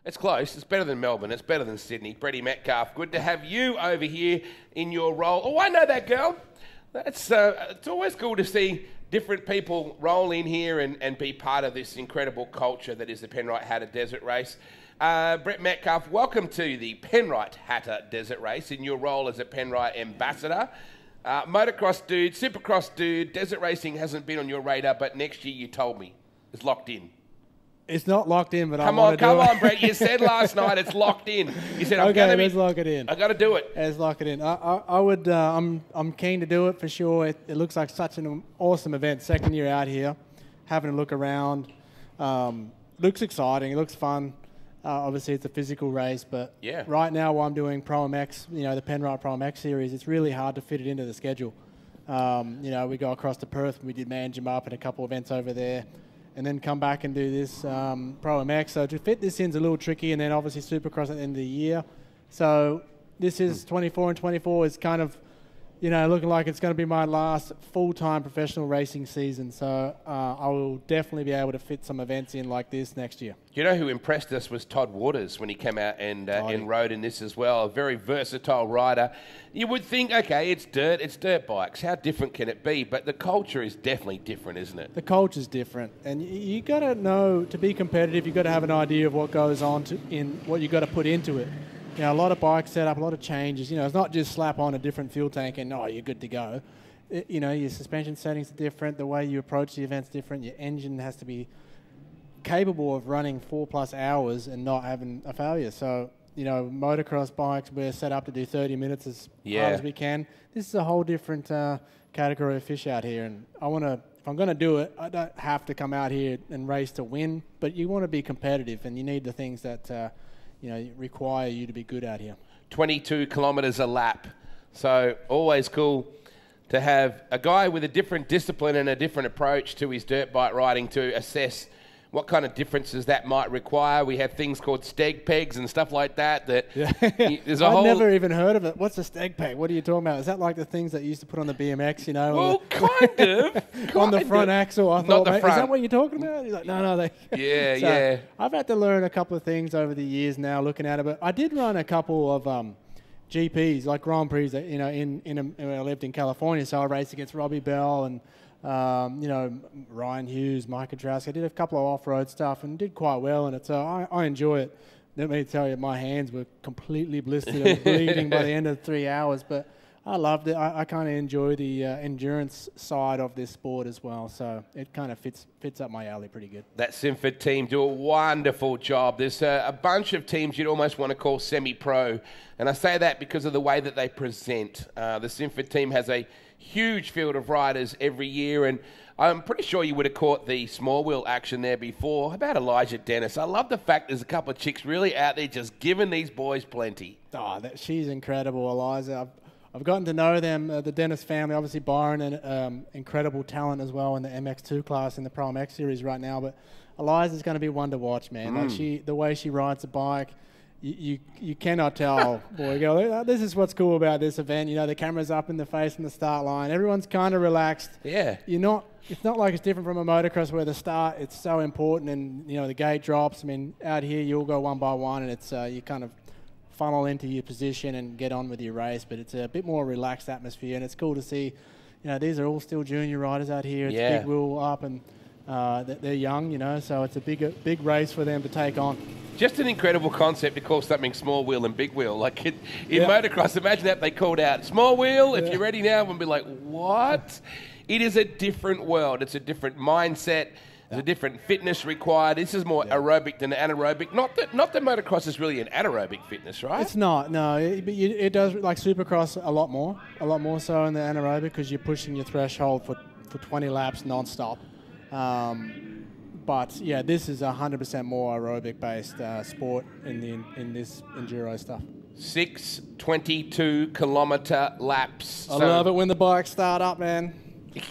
It's close. It's better than Melbourne. It's better than Sydney. Brady Metcalf, good to have you over here in your role. Oh, I know that girl. It's always cool to see different people roll in here and be part of this incredible culture that is the Penrite Hatter Desert Race. Brett Metcalf, welcome to the Penrite Hatter Desert Race in your role as a Penrite ambassador. Motocross dude, Supercross dude, desert racing hasn't been on your radar, but next year you told me it's locked in. It's not locked in, but come on, Brett. You said last night it's locked in. You said let's lock it in. I got to do it. Let's lock it in. I would. I'm keen to do it for sure. It looks like such an awesome event. Second year out here, having a look around. Looks exciting. It looks fun. Obviously, it's a physical race, but yeah. Right now, while I'm doing Pro MX, the Penrite Pro MX series, it's really hard to fit it into the schedule. We go across to Perth. We did Manjim Up and a couple events over there. And then come back and do this Pro MX. So to fit this in is a little tricky, and then obviously Supercross at the end of the year. So this is 24 and 24 is kind of, looking like it's going to be my last full-time professional racing season. So I will definitely be able to fit some events in like this next year. You know who impressed us was Todd Waters when he came out and rode in this as well. A very versatile rider. You would think, okay, it's dirt bikes. How different can it be? But the culture is definitely different, isn't it? The culture's different. And you got to know, to be competitive, you got to have an idea of what goes on in what you got to put into it. A lot of bike setup, a lot of changes. It's not just slap on a different fuel tank and, you're good to go. Your suspension settings are different. The way you approach the event's different. Your engine has to be capable of running 4+ hours and not having a failure. So, motocross bikes, we're set up to do 30 minutes as hard as we can. This is a whole different category of fish out here. And if I'm going to do it, I don't have to come out here and race to win, but you want to be competitive and you need the things that require you to be good out here. 22 kilometres a lap. So always cool to have a guy with a different discipline and a different approach to his dirt bike riding to assess what kind of differences that might require. We have things called steg pegs and stuff like that. There's a I've never even heard of it. What's a steg peg? What are you talking about? Is that like the things that you used to put on the BMX, Well, kind of. On the front axle. I thought, the front. Is that what you're talking about? He's like, no. Yeah. I've had to learn a couple of things over the years now looking at it. But I did run a couple of GPs, like Grand Prix, when I lived in California. So I raced against Robbie Bell and Ryan Hughes, Mike Adrask. I did a couple of off-road stuff and did quite well in it, so I enjoy it. Let me tell you, my hands were completely blistered and bleeding by the end of 3 hours, but I loved it. I kind of enjoy the endurance side of this sport as well, so it kind of fits up my alley pretty good. That Sinford team do a wonderful job. There's a bunch of teams you'd almost want to call semi-pro, and I say that because of the way that they present. The Sinford team has a huge field of riders every year, and I'm pretty sure you would have caught the small wheel action there before. How about Elijah Dennis? I love the fact there's a couple of chicks really out there just giving these boys plenty. She's incredible, Eliza. I've gotten to know them, the Dennis family, obviously Byron, and incredible talent as well in the MX2 class in the Pro MX series right now. But Eliza's going to be one to watch, man. The way she rides a bike, you cannot tell, boy, girl, this is what's cool about this event. The camera's up in the face from the start line. Everyone's kind of relaxed. Yeah. It's not like it's different from a motocross where the start, it's so important and, the gate drops. I mean, out here, you'll go one by one and it's you kind of funnel into your position and get on with your race. But it's a bit more relaxed atmosphere, and it's cool to see, these are all still junior riders out here. It's big wheel up and they're young, so it's a big race for them to take on. Just an incredible concept to call something small wheel and big wheel. Like in motocross, imagine that they called out small wheel, if you're ready now, and be like, what? It is a different world. It's a different mindset. There's a different fitness required. This is more aerobic than anaerobic. Not that motocross is really an anaerobic fitness, right? It's not, no. It does, like Supercross, a lot more so in the anaerobic because you're pushing your threshold for 20 laps non-stop. But yeah, this is 100% more aerobic-based sport in this enduro stuff. 6 22-kilometre laps. I love it when the bikes start up, man.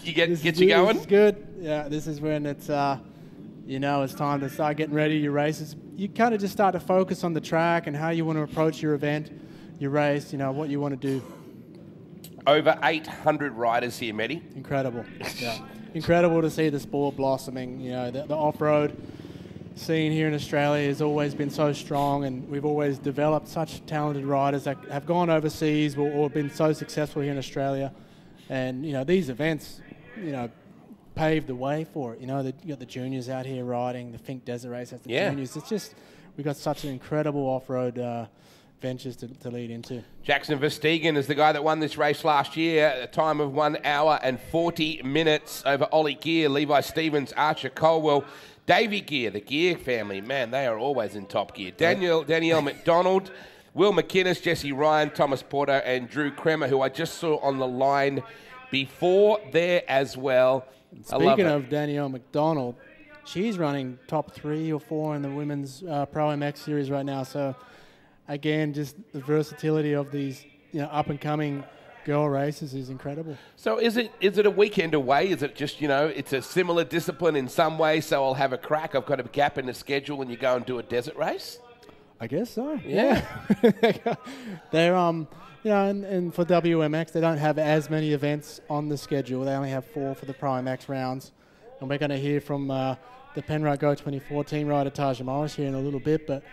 You get you going. This is good. Yeah, this is when it's it's time to start getting ready. Your races. You kind of just start to focus on the track and how you want to approach your event, your race. What you want to do. Over 800 riders here, Mehdi. Incredible. Yeah. Incredible to see the sport blossoming. The off-road scene here in Australia has always been so strong, and we've always developed such talented riders that have gone overseas or been so successful here in Australia. And, you know, these events, you know, paved the way for it. You know, you got the juniors out here riding, the Finke Desert Race, that's the juniors. It's just, we've got such an incredible off-road ventures to lead into. Jackson Verstegen is the guy that won this race last year at a time of 1 hour and 40 minutes over Ollie Gear, Levi Stevens, Archer Colwell, Davey Gear, the Gear family. Man, they are always in top gear. Danielle McDonald, Will McInnes, Jesse Ryan, Thomas Porter, and Drew Kremer, who I just saw on the line before there as well. Speaking of Danielle McDonald, she's running top 3 or 4 in the women's Pro MX series right now. So, again, just the versatility of these, you know, up-and-coming girl races is incredible. So is it a weekend away? Is it just, you know, it's a similar discipline in some way, so I'll have a crack, I've got a gap in the schedule, and you go and do a desert race? I guess so. Yeah. They're you know, and for WMX, they don't have as many events on the schedule. They only have 4 for the Pro MX rounds. And we're going to hear from the Penrite Go 24 team rider, Taja Morris, here in a little bit. But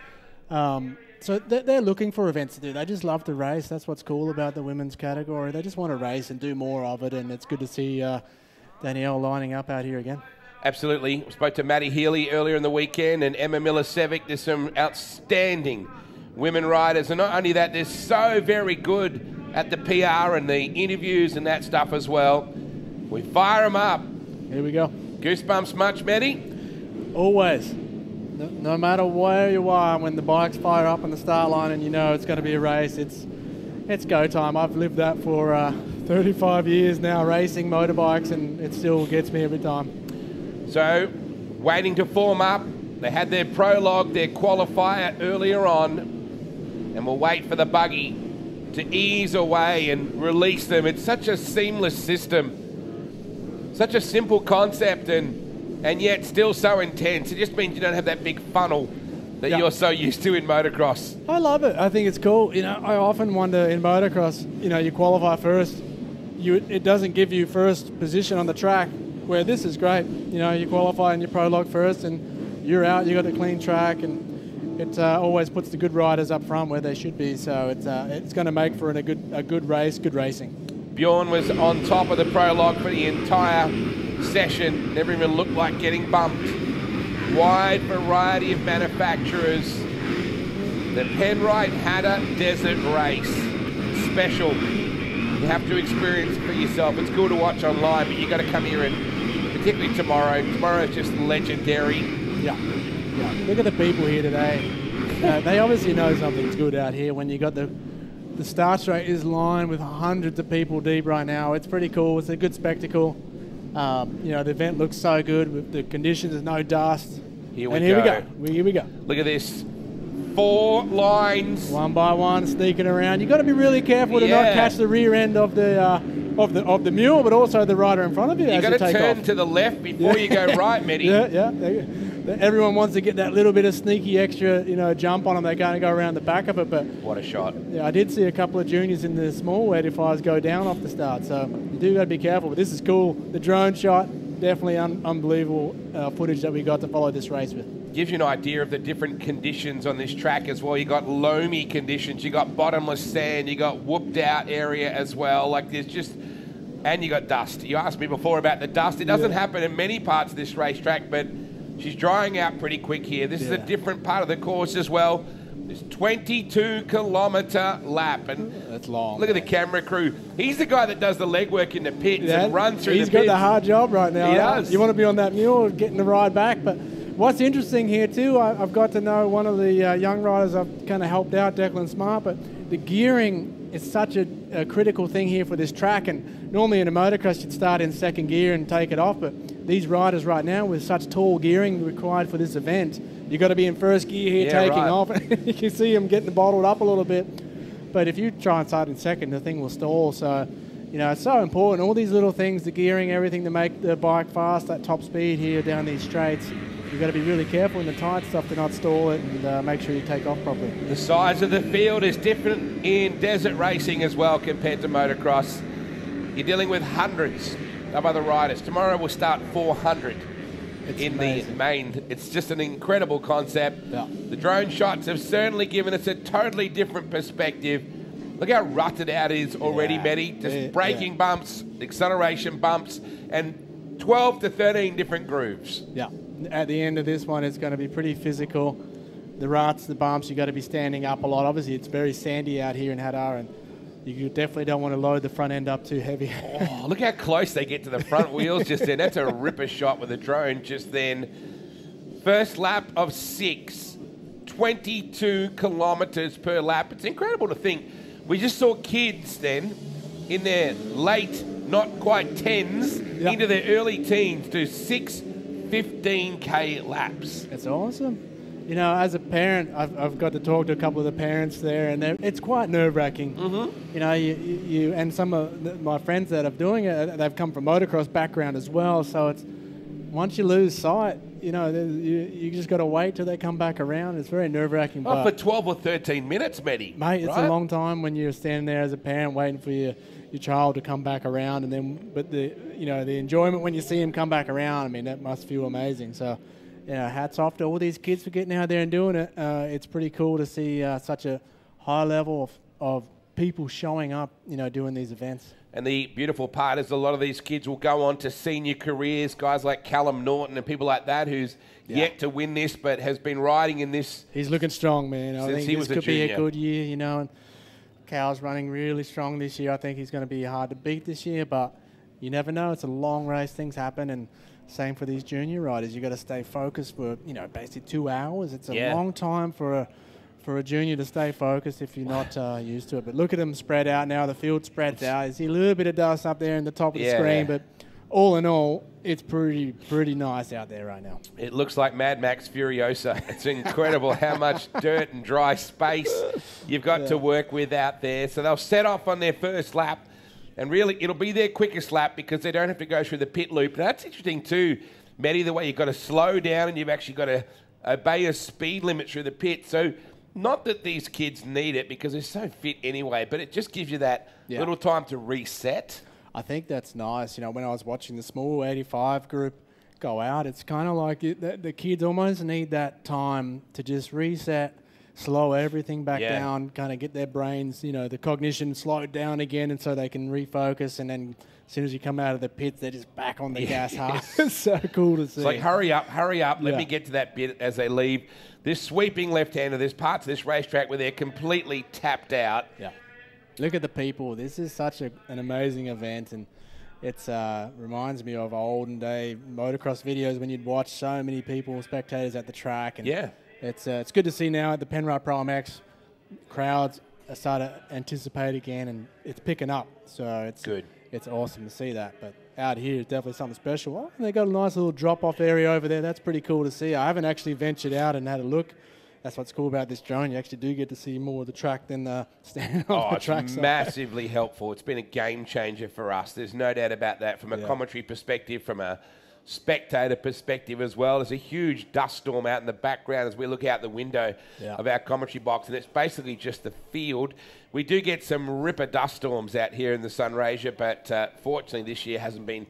so they're looking for events to do. They just love to race. That's what's cool about the women's category. They just want to race and do more of it. And it's good to see Danielle lining up out here again. Absolutely. We spoke to Maddie Healy earlier in the weekend and Emma Milicevic. There's some outstanding women riders, and not only that, they're so very good at the PR and the interviews and that stuff as well. We fire them up. Here we go. Goosebumps much, Maddie? Always. No matter where you are, when the bikes fire up on the start line and you know it's going to be a race, it's go time. I've lived that for 35 years now, racing motorbikes, and it still gets me every time. So, waiting to form up. They had their prologue, their qualifier earlier on, and we'll wait for the buggy to ease away and release them. It's such a seamless system, such a simple concept, and yet still so intense. It just means you don't have that big funnel that you're so used to in motocross. I love it. I think it's cool. You know, I often wonder in motocross, you know, you qualify first, it doesn't give you first position on the track, where this is great. You know, you qualify in your prologue first and you're out, you got a clean track, and it always puts the good riders up front where they should be. So it's going to make for a good race, good racing. Bjorn was on top of the prologue for the entire session. Never even looked like getting bumped. Wide variety of manufacturers. The Penrite Hatter Desert Race. Special. You have to experience it for yourself. It's cool to watch online, but you got to come here, and particularly tomorrow. Tomorrow's just legendary. Yeah. Look at the people here today. They obviously know something's good out here when you got the start straight is lined with hundreds of people deep right now. It's pretty cool. It's a good spectacle. You know, the event looks so good with the conditions. There's no dust. Here we go. Look at this. 4 lines. One by one, sneaking around. You've got to be really careful to not catch the rear end of the mule, but also the rider in front of you. You've got to turn to the left before you go right, Mitty. Yeah. Everyone wants to get that little bit of sneaky extra, you know, jump on them. They're going to go around the back of it, but what a shot! Yeah, I did see a couple of juniors in the small weight fires go down off the start, so you do got to be careful. But this is cool. The drone shot, definitely unbelievable footage that we got to follow this race with. Gives you an idea of the different conditions on this track as well. You got loamy conditions, you got bottomless sand, you got whooped out area as well. Like there's just, and you got dust. You asked me before about the dust. It doesn't happen in many parts of this racetrack, but she's drying out pretty quick here. This is a different part of the course as well. This 22-kilometre lap, and that's long. Look at the camera crew. He's the guy that does the legwork in the pits and runs through the pits. He's got the hard job right now. He does. You want to be on that mule, getting the ride back, but what's interesting here too, I've got to know one of the young riders I've kind of helped out, Declan Smart, but the gearing is such a critical thing here for this track, and normally in a motocross you'd start in second gear and take it off, but these riders right now with such tall gearing required for this event, you've got to be in first gear here taking off. You can see them getting bottled up a little bit, but if you try and start in second, the thing will stall. So, you know, it's so important, all these little things, the gearing, everything to make the bike fast, that top speed here down these straights. You've got to be really careful in the tight stuff to not stall it, and make sure you take off properly. The size of the field is different in desert racing as well compared to motocross. You're dealing with hundreds of other riders. Tomorrow we'll start 400. in amazing. the main. It's just an incredible concept. Yeah. The drone shots have certainly given us a totally different perspective. Look how rutted out it is already, Matty. Just braking bumps, acceleration bumps, and 12 to 13 different grooves. Yeah. At the end of this one, it's going to be pretty physical. The ruts, the bumps, you got to be standing up a lot. Obviously, it's very sandy out here in Hadar, and you definitely don't want to load the front end up too heavy. Oh, look how close they get to the front wheels just then. That's a ripper shot with the drone just then. First lap of 6, 22 kilometres per lap. It's incredible to think. We just saw kids then in their late, not quite 10s, into their early teens do 6 15K laps. That's awesome. You know, as a parent, I've got to talk to a couple of the parents there, and it's quite nerve-wracking. You know, you and some of my friends that are doing it, they've come from motocross background as well. So it's once you lose sight, you know, you just got to wait till they come back around. It's very nerve-wracking. Oh, for 12 or 13 minutes, Matty. Mate, it's a long time when you're standing there as a parent waiting for your child to come back around, and then but the enjoyment when you see him come back around, I mean, that must feel amazing. So. You know, hats off to all these kids for getting out there and doing it. It's pretty cool to see such a high level of people showing up, you know, doing these events. And the beautiful part is a lot of these kids will go on to senior careers, guys like Callum Norton and people like that who's yet to win this but has been riding in this. He's looking strong, man. I think this could be a good year, you know. And Cal's running really strong this year. I think he's going to be hard to beat this year, but you never know. It's a long race. Things happen, and same for these junior riders. You got to stay focused for, you know, basically 2 hours. It's a long time for a junior to stay focused if you're not used to it. But look at them spread out now. The field spreads out. You see a little bit of dust up there in the top of the screen, but all in all, it's pretty nice out there right now. It looks like Mad Max Furiosa. It's incredible how much dirt and dry space you've got to work with out there. So they'll set off on their first lap. And really, it'll be their quickest lap because they don't have to go through the pit loop. And that's interesting too, Matty, the way you've got to slow down and you've actually got to obey a speed limit through the pit. So not that these kids need it because they're so fit anyway, but it just gives you that little time to reset. I think that's nice. You know, when I was watching the small 85 group go out, it's kind of like the kids almost need that time to just reset, slow everything back down, kind of get their brains, you know, the cognition slowed down again, and so they can refocus. And then as soon as you come out of the pits, they're just back on the gas hard. It's so cool to see. It's like, hurry up. Let me get to that bit as they leave. This sweeping left-hander, there's parts of this racetrack where they're completely tapped out. Yeah. Look at the people. This is such an amazing event, and it's reminds me of olden day motocross videos when you'd watch so many people, spectators at the track. And it's good to see now at the Penrite Pro MX, crowds are starting to anticipate again, and it's picking up. So it's good. It's awesome to see that. But out here is definitely something special. Oh, they got a nice little drop-off area over there. That's pretty cool to see. I haven't actually ventured out and had a look. That's what's cool about this drone. You actually do get to see more of the track than standing on the track. It's massively helpful. It's been a game changer for us. There's no doubt about that. From a commentary perspective, from a spectator perspective as well. There's a huge dust storm out in the background as we look out the window of our commentary box, and it's basically just the field. We do get some ripper dust storms out here in the Sunraysia, but fortunately this year hasn't been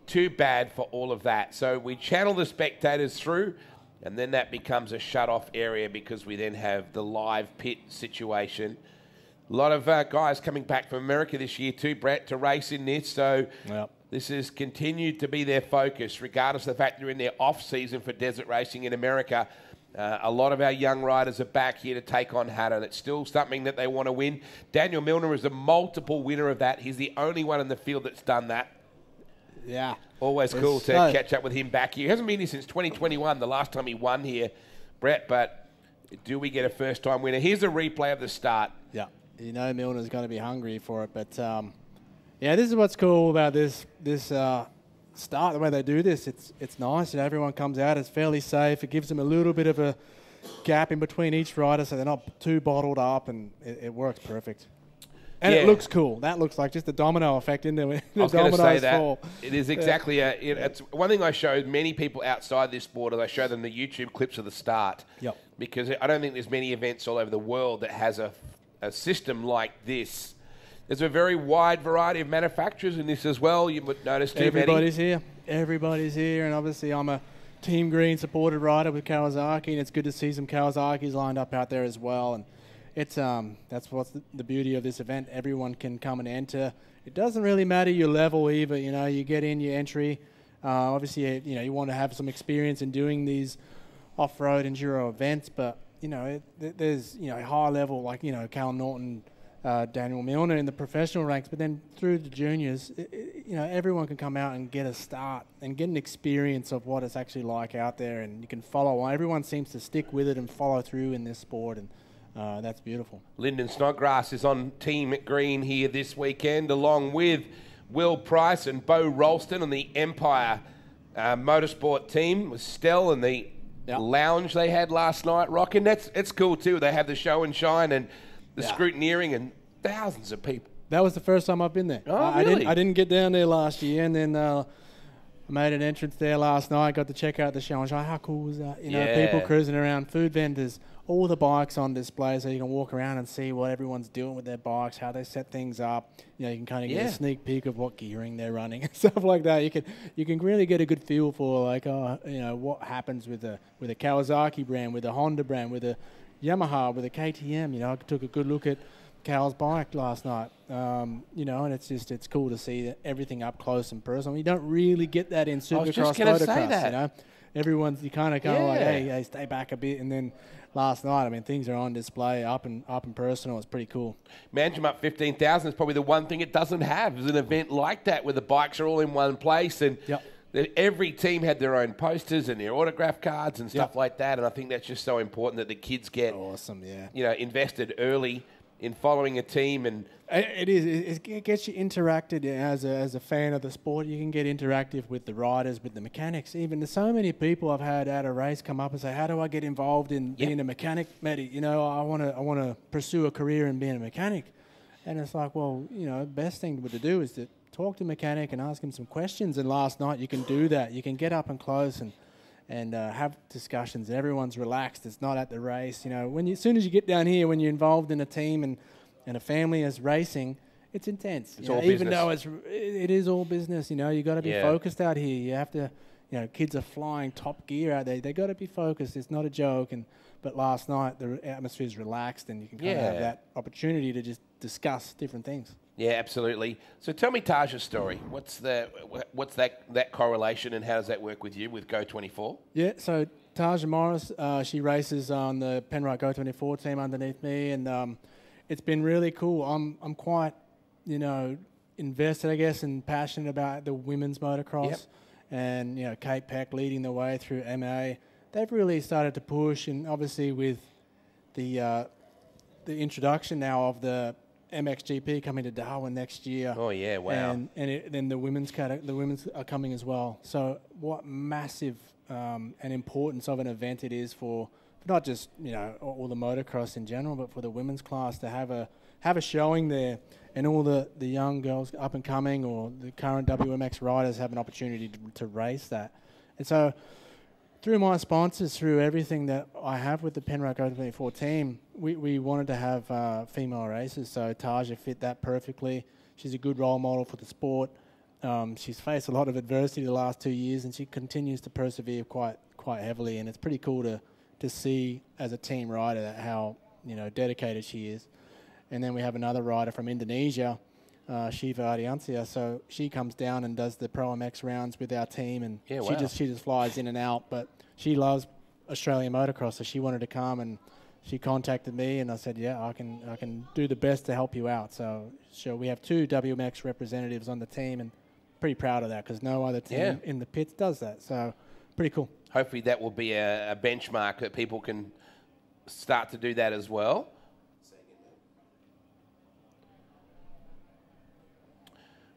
too bad for all of that. So we channel the spectators through, and then that becomes a shut-off area because we then have the live pit situation. A lot of guys coming back from America this year too, Brett, to race in this. So this has continued to be their focus, regardless of the fact they're in their off-season for desert racing in America. A lot of our young riders are back here to take on Hadar. It's still something that they want to win. Daniel Milner is a multiple winner of that. He's the only one in the field that's done that. Yeah. Always cool to catch up with him back here. He hasn't been here since 2021, the last time he won here, Brett, but do we get a first-time winner? Here's a replay of the start. Yeah. You know Milner's going to be hungry for it, but yeah, this is what's cool about this start, the way they do this. It's nice. You know, everyone comes out. It's fairly safe. It gives them a little bit of a gap in between each rider so they're not too bottled up, and it works perfect. And it looks cool. That looks like just a domino effect in there. I was going to say that. It is exactly it's one thing I showed many people outside this sport is I show them the YouTube clips of the start. Yep. Because I don't think there's many events all over the world that has a system like this. There's a very wide variety of manufacturers in this as well. You would notice too. Everybody's here. Everybody's here, and obviously I'm a Team Green supported rider with Kawasaki, and it's good to see some Kawasaki's lined up out there as well. And it's that's what's the beauty of this event. Everyone can come and enter. It doesn't really matter your level either. You know, you get in your entry. Obviously, you know, you want to have some experience in doing these off-road enduro events, but you know, there's, you know, high level like, you know, Cal Norton, Daniel Milner in the professional ranks, but then through the juniors, you know, everyone can come out and get a start and get an experience of what it's actually like out there, and you can follow on. Everyone seems to stick with it and follow through in this sport, and that's beautiful. Lyndon Snodgrass is on Team Green here this weekend, along with Will Price and Bo Ralston on the Empire Motorsport team with Stell and the lounge they had last night, rocking. It's cool too. They have the show and shine and the scrutineering and thousands of people. That was the first time I've been there. Oh, really? I didn't get down there last year, and then I made an entrance there last night. Got to check out the show and shine. How cool was that? You know, people cruising around, food vendors, all the bikes on display, so you can walk around and see what everyone's doing with their bikes, how they set things up. You know, you can kind of get a sneak peek of what gearing they're running and stuff like that. You can really get a good feel for like, you know, what happens with a Kawasaki brand, with a Honda brand, with a Yamaha, with a KTM. You know, I took a good look at Cal's bike last night. You know, and it's cool to see everything up close and personal. You don't really get that in Supercross motocross. You know, everyone's kind of like, hey, stay back a bit, and then. Last night, I mean, things are on display, up and personal. It's pretty cool. Manjimup 15,000 is probably the one thing it doesn't have is an event like that where the bikes are all in one place, and every team had their own posters and their autograph cards and stuff like that. And I think that's just so important that the kids get you know, invested early in following a team. And it gets you interacted as a fan of the sport. You can get interactive with the riders, with the mechanics. Even there's so many people I've had at a race come up and say, how do I get involved in being a mechanic, Matty? You know, I want to pursue a career in being a mechanic. And it's like, well, you know, the best thing to do is to talk to a mechanic and ask him some questions. And last night you can do that. You can get up and close and have discussions. Everyone's relaxed. It's not at the race. You know, as soon as you get down here, when you're involved in a team and a family as racing, it's intense. It's all business. Even though it is all business. You know, you got to be focused out here. You have to, you know, kids are flying top gear out there. They got to be focused. It's not a joke. But last night the atmosphere is relaxed, and you can kind of have that opportunity to just discuss different things. Yeah, absolutely. So tell me Taja's story. What's that correlation, and how does that work with you with Go24? Yeah, so Taja Morris, she races on the Penrite Go24 team underneath me, and it's been really cool. I'm quite, you know, invested, I guess, and passionate about the women's motocross, and you know, Kate Peck leading the way through MA. They've really started to push, and obviously with the introduction now of the MXGP coming to Darwin next year. Oh yeah, wow! And then the women's are coming as well. So what massive and importance of an event it is for not just, you know, all the motocross in general, but for the women's class to have a showing there, and all the young girls up and coming or the current WMX riders have an opportunity to race that. And so through my sponsors, through everything that I have with the Penrite Go24 team, we wanted to have female races. So Taja fit that perfectly. She's a good role model for the sport. She's faced a lot of adversity the last 2 years, and she continues to persevere quite heavily. And it's pretty cool to see as a team rider how, you know, dedicated she is. And then we have another rider from Indonesia, Shiva Adiansyah. So she comes down and does the Pro MX rounds with our team, and she just flies in and out. But she loves Australian motocross, so she wanted to come, and she contacted me, and I said, yeah, I can do the best to help you out. So we have 2 WMX representatives on the team, and pretty proud of that because no other team in the pits does that. So pretty cool. Hopefully that will be a benchmark that people can start to do that as well.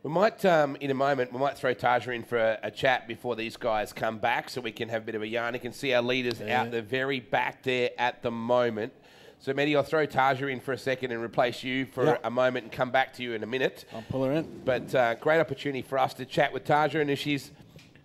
We might, in a moment, we might throw Taja in for a chat before these guys come back so we can have a bit of a yarn. You can see our leaders out the very back there at the moment. So, Matty, I'll throw Taja in for a second and replace you for a moment and come back to you in a minute. I'll pull her in. But great opportunity for us to chat with Taja, and if she's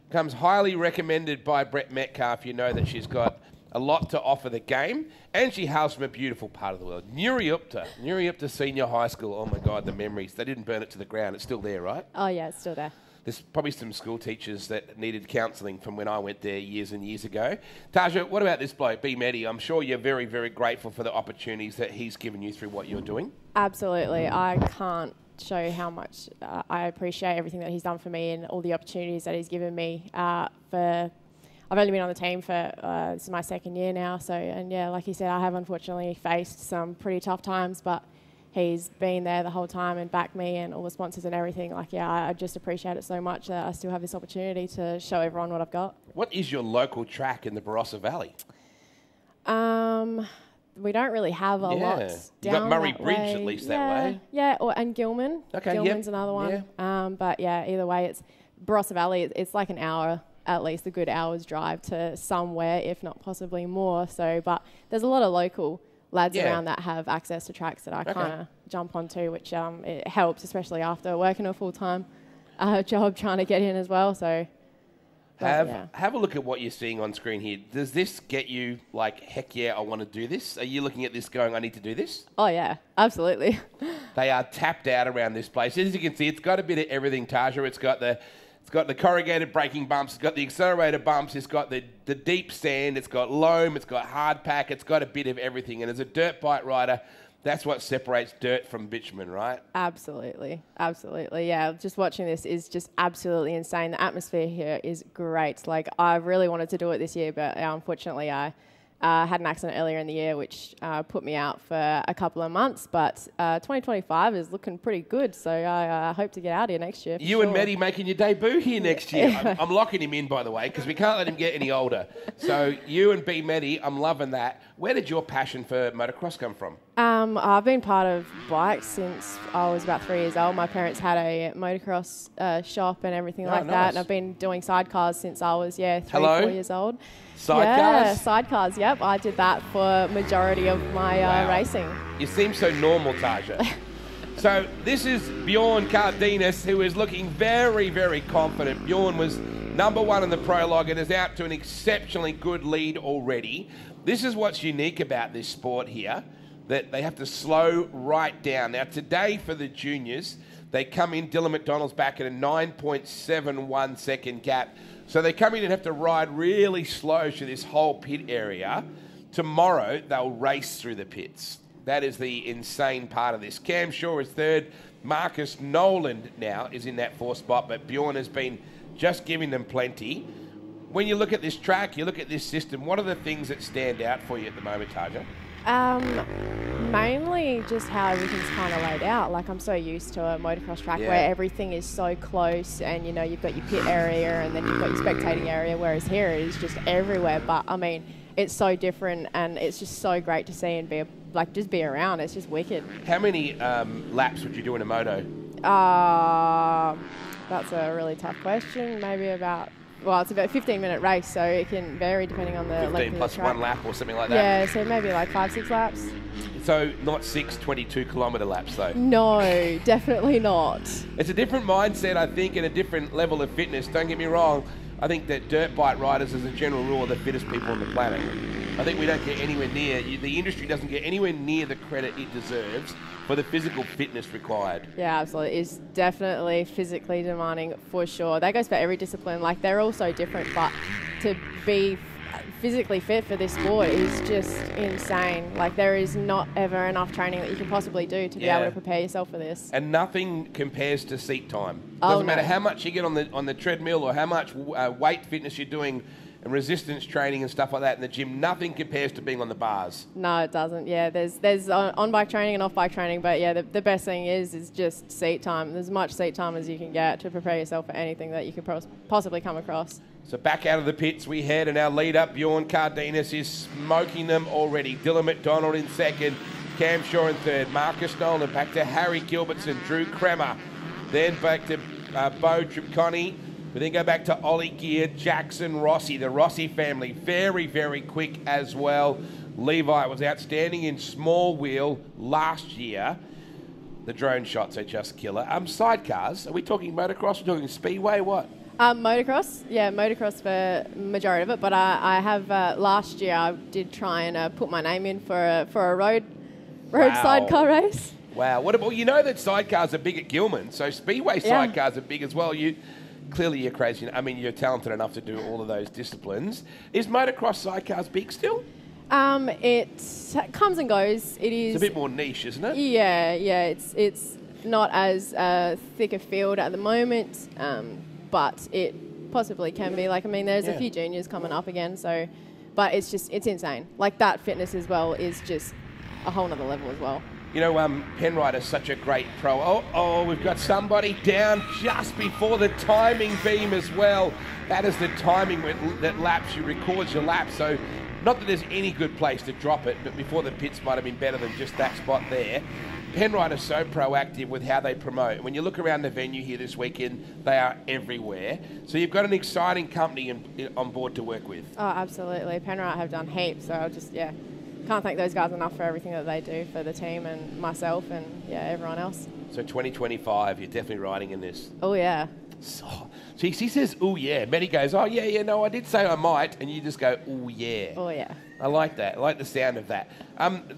comes highly recommended by Brett Metcalf, you know that she's got a lot to offer the game, and she hails from a beautiful part of the world. Nuriupta Senior High School. Oh my God, the memories. They didn't burn it to the ground. It's still there, right? Oh yeah, it's still there. there's probably some school teachers that needed counselling from when I went there years and years ago. Taja, what about this bloke, B. Mehdi? I'm sure you're very, very grateful for the opportunities that he's given you through what you're doing. Absolutely. I can't show how much I appreciate everything that he's done for me and all the opportunities that he's given me. I've only been on the team for, this is my second year now. So, and yeah, like you said, I have unfortunately faced some pretty tough times, but he's been there the whole time and backed me and all the sponsors and everything. Like, yeah, I just appreciate it so much that I still have this opportunity to show everyone what I've got. What is your local track in the Barossa Valley? We don't really have a lot down You've got Murray that Bridge way. at least that way. Yeah, and Gilman. Okay, Gilman's another one. Yeah. But yeah, either way, it's Barossa Valley. It's like an hour, at least a good hour's drive to somewhere, if not possibly more. So, but there's a lot of local lads around that have access to tracks that I kind of jump onto, which it helps, especially after working a full-time job trying to get in as well. So have a look at what you're seeing on screen here. Does this get you like, heck yeah, I want to do this? Are you looking at this going, I need to do this? Oh yeah, absolutely. They are tapped out around this place. As you can see, it's got a bit of everything, Taja. It's got the corrugated braking bumps, it's got the accelerator bumps, it's got the deep sand, it's got loam, it's got hard pack, it's got a bit of everything. And as a dirt bike rider, that's what separates dirt from bitumen, right? Absolutely. Absolutely. Yeah, just watching this is just absolutely insane. The atmosphere here is great. Like, I really wanted to do it this year, but unfortunately I had an accident earlier in the year, which put me out for a couple of months. But 2025 is looking pretty good, so I hope to get out here next year. You and Mehdi making your debut here next year. I'm locking him in, by the way, because we can't let him get any older. So you and B. Mehdi, I'm loving that. Where did your passion for motocross come from? I've been part of bikes since I was about 3 years old. My parents had a motocross shop and everything like that, and I've been doing sidecars since I was 3, 4 years old. Sidecars? Yeah, sidecars, yep. I did that for majority of my racing. You seem so normal, Taja. So this is Bjorn Cardenas, who is looking very, very confident. Bjorn was #1 in the prologue and is out to an exceptionally good lead already. This is what's unique about this sport here, that they have to slow right down. Now today for the juniors, they come in, Dylan McDonald's back at a 9.71 second gap. So they come in and have to ride really slow through this whole pit area. Tomorrow, they'll race through the pits. That is the insane part of this. Cam Shaw is third. Marcus Noland now is in that fourth spot, but Bjorn has been just giving them plenty. When you look at this track, you look at this system, what are the things that stand out for you at the moment, Taja? Mainly just how everything's kind of laid out. Like, I'm so used to a motocross track where everything is so close, and you know, you've got your pit area and then you've got your spectating area, whereas here it is just everywhere. But I mean, it's so different, and it's just so great to see and just be around. It's just wicked. How many laps would you do in a moto? That's a really tough question. Maybe about, well, it's about a 15-minute race, so it can vary depending on the 15 length plus of the track. 1 lap or something like that? Yeah, so maybe like 5-6 laps. So not 6 22-kilometre laps, though? No, definitely not. It's a different mindset, I think, and a different level of fitness. Don't get me wrong. I think that dirt bike riders, as a general rule, are the fittest people on the planet. I think we don't get anywhere near, the industry doesn't get anywhere near the credit it deserves for the physical fitness required. Yeah, absolutely. It's definitely physically demanding for sure. That goes for every discipline. Like, they're all so different, but to be physically fit for this sport is just insane. Like, there is not ever enough training that you can possibly do to be able to prepare yourself for this. And nothing compares to seat time. Doesn't matter how much you get on the treadmill or how much weight fitness you're doing and resistance training and stuff like that in the gym. Nothing compares to being on the bars. No, it doesn't. Yeah, there's on-bike training and off-bike training, but yeah, the best thing is just seat time. There's as much seat time as you can get to prepare yourself for anything that you could possibly come across. So back out of the pits we head, and our lead-up, Bjorn Cardenas, is smoking them already. Dylan McDonald in second, Cam Shaw in third, Marcus Nolan back to Harry Gilbertson, Drew Kremer, then back to Bo Tripconi. We then go back to Ollie Gear, Jackson Rossi, the Rossi family, very, very quick as well. Levi was outstanding in small wheel last year. The drone shots are just killer. Sidecars, are we talking motocross? We're talking speedway, what? Motocross, yeah, motocross for majority of it. But I have last year I did try and put my name in for a road sidecar race. Wow, what about, you know that sidecars are big at Gilman, so speedway sidecars are big as well. clearly you're crazy. I mean, you're talented enough to do all of those disciplines. Is motocross sidecars big still? It comes and goes. It is It's a bit more niche, isn't it? Yeah. It's not as thick a field at the moment, but it possibly can be. Like, I mean, there's a few juniors coming up again, so, but it's insane. Like, that fitness as well is just a whole nother level as well. You know, Penrite is such a great pro. Oh, we've got somebody down just before the timing beam as well. That is the timing that laps, you records your lap. So, not that there's any good place to drop it, but before the pits might have been better than just that spot there. Penrite are so proactive with how they promote. When you look around the venue here this weekend, they are everywhere. So you've got an exciting company on board to work with. Oh, absolutely. Penrite have done heaps, so I'll just, can't thank those guys enough for everything that they do for the team and myself and, everyone else. So 2025, you're definitely riding in this. Oh, yeah. So he says, oh, yeah. Matty goes, oh, yeah, no, I did say I might. And you just go, oh, yeah. Oh, yeah. I like that. I like the sound of that.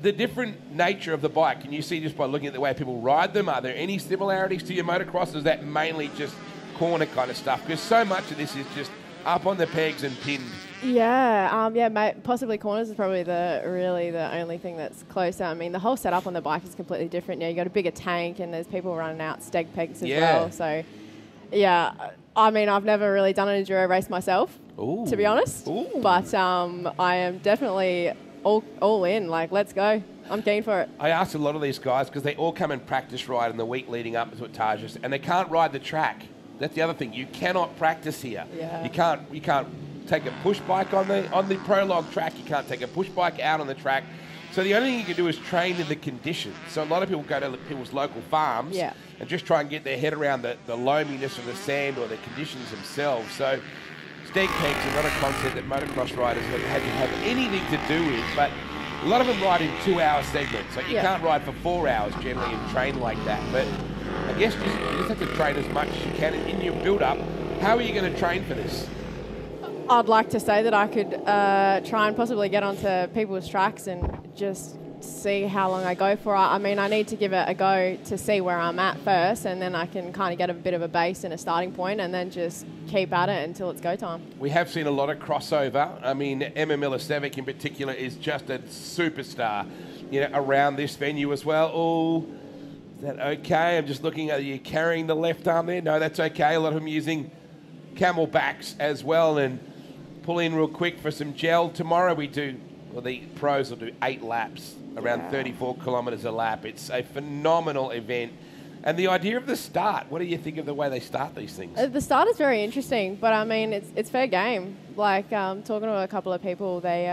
The different nature of the bike, can you see just by looking at the way people ride them? Are there any similarities to your motocross? Or is that mainly just corner kind of stuff? Because so much of this is just up on the pegs and pinned. Yeah, possibly corners is probably the only thing that's closer. I mean, the whole setup on the bike is completely different. You got a bigger tank and there's people running out steg pegs as well. So, I mean, I've never really done an enduro race myself, to be honest. But I am definitely all in. Like, let's go. I'm keen for it. I asked a lot of these guys because they all come and practice ride in the week leading up to Tarjas, and they can't ride the track. That's the other thing. You cannot practice here. Yeah. You can't take a push bike on the prologue track. You can't take a push bike out on the track. So the only thing you can do is train in the conditions. So a lot of people go to people's local farms and just try and get their head around the loaminess of the sand or the conditions themselves. So steg pegs are not a concept that motocross riders have had to have anything to do with, but a lot of them ride in 2-hour segments. So you can't ride for 4 hours generally and train like that. But I guess you just have to train as much as you can in your build-up. How are you going to train for this? I'd like to say that I could try and possibly get onto people's tracks and just see how long I go for. I mean, I need to give it a go to see where I'm at first, and then I can kind of get a bit of a base and a starting point and then just keep at it until it's go time. We have seen a lot of crossover. I mean, Emma Milicevic in particular is just a superstar, around this venue as well. Oh, is that okay? I'm just looking at you carrying the left arm there. No, that's okay. A lot of them using camelbacks as well, and pull in real quick for some gel. Tomorrow the pros will do 8 laps, around 34 kilometres a lap. It's a phenomenal event. And the idea of the start, what do you think of the way they start these things? The start is very interesting, but I mean, it's fair game. Like, talking to a couple of people, they,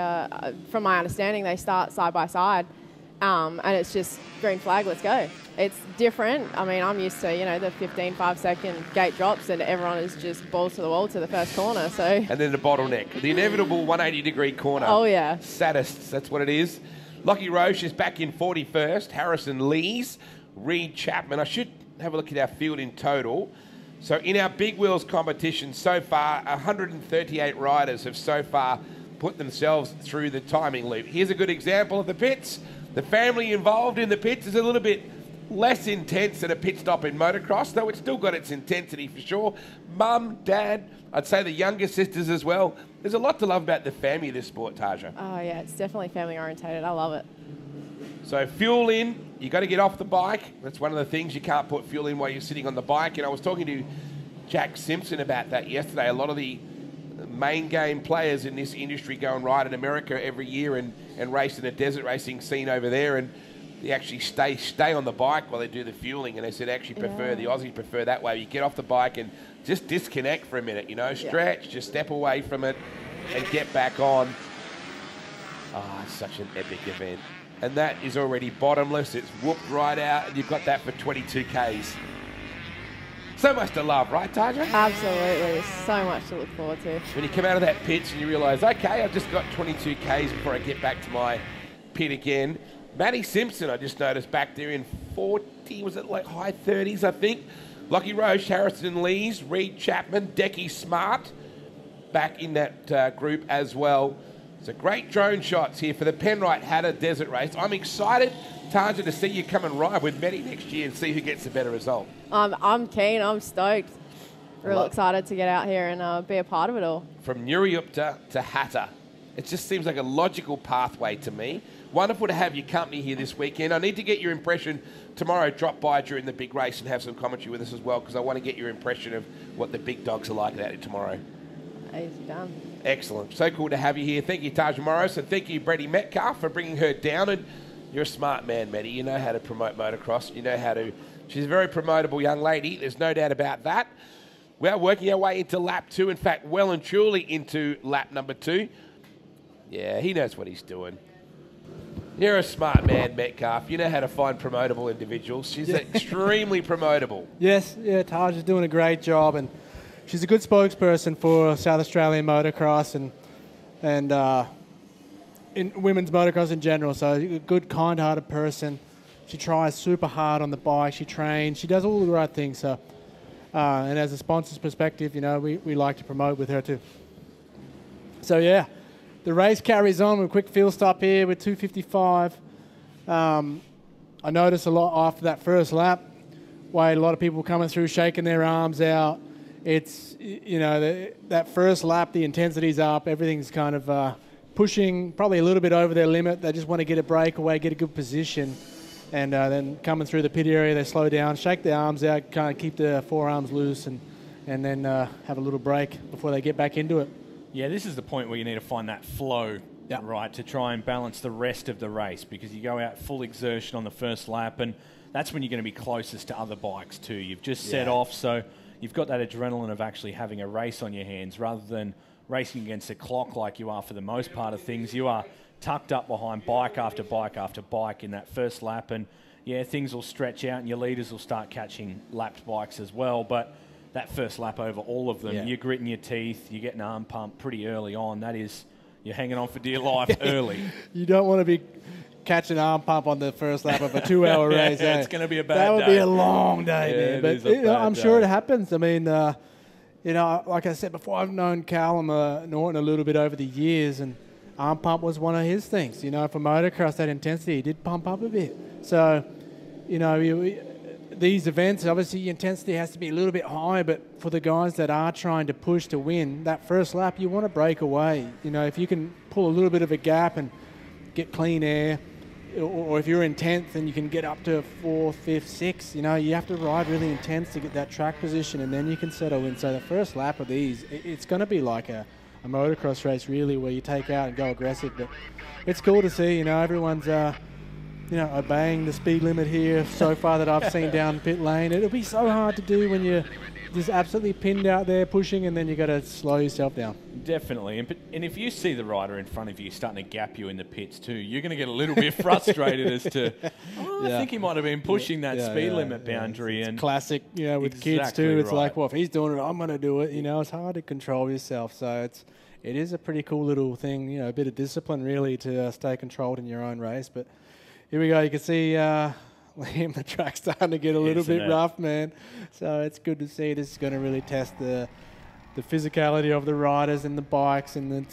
from my understanding, they start side by side. And it's just green flag, let's go. It's different. I mean, I'm used to, the 15, 5-second gate drops and everyone is just balls to the wall to the first corner, so. And then the bottleneck, the inevitable 180-degree corner. Oh, yeah. Sadists, that's what it is. Lockie Roche is back in 41st. Harrison Lees, Reed Chapman. I should have a look at our field in total. So in our Big Wheels competition so far, 138 riders have so far put themselves through the timing loop. Here's a good example of the pits. The family involved in the pits is a little bit less intense than a pit stop in motocross, though it's still got its intensity for sure. Mum, Dad, I'd say the younger sisters as well. There's a lot to love about the family of this sport, Taja. Oh, yeah, it's definitely family orientated. I love it. So fuel in, you got to get off the bike. That's one of the things. You can't put fuel in while you're sitting on the bike. And I was talking to Jack Simpson about that yesterday. A lot of the main game players in this industry go and ride in America every year and race in a desert racing scene over there, and they actually stay on the bike while they do the fueling. And they said the Aussies prefer that way. You get off the bike and just disconnect for a minute, stretch, just step away from it and get back on. It's such an epic event. And that is already bottomless. It's whooped right out, and you've got that for 22 Ks. So much to love, right, Taja? Absolutely. So much to look forward to. When you come out of that pit and you realise, okay, I've just got 22 Ks before I get back to my pit again. Matty Simpson, I just noticed back there in 40, was it like high 30s, I think? Lockie Roche, Harrison Lees, Reed Chapman, Decky Smart back in that group as well. So great drone shots here for the Penrite Hatter Desert Race. I'm excited, Taja, to see you come and ride with Matty next year and see who gets the better result. I'm keen. I'm stoked. Real excited to get out here and be a part of it all. From Nuriupta to Hatta. It just seems like a logical pathway to me. Wonderful to have your company here this weekend. I need to get your impression tomorrow. Drop by during the big race and have some commentary with us as well, because I want to get your impression of what the big dogs are like out here tomorrow. Easy done. Excellent. So cool to have you here. Thank you, Taja Morris, and thank you, Brady Metcalf, for bringing her down. And you're a smart man, Maddie. You know how to promote motocross. You know how to... She's a very promotable young lady. There's no doubt about that. We are working our way into lap 2. In fact, well and truly into lap number 2. Yeah, he knows what he's doing. You're a smart man, Metcalf. You know how to find promotable individuals. She's extremely promotable. Yes, yeah, Taj is doing a great job, and she's a good spokesperson for South Australian motocross and in women's motocross in general. So a good, kind-hearted person. She tries super hard on the bike. She trains. She does all the right things. So, and as a sponsor's perspective, you know, we like to promote with her too. So yeah. The race carries on with a quick field stop here with 2:55. I noticed a lot after that first lap, Wade, a lot of people coming through shaking their arms out. It's, you know, that first lap, the intensity's up. Everything's kind of pushing probably a little bit over their limit. They just want to get a breakaway, get a good position. And then coming through the pit area, they slow down, shake their arms out, kind of keep their forearms loose, and then have a little break before they get back into it. Yeah, this is the point where you need to find that flow, right, to try and balance the rest of the race, because you go out full exertion on the first lap, and that's when you're going to be closest to other bikes too. You've just set off, so you've got that adrenaline of actually having a race on your hands rather than racing against the clock like you are for the most part of things. You are tucked up behind bike after bike after bike in that first lap, and yeah, things will stretch out and your leaders will start catching lapped bikes as well, but that first lap over all of them, you're gritting your teeth, you get an arm pump pretty early on. That is, you're hanging on for dear life early. You don't want to be catching arm pump on the first lap of a 2-hour race. It's going to be a bad day. That would be a long day, man. But you know, I'm sure it happens. I mean, you know, like I said before, I've known Callum Norton a little bit over the years, and arm pump was one of his things. You know, for motocross, that intensity, he did pump up a bit. So, you know, these events, obviously intensity has to be a little bit high, but for the guys that are trying to push to win, that first lap, you want to break away. You know, if you can pull a little bit of a gap and get clean air, or if you're in 10th and you can get up to 4th, 5th, 6th, you know, you have to ride really intense to get that track position, and then you can settle in. So the first lap of these, it's going to be like a motocross race, really, where you take out and go aggressive. But it's cool to see, you know, everyone's you know, obeying the speed limit here so far that I've seen down pit lane. It'll be so hard to do when you're just absolutely pinned out there pushing, and then you got to slow yourself down. Definitely. And if you see the rider in front of you starting to gap you in the pits too, you're going to get a little bit frustrated as to, I think he might have been pushing that speed limit boundary. It's and classic, you know, with kids too. It's like, well, if he's doing it, I'm going to do it. You know, it's hard to control yourself. So it is a pretty cool little thing, you know, a bit of discipline really to stay controlled in your own race. But here we go. You can see Liam, the track's starting to get a little bit rough, man. So it's good to see. This is going to really test the physicality of the riders and the bikes, and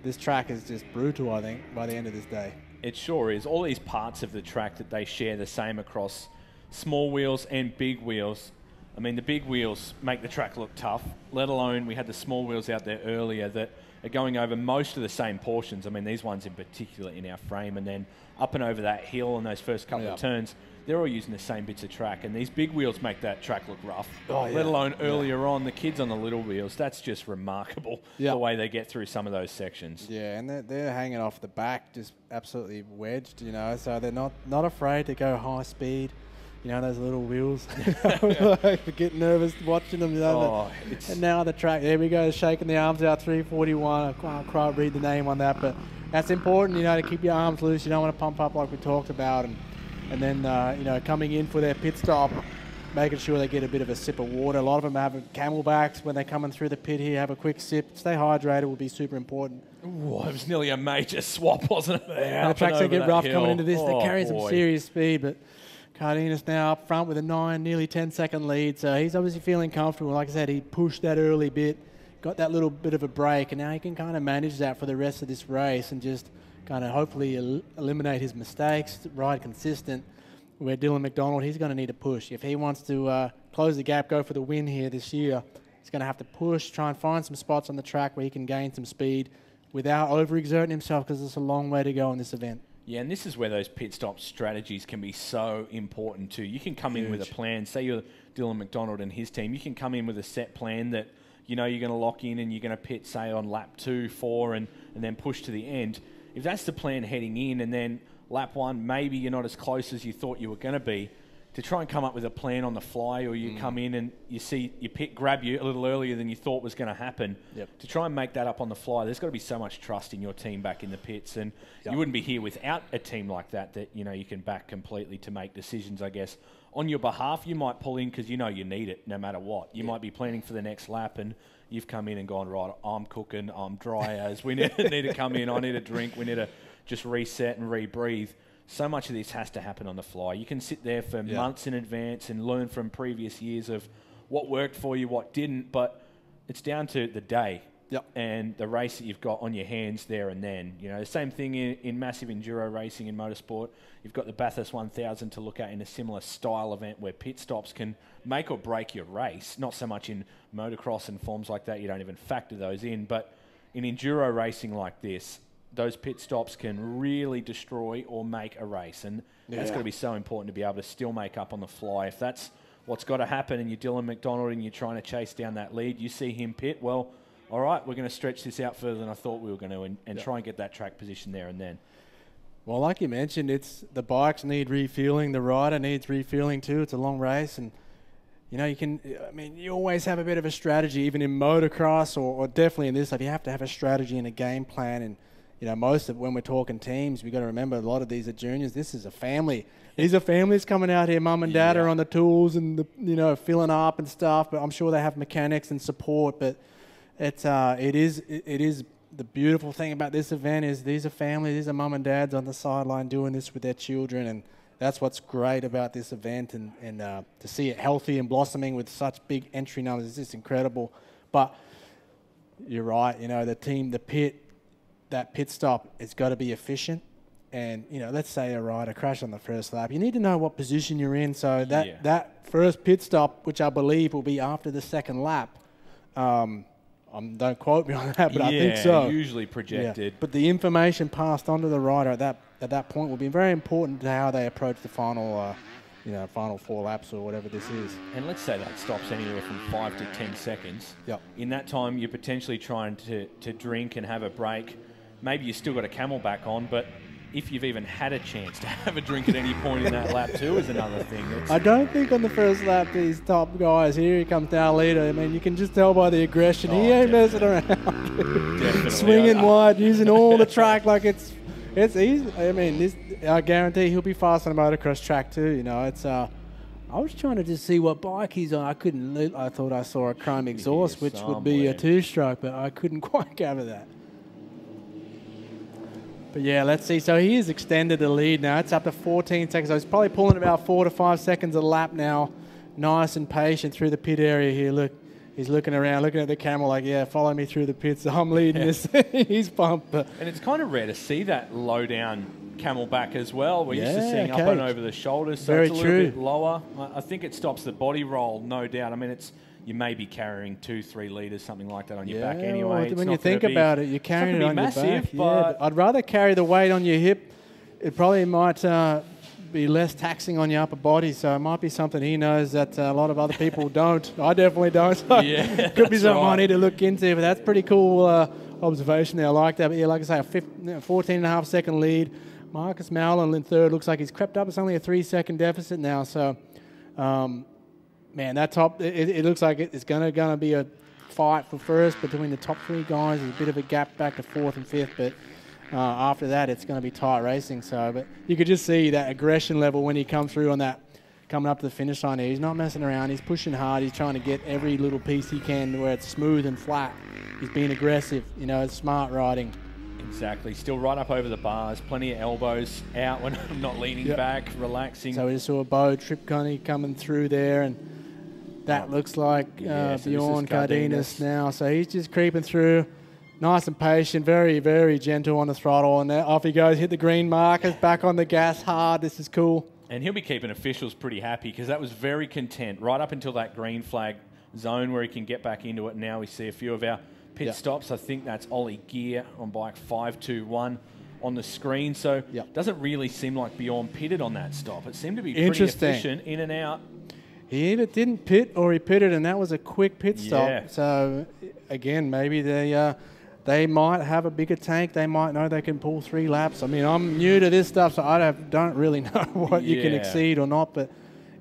this track is just brutal, I think, by the end of this day. It sure is. All these parts of the track that they share the same across small wheels and big wheels. I mean, the big wheels make the track look tough, let alone we had the small wheels out there earlier that are going over most of the same portions. I mean, these ones in particular in our frame, and then up and over that hill and those first couple of turns, they're all using the same bits of track, and these big wheels make that track look rough, let alone earlier on. The kids on the little wheels, that's just remarkable, the way they get through some of those sections. Yeah, and they're hanging off the back, just absolutely wedged, you know, so they're not afraid to go high speed. You know, those little wheels. I get nervous watching them. You know, and now the track, there we go, shaking the arms out, 341. I can't quite read the name on that, but that's important, you know, to keep your arms loose. You don't want to pump up like we talked about. And then, you know, coming in for their pit stop, making sure they get a bit of a sip of water. A lot of them have Camelbacks when they're coming through the pit here. Have a quick sip. Stay hydrated will be super important. Ooh, it was nearly a major swap, wasn't it? Yeah, the track's going to get rough coming into this. They're carrying some serious speed, but Cardenas now up front with a nearly 10-second lead, so he's obviously feeling comfortable. Like I said, he pushed that early bit, got that little bit of a break, and now he can kind of manage that for the rest of this race and just kind of hopefully eliminate his mistakes, ride consistent. Where Dylan McDonald, he's going to need a push. If he wants to close the gap, go for the win here this year, he's going to have to push, try and find some spots on the track where he can gain some speed without overexerting himself, because it's a long way to go in this event. Yeah, and this is where those pit stop strategies can be so important too. You can come in with a plan. Say you're Dylan McDonald and his team. You can come in with a set plan that you know you're going to lock in and you're going to pit, say, on lap 2, 4, and then push to the end. If that's the plan heading in, and then lap 1, maybe you're not as close as you thought you were going to be, to try and come up with a plan on the fly, or you come in and you see your pit grab you a little earlier than you thought was going to happen. To try and make that up on the fly, there's got to be so much trust in your team back in the pits, and you wouldn't be here without a team like that you know you can back completely to make decisions, I guess. On your behalf, you might pull in because you know you need it no matter what. You might be planning for the next lap and you've come in and gone, right, I'm cooking, I'm dry as, we need to come in, I need a drink, we need to just reset and rebreathe. So much of this has to happen on the fly. You can sit there for months in advance and learn from previous years of what worked for you, what didn't, but it's down to the day and the race that you've got on your hands there and then. You know, the same thing in massive enduro racing in motorsport. You've got the Bathurst 1000 to look at in a similar style event where pit stops can make or break your race. Not so much in motocross and forms like that, you don't even factor those in, but in enduro racing like this, those pit stops can really destroy or make a race. And that's got to be so important to be able to still make up on the fly. If that's what's got to happen and you're Dylan McDonald and you're trying to chase down that lead, you see him pit, well, all right, we're going to stretch this out further than I thought we were going to and try and get that track position there and then. Well, like you mentioned, it's the bikes need refueling. The rider needs refueling too. It's a long race, and you know, you always have a bit of a strategy, even in motocross or definitely in this. Like, you have to have a strategy and a game plan. And you know, when we're talking teams, we've got to remember a lot of these are juniors. This is a family. These are families coming out here. Mum and dad are on the tools and filling up and stuff. But I'm sure they have mechanics and support. But it is the beautiful thing about this event is these are families. These are mum and dads on the sideline doing this with their children, and that's what's great about this event. And to see it healthy and blossoming with such big entry numbers is just incredible. But you're right. You know, that pit stop, it's got to be efficient. And, you know, let's say a rider crashed on the first lap. You need to know what position you're in. So that first pit stop, which I believe will be after the second lap, don't quote me on that, but I think so. Usually projected. Yeah. But the information passed on to the rider at that point will be very important to how they approach the final, final 4 laps or whatever this is. And let's say that stops anywhere from 5 to 10 seconds. In that time, you're potentially trying to drink and have a break. Maybe you've still got a Camelback on, but if you've even had a chance to have a drink at any point in that lap too is another thing. I don't think on the first lap these top guys, here he comes down leader. I mean, you can just tell by the aggression. He ain't messing around. Swinging wide, using all the track like it's easy. I mean, I guarantee he'll be fast on a motocross track too. You know, it's I was trying to just see what bike he's on. I thought I saw a chrome exhaust, which would be a 2-stroke, but I couldn't quite gather that. But yeah, let's see. So he has extended the lead now. It's up to 14 seconds. So he's probably pulling about 4 to 5 seconds a lap now. Nice and patient through the pit area here. Look, he's looking around, looking at the camel like, yeah, follow me through the pits. I'm leading this thing. He's pumped. But and it's kind of rare to see that low down Camelback as well. We're used to seeing up and over the shoulders, so it's a little bit lower. I think it stops the body roll, no doubt. I mean, you may be carrying 2-3 litres, something like that on your back anyway. Well, when you think about it, you're carrying it on massive, your back. But I'd rather carry the weight on your hip. It probably might be less taxing on your upper body, so it might be something he knows that a lot of other people don't. I definitely don't. So could be something I need to look into, but that's pretty cool observation there. I like that. But yeah, like I say, a 14.5 second lead. Marcus Mowlin in third. Looks like he's crept up. It's only a 3-second deficit now, so... man, that top, it looks like it's going to be a fight for first between the top 3 guys. There's a bit of a gap back to 4th and 5th, but after that, it's going to be tight racing. So, but you could just see that aggression level when he comes through on that, coming up to the finish line here. He's not messing around. He's pushing hard. He's trying to get every little piece he can where it's smooth and flat. He's being aggressive. You know, it's smart riding. Exactly. Still right up over the bars. Plenty of elbows out when I'm not leaning back, relaxing. So we just saw Bo Tripconey coming through there, and that looks like Bjorn Cardenas now. So he's just creeping through, nice and patient, very, very gentle on the throttle. And off he goes, hit the green markers, back on the gas hard. This is cool. And he'll be keeping officials pretty happy because that was very content right up until that green flag zone where he can get back into it. Now we see a few of our pit stops. I think that's Ollie Gear on bike 521 on the screen. So it doesn't really seem like Bjorn pitted on that stop. It seemed to be pretty efficient, in and out. He either didn't pit or he pitted, and that was a quick pit stop. So, again, maybe they might have a bigger tank. They might know they can pull 3 laps. I mean, I'm new to this stuff, so I don't really know what you can exceed or not. But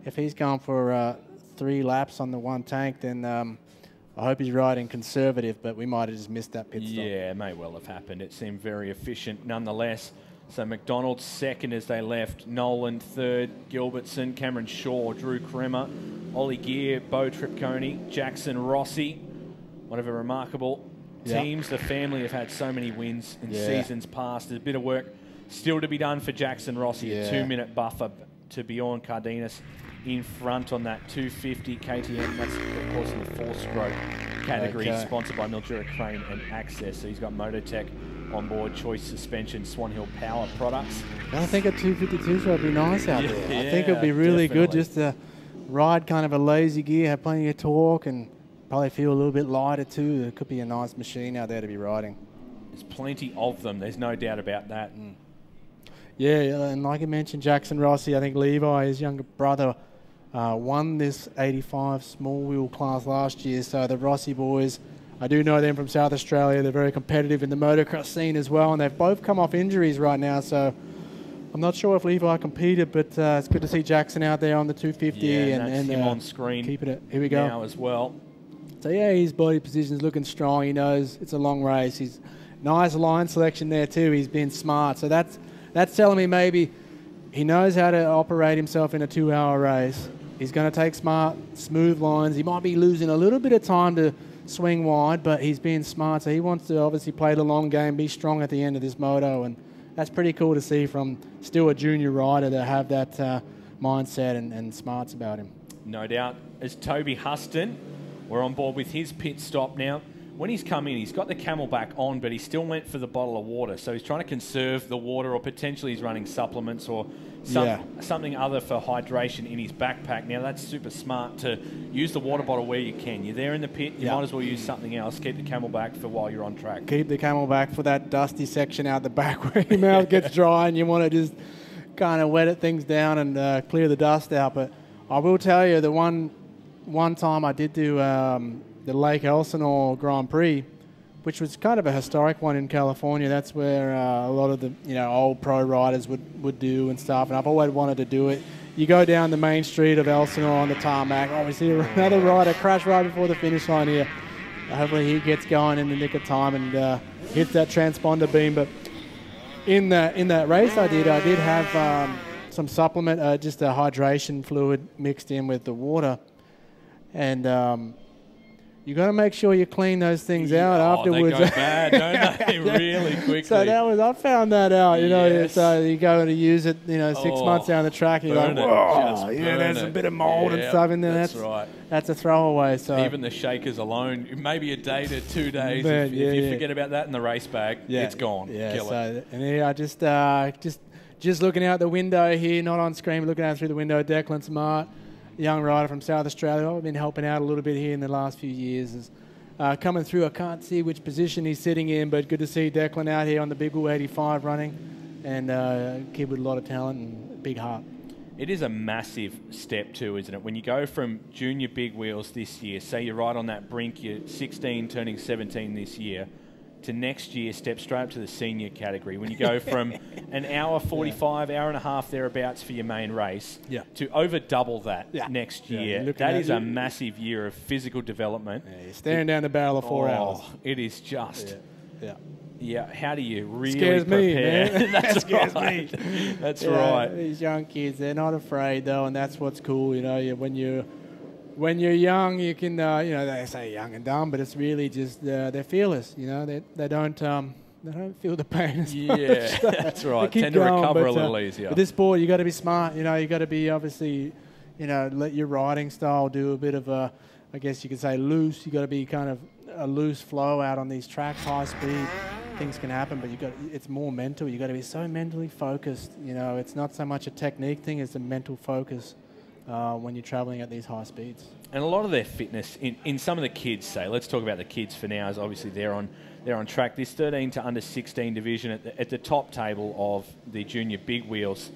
if he's going for 3 laps on the one tank, then I hope he's riding conservative, but we might have just missed that pit stop. Yeah, it may well have happened. It seemed very efficient nonetheless. So McDonald second as they left, Nolan third, Gilbertson, Cameron Shaw, Drew Kremer, Ollie Gear, Bo Tripconi, Jackson Rossi. One of a remarkable teams. The family have had so many wins in seasons past. There's a bit of work still to be done for Jackson Rossi, a 2-minute buffer to Bjorn Cardenas in front on that 250 KTM. That's, of course, in the 4-stroke category, sponsored by Mildura Crane and Access. So he's got Mototech on board, Choice Suspension, Swan Hill Power products. I think a 252 would be nice out there. I think it would be really good just to ride kind of a lazy gear, have plenty of torque, and probably feel a little bit lighter too. It could be a nice machine out there to be riding. There's plenty of them. There's no doubt about that. Yeah, and like I mentioned, Jackson Rossi, I think Levi, his younger brother, won this 85 small wheel class last year. So the Rossi boys, I do know them from South Australia. They're very competitive in the motocross scene as well, and they've both come off injuries right now. So I'm not sure if Levi competed, but it's good to see Jackson out there on the 250 and him on screen. Keeping it. Here we go now as well. So yeah, his body position is looking strong. He knows it's a long race. He's nice line selection there too. He's been smart. So that's telling me maybe he knows how to operate himself in a 2-hour race. He's going to take smart, smooth lines. He might be losing a little bit of time to swing wide, but he's being smart. So he wants to obviously play the long game, be strong at the end of this moto, and that's pretty cool to see from still a junior rider to have that mindset and smarts about him. No doubt. As Toby Huston, we're on board with his pit stop now. When he's come in, he's got the Camelback on, but he still went for the bottle of water. So he's trying to conserve the water, or potentially he's running supplements or something other for hydration in his backpack. Now, that's super smart to use the water bottle where you can. You're there in the pit, you might as well use something else. Keep the Camelback for while you're on track. Keep the Camelback for that dusty section out the back where your mouth gets dry and you want to just kind of wet things down and clear the dust out. But I will tell you, the one time I did do the Lake Elsinore Grand Prix, which was kind of a historic one in California. That's where a lot of the old pro riders would do and stuff, and I've always wanted to do it. You go down the main street of Elsinore on the tarmac. Obviously, another rider crashed right before the finish line here. Hopefully he gets going in the nick of time and hits that transponder beam. But in that race I did have some supplement, just a hydration fluid mixed in with the water. And you got to make sure you clean those things out afterwards. They go bad, don't they? Really quickly. So I found that out. So you go to use it, 6 months down the track, and you're like, whoa, there's a bit of mold and stuff in there. That's right. That's a throwaway. So even the shakers alone, maybe a day to 2 days. If you forget about that in the race bag, it's gone. Yeah. Kill it. And here I just looking out the window here, not on screen, looking out through the window. Declan Smart, young rider from South Australia. I've been helping out a little bit here in the last few years. Is coming through. I can't see which position he's sitting in, but good to see Declan out here on the Big Wheel 85 running, and kid with a lot of talent and big heart. It is a massive step too, isn't it? When you go from junior big wheels this year, say you're right on that brink, you're 16 turning 17 this year, to next year step straight up to the senior category. When you go from an hour 45, hour and a half thereabouts for your main race to over double that next year, that is a massive year of physical development. Yeah, you're staring down the barrel of 4 hours. It is just... Yeah, how do you really scares prepare? Me, man. That scares me. That's right. These young kids, they're not afraid though, and that's what's cool. When you're young, you can, they say young and dumb, but it's really just they're fearless. They don't feel the pain as much. That's right. Tend to recover a little easier. With this sport, you got to be smart. You got to be obviously, let your riding style do a bit of a, I guess you could say loose. You got to be kind of a loose flow out on these tracks, high speed. things can happen, but it's more mental. You got to be so mentally focused. You know, it's not so much a technique thing; it's a mental focus when you're traveling at these high speeds. And a lot of their fitness in some of the kids, say, let's talk about the kids for now, is obviously they're on track. This 13 to under 16 division at the top table of the junior big wheels.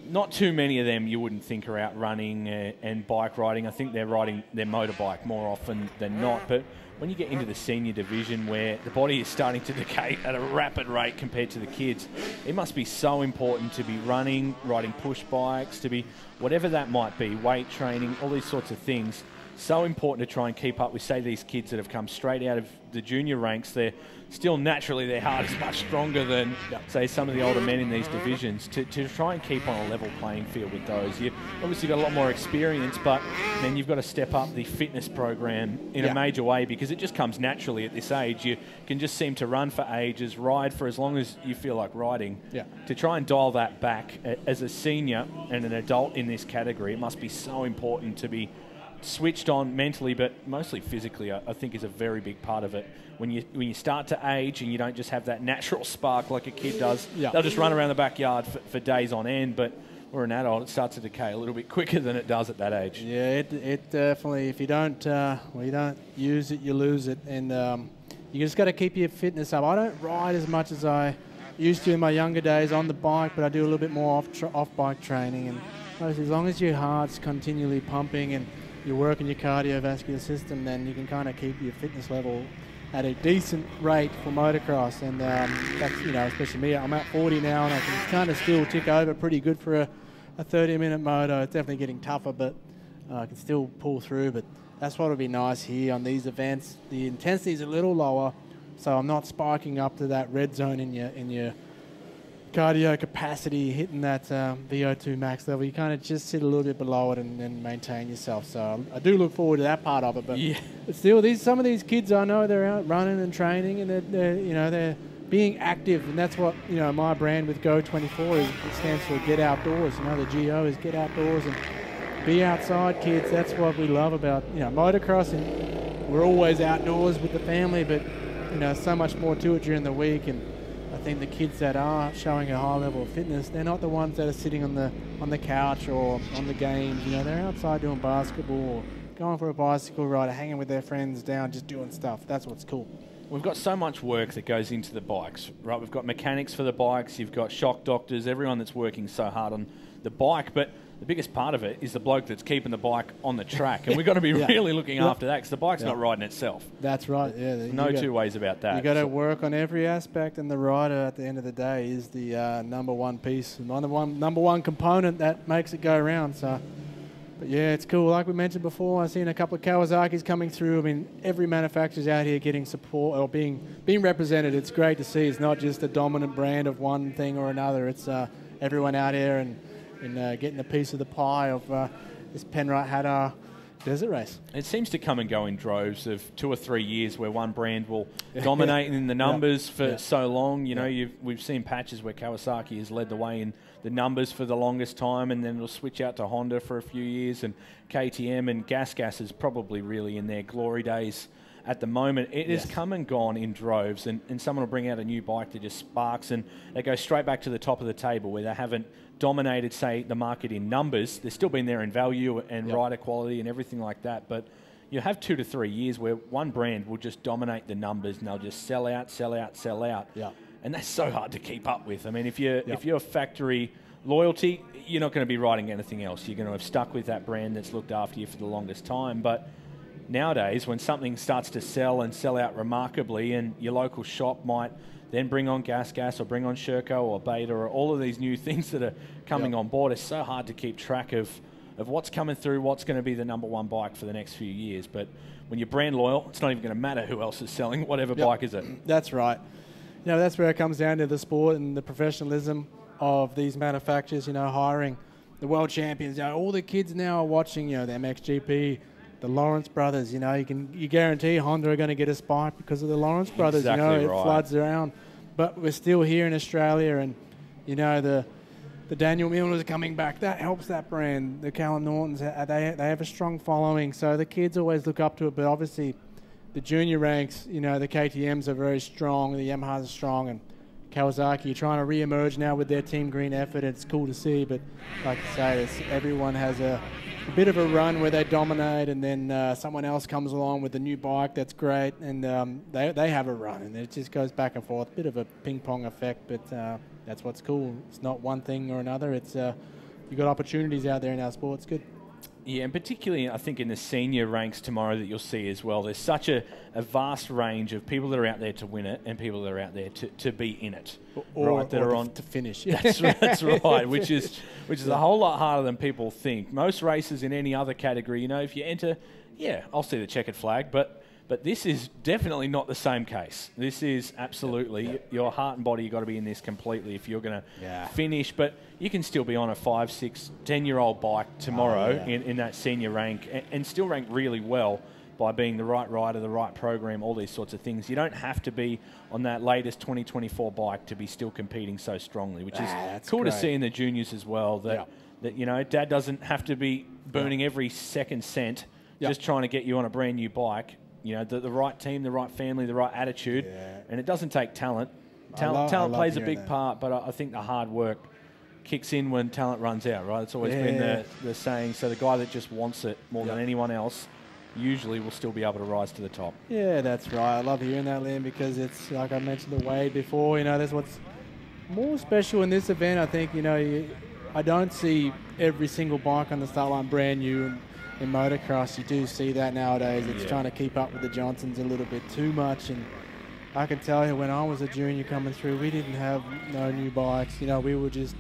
Not too many of them you wouldn't think are out running and bike riding. I think they're riding their motorbike more often than not. But when you get into the senior division where the body is starting to decay at a rapid rate compared to the kids, it must be so important to be running, riding push bikes, to be whatever that might be, weight training, all these sorts of things. So important to try and keep up with, say, these kids that have come straight out of the junior ranks. They're still naturally, their heart is much stronger than, say, some of the older men in these divisions. To try and keep on a level playing field with those, you've obviously got a lot more experience, but then you've got to step up the fitness program in a major way, because it just comes naturally at this age. You can just seem to run for ages, ride for as long as you feel like riding. To try and dial that back as a senior and an adult in this category, it must be so important to be switched on mentally, but mostly physically, I think is a very big part of it. When you start to age and you don't just have that natural spark like a kid does, they'll just run around the backyard for days on end, but we're an adult, it starts to decay a little bit quicker than it does at that age. Yeah, it definitely, if you don't use it, you lose it, and you just got to keep your fitness up. I don't ride as much as I used to in my younger days on the bike, but I do a little bit more off-bike training, and as long as your heart's continually pumping and you're working your cardiovascular system, then you can kind of keep your fitness level at a decent rate for motocross. And that's, you know, especially me, I'm at 40 now, and I can kind of still tick over pretty good for a 30-minute moto. It's definitely getting tougher, but I can still pull through. But that's what would be nice here on these events. The intensity is a little lower, so I'm not spiking up to that red zone in your cardio capacity, hitting that VO2 max level. You kind of just sit a little bit below it and maintain yourself. So I do look forward to that part of it. But still, some of these kids, I know they're out running and training, and they're being active, and that's what my brand with Go24 is. It stands for Get Outdoors. The GO is Get Outdoors and be outside, kids. That's what we love about motocross, and we're always outdoors with the family, but so much more to it during the week. And I think the kids that are showing a high level of fitness, they're not the ones that are sitting on the couch or on the games. They're outside doing basketball, or going for a bicycle ride, hanging with their friends down, just doing stuff. That's what's cool. We've got so much work that goes into the bikes, right? We've got mechanics for the bikes, you've got shock doctors, everyone that's working so hard on the bike, but the biggest part of it is the bloke that's keeping the bike on the track, and we've got to be really looking after that, because the bike's not riding itself. That's right. Yeah, no two ways about that. You got to work on every aspect, and the rider at the end of the day is the number one piece, number one component that makes it go around. So, but yeah, it's cool. Like we mentioned before, I've seen a couple of Kawasaki's coming through. I mean, every manufacturer's out here getting support or being represented. It's great to see. It's not just a dominant brand of one thing or another. It's everyone out here and getting a piece of the pie of this Penrite Hattah desert race. It seems to come and go in droves of 2 or 3 years where one brand will dominate in the numbers for so long. We've seen patches where Kawasaki has led the way in the numbers for the longest time, and then it'll switch out to Honda for a few years, and KTM and Gas is probably really in their glory days at the moment. It has come and gone in droves, and someone will bring out a new bike that just sparks, and they go straight back to the top of the table where they haven't dominated, say, the market in numbers. They've still been there in value and rider quality and everything like that, but you have 2 to 3 years where one brand will just dominate the numbers, and they'll just sell out. Yeah. And that's so hard to keep up with. I mean, if you're factory loyalty, you're not going to be riding anything else. You're going to have stuck with that brand that's looked after you for the longest time. But nowadays, when something starts to sell and sell out remarkably, and your local shop might then bring on Gas or bring on Sherco or Beta or all of these new things that are coming on board, it's so hard to keep track of what's coming through, what's going to be the number one bike for the next few years. But when you're brand loyal, it's not even going to matter who else is selling whatever bike is it. That's right. That's where it comes down to the sport and the professionalism of these manufacturers, hiring the world champions. All the kids now are watching, the MXGP, the Lawrence brothers. You guarantee Honda are going to get a spike because of the Lawrence brothers. Exactly it floods around. But we're still here in Australia, and, the Daniel Milners are coming back. That helps that brand. The Callum Nortons, they have a strong following. So the kids always look up to it, but obviously the junior ranks, you know, the KTMs are very strong, the Yamahas are strong, and Kawasaki are trying to re-emerge now with their Team Green effort. It's cool to see, but like I say, everyone has a bit of a run where they dominate, and then someone else comes along with a new bike that's great, and they have a run, and it just goes back and forth. Bit of a ping-pong effect, but that's what's cool. It's not one thing or another. It's you've got opportunities out there in our sport. It's good. Yeah, and particularly I think in the senior ranks tomorrow that you'll see as well, there's such a vast range of people that are out there to win it and people that are out there to be in it, or that are on to finish. That's right, which is a whole lot harder than people think. Most races in any other category, you know, if you enter, yeah, I'll see the checkered flag, but this is definitely not the same case. This is absolutely your heart and body. You've got to be in this completely if you're going to finish. But you can still be on a 5, 6, 10-year-old bike tomorrow in that senior rank and still rank really well by being the right rider, the right program, all these sorts of things. You don't have to be on that latest 2024 bike to be still competing so strongly, which is cool to see in the juniors as well. That you know, Dad doesn't have to be burning every second cent just trying to get you on a brand new bike. You know, the right team, the right family, the right attitude, and it doesn't take talent. Talent plays a big part, but I think the hard work kicks in when talent runs out, right? It's always been the saying. So the guy that just wants it more than anyone else usually will still be able to rise to the top. Yeah, that's right. I love hearing that, Liam, because it's, like I mentioned to Wade before, you know, that's what's more special in this event. I think, you know, I don't see every single bike on the start line brand new. In motocross, you do see that nowadays. It's trying to keep up with the Johnsons a little bit too much. And I can tell you, when I was a junior coming through, we didn't have no new bikes. You know, we were just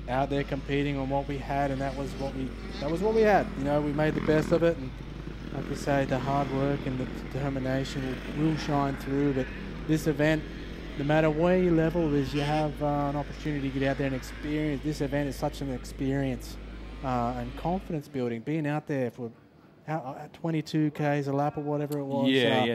out there competing on what we had, and that was what we had. You know, we made the best of it. And like you say, the hard work and the determination will shine through. But this event, no matter where your level is, you have an opportunity to get out there and experience. This event is such an experience. And confidence building, being out there for 22 Ks a lap or whatever it was.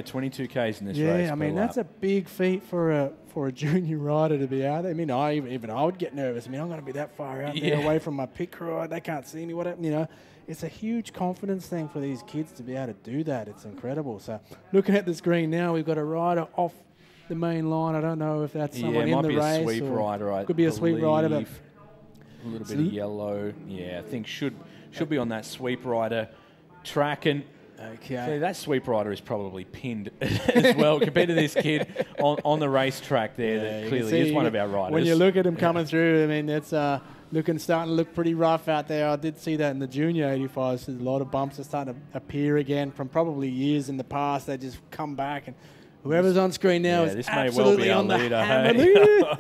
22 Ks in this race. Yeah, I mean, that's a big feat for a junior rider to be out there. I mean, even I would get nervous. I mean, I'm going to be that far out there away from my pit crew. They can't see me. Whatever, you know, it's a huge confidence thing for these kids to be able to do that. It's incredible. So looking at the screen now, we've got a rider off the main line. I don't know if that's someone in the race. Might be a sweep rider. Could be a sweep rider, but a little bit of yellow. Yeah, I think should be on that sweep rider track. And so that sweep rider is probably pinned as well compared to this kid on the racetrack there that clearly is one of our riders. When you look at him coming through, I mean, it's starting to look pretty rough out there. I did see that in the junior 85s. So a lot of bumps are starting to appear again from probably years in the past. They just come back, and whoever's on screen now is this absolutely may well be on leader, the hammer.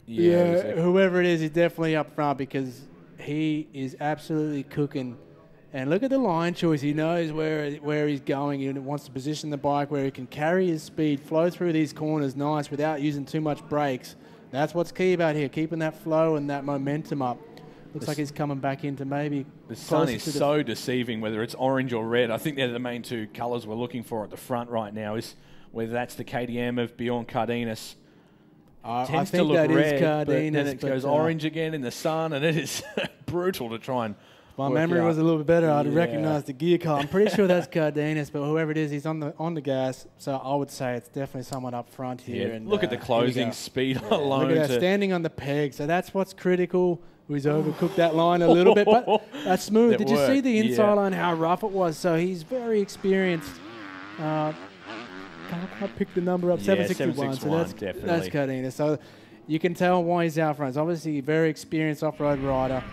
Yeah, whoever it is, he's definitely up front because he is absolutely cooking. And look at the line choice. He knows where he's going. He wants to position the bike where he can carry his speed, flow through these corners nice without using too much brakes. That's what's key about here, keeping that flow and that momentum up. Looks like he's coming back into maybe... The sun is so deceiving, whether it's orange or red. I think they're the main two colours we're looking for at the front right now, is whether that's the KTM of Bjorn Cardenas. Tends to look red, but then it goes orange again in the sun, and it is brutal to try and My memory was a little bit better. I'd recognize the gear color. I'm pretty sure that's Cardenas, but whoever it is, he's on the gas. So I would say it's definitely someone up front here. Yeah. And look at the closing speed alone. Look at that, standing on the peg. So that's what's critical. He's overcooked that line a little bit, but that's smooth. Did you see the inside line, how rough it was? So he's very experienced. I picked the number up, 761. So that's Cardenas. So you can tell why he's out front. He's obviously a very experienced off-road rider.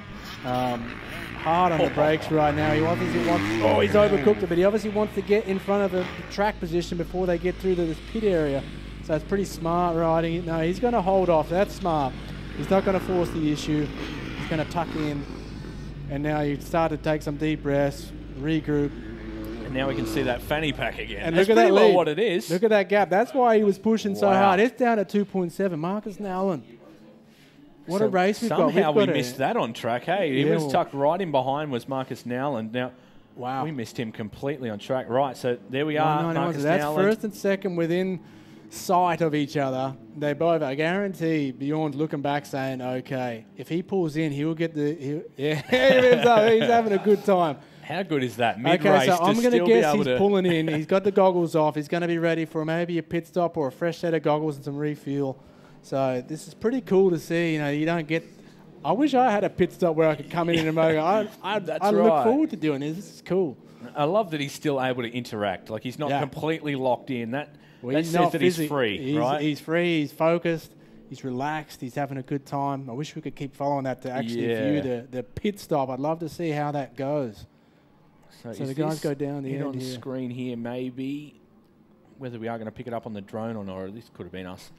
Hard on the brakes right now. He obviously wants... Oh, he's overcooked it, but he obviously wants to get in front of the track position before they get through to this pit area. So it's pretty smart riding. No, he's going to hold off. That's smart. He's not going to force the issue. He's going to tuck in. And now you start to take some deep breaths, regroup. And now we can see that fanny pack again. And look at that lead. What it is. Look at that gap. That's why he was pushing so hard. It's down at 2.7. Marcus Nowlin. What a race we've got. Somehow we missed that on track. Hey, he was tucked right in behind was Marcus Nowlin. Now, we missed him completely on track. Right, so there we are. Marcus That's Nowlin. First and second within sight of each other. They both, I guarantee, Bjorn's looking back saying, okay, if he pulls in, he'll get the... he's having a good time. How good is that? Mid-race Okay, so I'm going to guess he's to... pulling in. He's got the goggles off. He's going to be ready for maybe a pit stop or a fresh set of goggles and some refuel. So this is pretty cool to see. You know, you don't get... I wish I had a pit stop where I could come in and I look forward to doing this. This is cool. I love that he's still able to interact. Like, he's not completely locked in. That says that he's free, right? He's free. He's focused. He's relaxed. He's having a good time. I wish we could keep following that to actually view the pit stop. I'd love to see how that goes. So the guys go down the end on here. Screen here, maybe, whether we are going to pick it up on the drone or not, or this could have been us.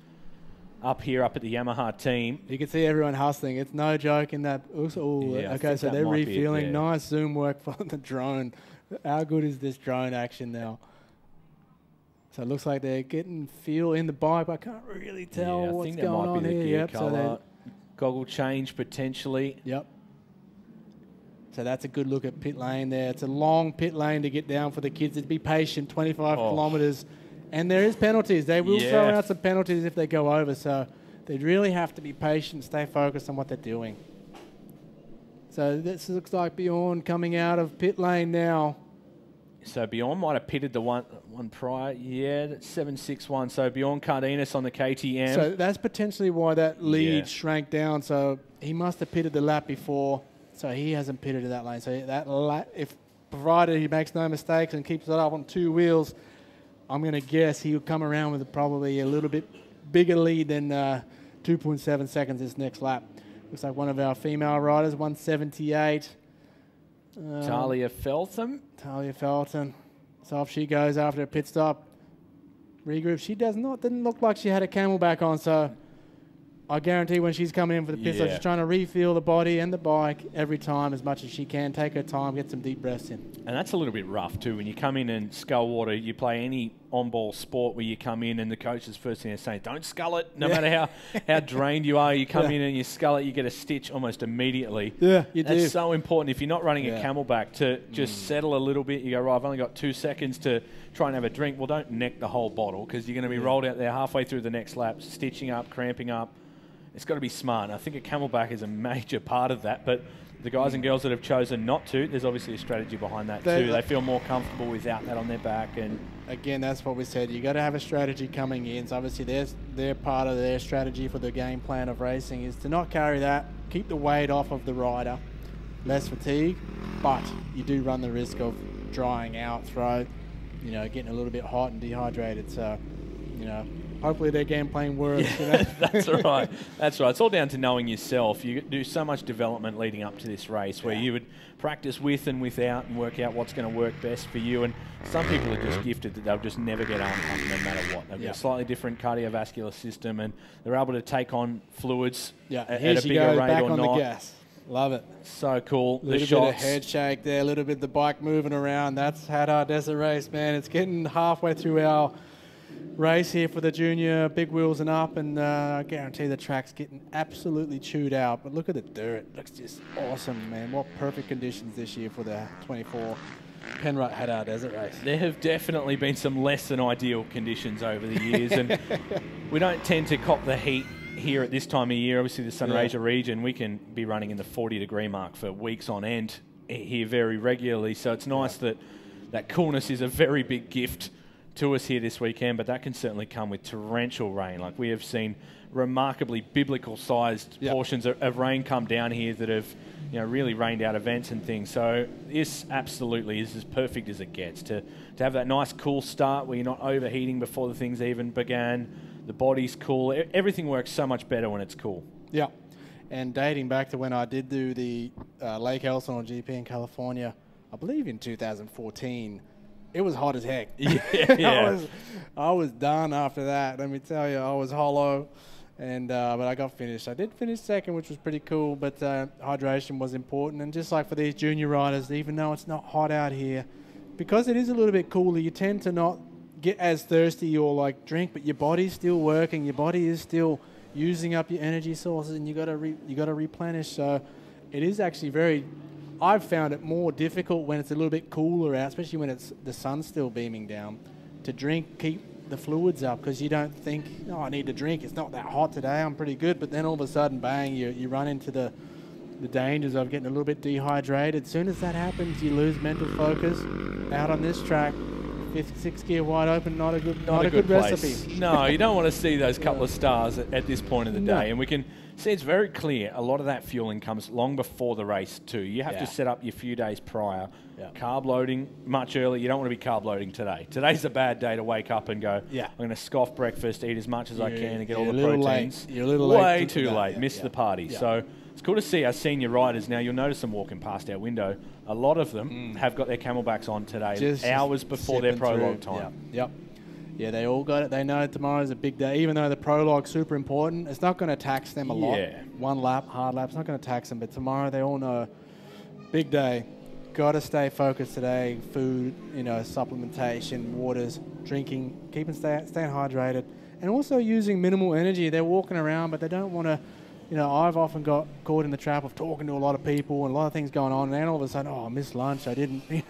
Up here, up at the Yamaha team. You can see everyone hustling. It's no joke in that. Okay, so they're refueling. Nice zoom work for the drone. How good is this drone action now? So it looks like they're getting fuel in the bike, but I can't really tell what's going on here. Yep, so goggle change potentially. Yep. So that's a good look at pit lane there. It's a long pit lane to get down for the kids. To be patient, 25 kilometres. And there is penalties. They will throw out some penalties if they go over. So they really have to be patient, stay focused on what they're doing. So this looks like Bjorn coming out of pit lane now. So Bjorn might have pitted the one prior. Yeah, that's 7.61. So Bjorn Cardenas on the KTM. So that's potentially why that lead shrank down. So he must have pitted the lap before. So he hasn't pitted to that lane. So that provided he makes no mistakes and keeps it up on two wheels, I'm going to guess he'll come around with probably a little bit bigger lead than 2.7 seconds this next lap. Looks like one of our female riders, 178. Talia Feltham. Talia Feltham. So off she goes after a pit stop. Regroup. She didn't look like she had a Camelback on, so I guarantee when she's coming in for the pit stop, she's trying to refuel the body and the bike every time as much as she can. Take her time, get some deep breaths in. And that's a little bit rough too. When you come in and scull water, you play any on-ball sport where you come in and the coach's first thing they're saying, don't scull it. No matter how drained you are, you come in and you scull it, you get a stitch almost immediately. Yeah, you do. That's so important. If you're not running a Camelback, to just settle a little bit. You go, right, I've only got 2 seconds to try and have a drink. Well, don't neck the whole bottle because you're going to be rolled out there halfway through the next lap, stitching up, cramping up. It's got to be smart. And I think a Camelback is a major part of that. But the guys and girls that have chosen not to, there's obviously a strategy behind that too. They feel more comfortable without that on their back. And again, that's what we said. You got to have a strategy coming in. So obviously, their part of their strategy for the game plan of racing is to not carry that, keep the weight off of the rider, less fatigue, but you do run the risk of drying out, throat, getting a little bit hot and dehydrated. So, hopefully their game plan works. That's right. That's right. It's all down to knowing yourself. You do so much development leading up to this race where you would practice with and without and work out what's going to work best for you. And some people are just gifted that they'll just never get unpumped no matter what. They've got a slightly different cardiovascular system and they're able to take on fluids at a bigger rate back or on not. The gas. Love it. So cool. A little bit of head shake there, a little bit of the bike moving around. That's Hadar Desert Race, man. It's getting halfway through our race here for the junior big wheels and up, and I guarantee the track's getting absolutely chewed out. But look at the dirt. It looks just awesome, man. What perfect conditions this year for the 24 Penrite Hadar Desert Race. There have definitely been some less than ideal conditions over the years, and we don't tend to cop the heat here at this time of year. Obviously, the Sunraysia region, we can be running in the 40-degree mark for weeks on end here very regularly. So it's nice that that coolness is a very big gift to us here this weekend, but that can certainly come with torrential rain. Like we have seen remarkably biblical-sized portions of rain come down here that have really rained out events and things. So this absolutely is as perfect as it gets to have that nice cool start where you're not overheating before the things even began. The body's cool. Everything works so much better when it's cool. Yeah. And dating back to when I did do the Lake Elsinore GP in California, I believe in 2014, it was hot as heck. I was done after that. Let me tell you, I was hollow, and but I got finished. I did finish second, which was pretty cool, but hydration was important. And just like for these junior riders, even though it's not hot out here, because it is a little bit cooler, you tend to not get as thirsty or like drink, but your body's still working. Your body is still using up your energy sources, and you got to replenish. So it is actually I've found it more difficult when it's a little bit cooler out, especially when the sun's still beaming down, to keep the fluids up, because you don't think, I need to drink. It's not that hot today. I'm pretty good. But then all of a sudden, bang, you run into the the dangers of getting a little bit dehydrated. As soon as that happens, you lose mental focus. Out on this track, fifth, sixth gear wide open, not a good recipe. No, you don't want to see those couple of stars at this point of the No. day. And we can see it's very clear. A lot of that fueling comes long before the race too. You have to set up your few days prior. Yeah. Carb loading much earlier. You don't want to be carb loading today. Today's a bad day to wake up and go, I'm going to scoff breakfast, eat as much as I can and get all the proteins. You're a little late. Way too late. Yeah. Missed the party. Yeah. So it's cool to see our senior riders now. You'll notice them walking past our window. A lot of them have got their Camelbacks on today, Just hours before their prologue time. Yep. Yeah, they all got it. They know tomorrow's a big day. Even though the prologue's super important, it's not going to tax them a lot. One lap, hard lap, it's not going to tax them. But tomorrow, they all know, big day. Got to stay focused today. Food, supplementation, waters, drinking, staying hydrated, and also using minimal energy. They're walking around, but they don't want to. I've often got caught in the trap of talking to a lot of people and a lot of things going on, and then all of a sudden, I missed lunch. I didn't. You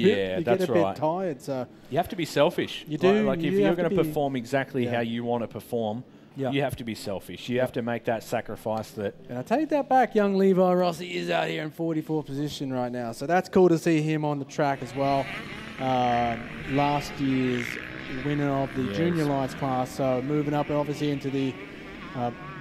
get a bit tired. So you have to be selfish. You do. Like if you're going to perform exactly how you want to perform, you have to be selfish. You have to make that sacrifice. And I take that back. Young Levi Rossi is out here in 44th position right now, so that's cool to see him on the track as well. Last year's winner of the junior lights class, so moving up obviously into the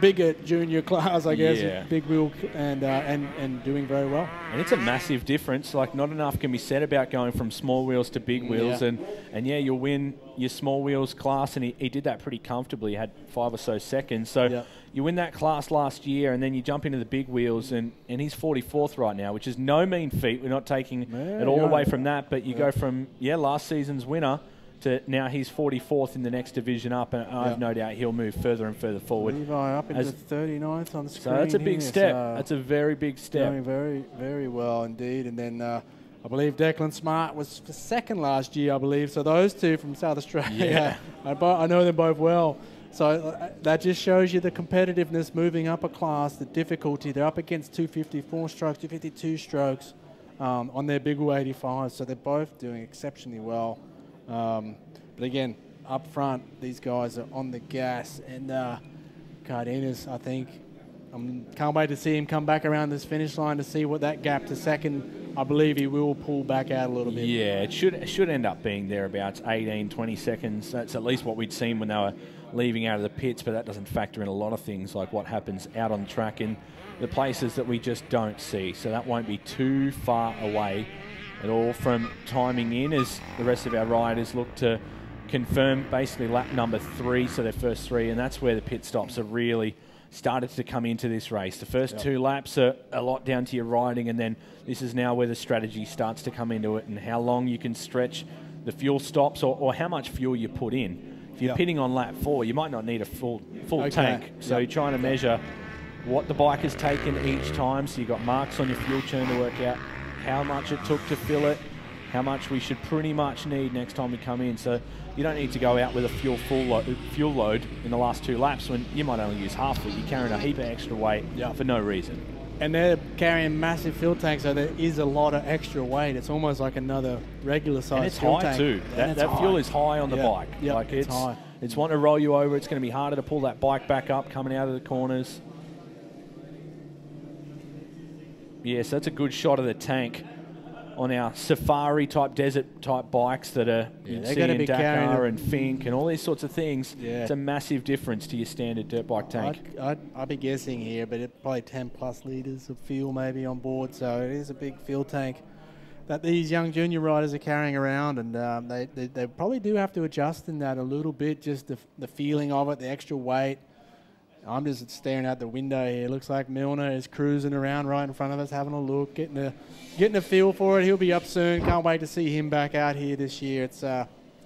bigger junior class, I guess, big wheel and doing very well. And it's a massive difference. Like, not enough can be said about going from small wheels to big wheels. And you'll win your small wheels class, and he did that pretty comfortably. He had 5 or so seconds. So you win that class last year, and then you jump into the big wheels, and he's 44th right now, which is no mean feat. We're not taking it all away from that, but you go from, last season's winner to now he's 44th in the next division up, and I have no doubt he'll move further and further forward. Levi up into 39th on the screen. So that's a big step. That's a very big step. Doing very, very well indeed. And then I believe Declan Smart was for second last year, I believe. So those two from South Australia, I know them both well. So that just shows you the competitiveness moving up a class, the difficulty. They're up against 254 strokes, 252 strokes on their big wheel 85. So they're both doing exceptionally well. But again, up front, these guys are on the gas, and Cardenas, I think, can't wait to see him come back around this finish line to see what that gap to second. I believe he will pull back out a little bit. Yeah, it should end up being thereabouts 18, 20 seconds. That's at least what we'd seen when they were leaving out of the pits, but that doesn't factor in a lot of things like what happens out on the track in the places that we just don't see. So that won't be too far away at all from timing in, as the rest of our riders look to confirm basically lap number 3, so their first 3, and that's where the pit stops have really started to come into this race. The first 2 laps are a lot down to your riding, and then this is now where the strategy starts to come into it, and how long you can stretch the fuel stops, or how much fuel you put in. If you're pitting on lap 4, you might not need a full tank, so you're trying to measure what the bike has taken each time, so you've got marks on your fuel churn to work out how much it took to fill it, how much we should pretty much need next time we come in. So you don't need to go out with a fuel load in the last 2 laps when you might only use half of it. You're carrying a heap of extra weight for no reason. And they're carrying massive fuel tanks, so there is a lot of extra weight. It's almost like another regular size fuel tank. And it's high too. That fuel is high on the bike. Like it's high. It's wanting to roll you over. It's going to be harder to pull that bike back up coming out of the corners. Yes, that's a good shot of the tank on our safari type, desert type bikes that are you see in Dakar and Fink and all these sorts of things. It's a massive difference to your standard dirt bike tank. I'd be guessing here, but it's probably 10 plus litres of fuel maybe on board, so it is a big fuel tank that these young junior riders are carrying around, and they probably do have to adjust in that a little bit, just the feeling of it, the extra weight. I'm just staring out the window here. Looks like Milner is cruising around right in front of us, having a look, getting a feel for it. He'll be up soon. Can't wait to see him back out here this year. It's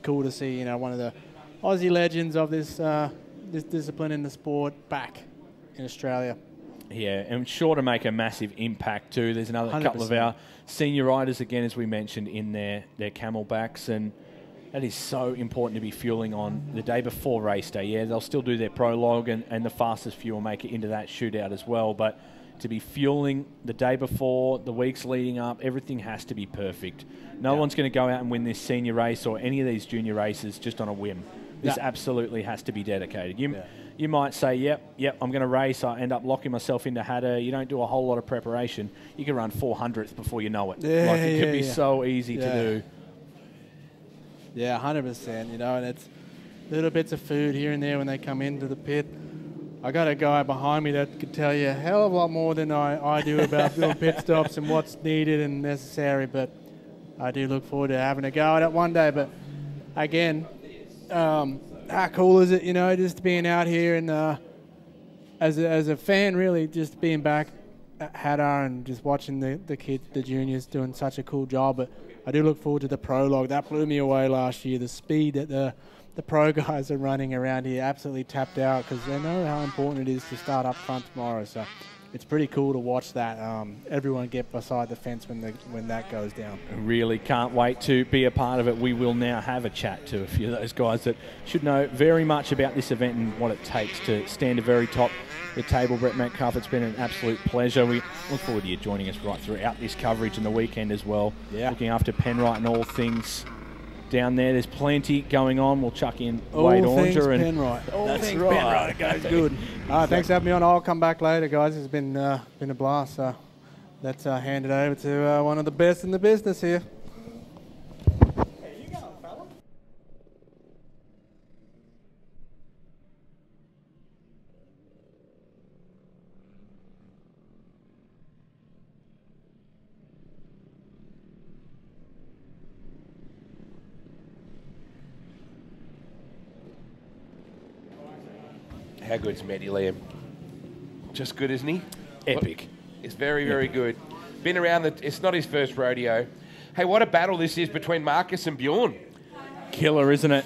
cool to see, one of the Aussie legends of this discipline in the sport back in Australia. Yeah, and sure to make a massive impact too. There's another 100%. couple of our senior riders, again, as we mentioned, in their Camelbacks, and that is so important to be fueling on the day before race day. Yeah, they'll still do their prologue, and the fastest fuel make it into that shootout as well. But to be fueling the day before, the weeks leading up, everything has to be perfect. No one's going to go out and win this senior race or any of these junior races just on a whim. This absolutely has to be dedicated. you might say, yep, I'm going to race. I end up locking myself into Hatter. You don't do a whole lot of preparation. You can run 400th before you know it. It could be so easy to do. Yeah, 100%, you know, and it's little bits of food here and there when they come into the pit. I got a guy behind me that could tell you a hell of a lot more than I do about doing pit stops and what's needed and necessary, but I do look forward to having a go at it one day. But again, how cool is it, you know, just being out here and as a fan, really, just being back at Hatter and just watching the kids, the juniors, doing such a cool job. But I do look forward to the prologue. That blew me away last year. The speed that the pro guys are running around here absolutely tapped out because they know how important it is to start up front tomorrow. So it's pretty cool to watch that. Everyone get beside the fence when that goes down. I really can't wait to be a part of it. We will now have a chat to a few of those guys that should know very much about this event and what it takes to stand at the very top of the table. Brett Metcalf, it's been an absolute pleasure. We look forward to you joining us right throughout this coverage and the weekend as well. Yeah. Looking after Penrite and all things down there. There's plenty going on. We'll chuck in Wade Oranger and Penrite. All things right. Penrite. Goes good. Thanks for having me on. I'll come back later, guys. It's been a blast. So let's hand it over to one of the best in the business here. How good's Matty Liam? Just good, isn't he? Epic. It's very, very good. Been around it's not his first rodeo. Hey, what a battle this is between Marcus and Bjorn. Killer, isn't it?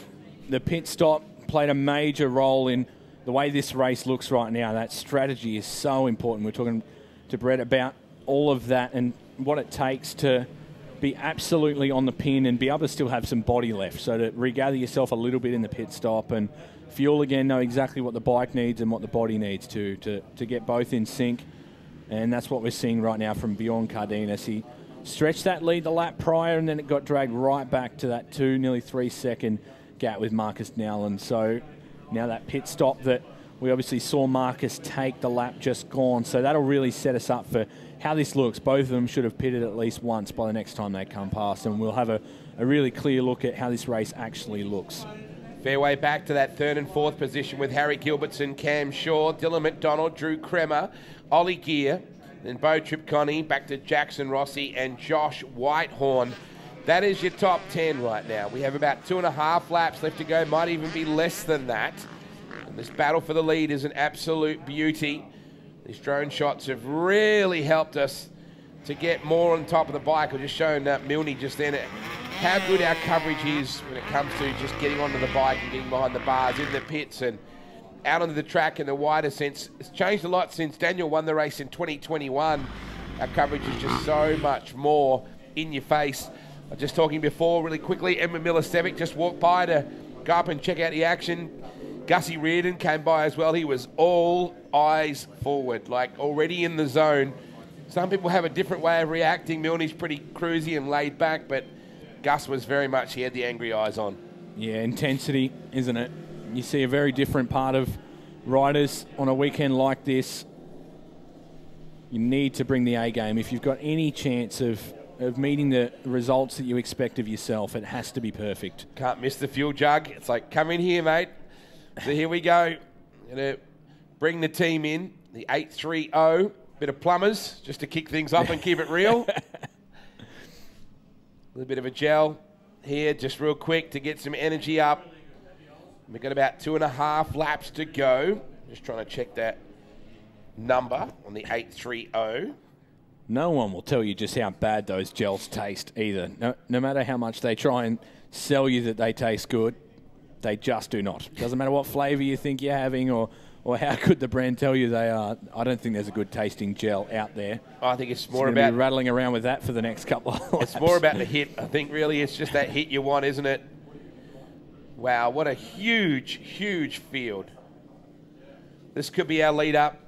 The pit stop played a major role in the way this race looks right now. That strategy is so important. We're talking to Brett about all of that and what it takes to be absolutely on the pin and be able to still have some body left. So to regather yourself a little bit in the pit stop and fuel again, know exactly what the bike needs and what the body needs to get both in sync. And that's what we're seeing right now from Bjorn Cardenas. He stretched that lead the lap prior and then it got dragged right back to that nearly 3 second gap with Marcus Nowlin. So now that pit stop that we obviously saw Marcus take, the lap just gone. So that'll really set us up for how this looks. Both of them should have pitted at least once by the next time they come past, and we'll have a really clear look at how this race actually looks. Fairway back to that third and fourth position with Harry Gilbertson, Cam Shaw, Dylan McDonald, Drew Kremer, Ollie Gear, then Bo Tripconey, back to Jackson Rossi and Josh Whitehorn. That is your top 10 right now. We have about 2.5 laps left to go, might even be less than that. And this battle for the lead is an absolute beauty. These drone shots have really helped us to get more on top of the bike. I've just shown Milne just then how good our coverage is when it comes to just getting onto the bike and getting behind the bars, in the pits and out onto the track in the wider sense. It's changed a lot since Daniel won the race in 2021. Our coverage is just so much more in your face. I was just talking before really quickly, Edmund Milicevic just walked by to go up and check out the action. Gussie Reardon came by as well. He was all eyes forward, like already in the zone. Some people have a different way of reacting. Milne's pretty cruisy and laid back, but Gus was very much, he had the angry eyes on. Yeah, intensity, isn't it? You see a very different part of riders on a weekend like this. You need to bring the A game. If you've got any chance of meeting the results that you expect of yourself, it has to be perfect. Can't miss the fuel jug. It's like, come in here, mate. So here we go. Going to bring the team in, the 830. Bit of plumbers, just to kick things off and keep it real. A little bit of a gel here, just real quick to get some energy up. We've got about 2.5 laps to go. Just trying to check that number on the 830. No one will tell you just how bad those gels taste either. No matter how much they try and sell you that they taste good, they just do not. Doesn't matter what flavour you think you're having or how good the brand tell you they are. I don't think there's a good tasting gel out there. I think it's more about be rattling around with that for the next couple of laps. It's more about the hit. I think really it's just that hit you want, isn't it? Wow, what a huge, huge field. This could be our lead up.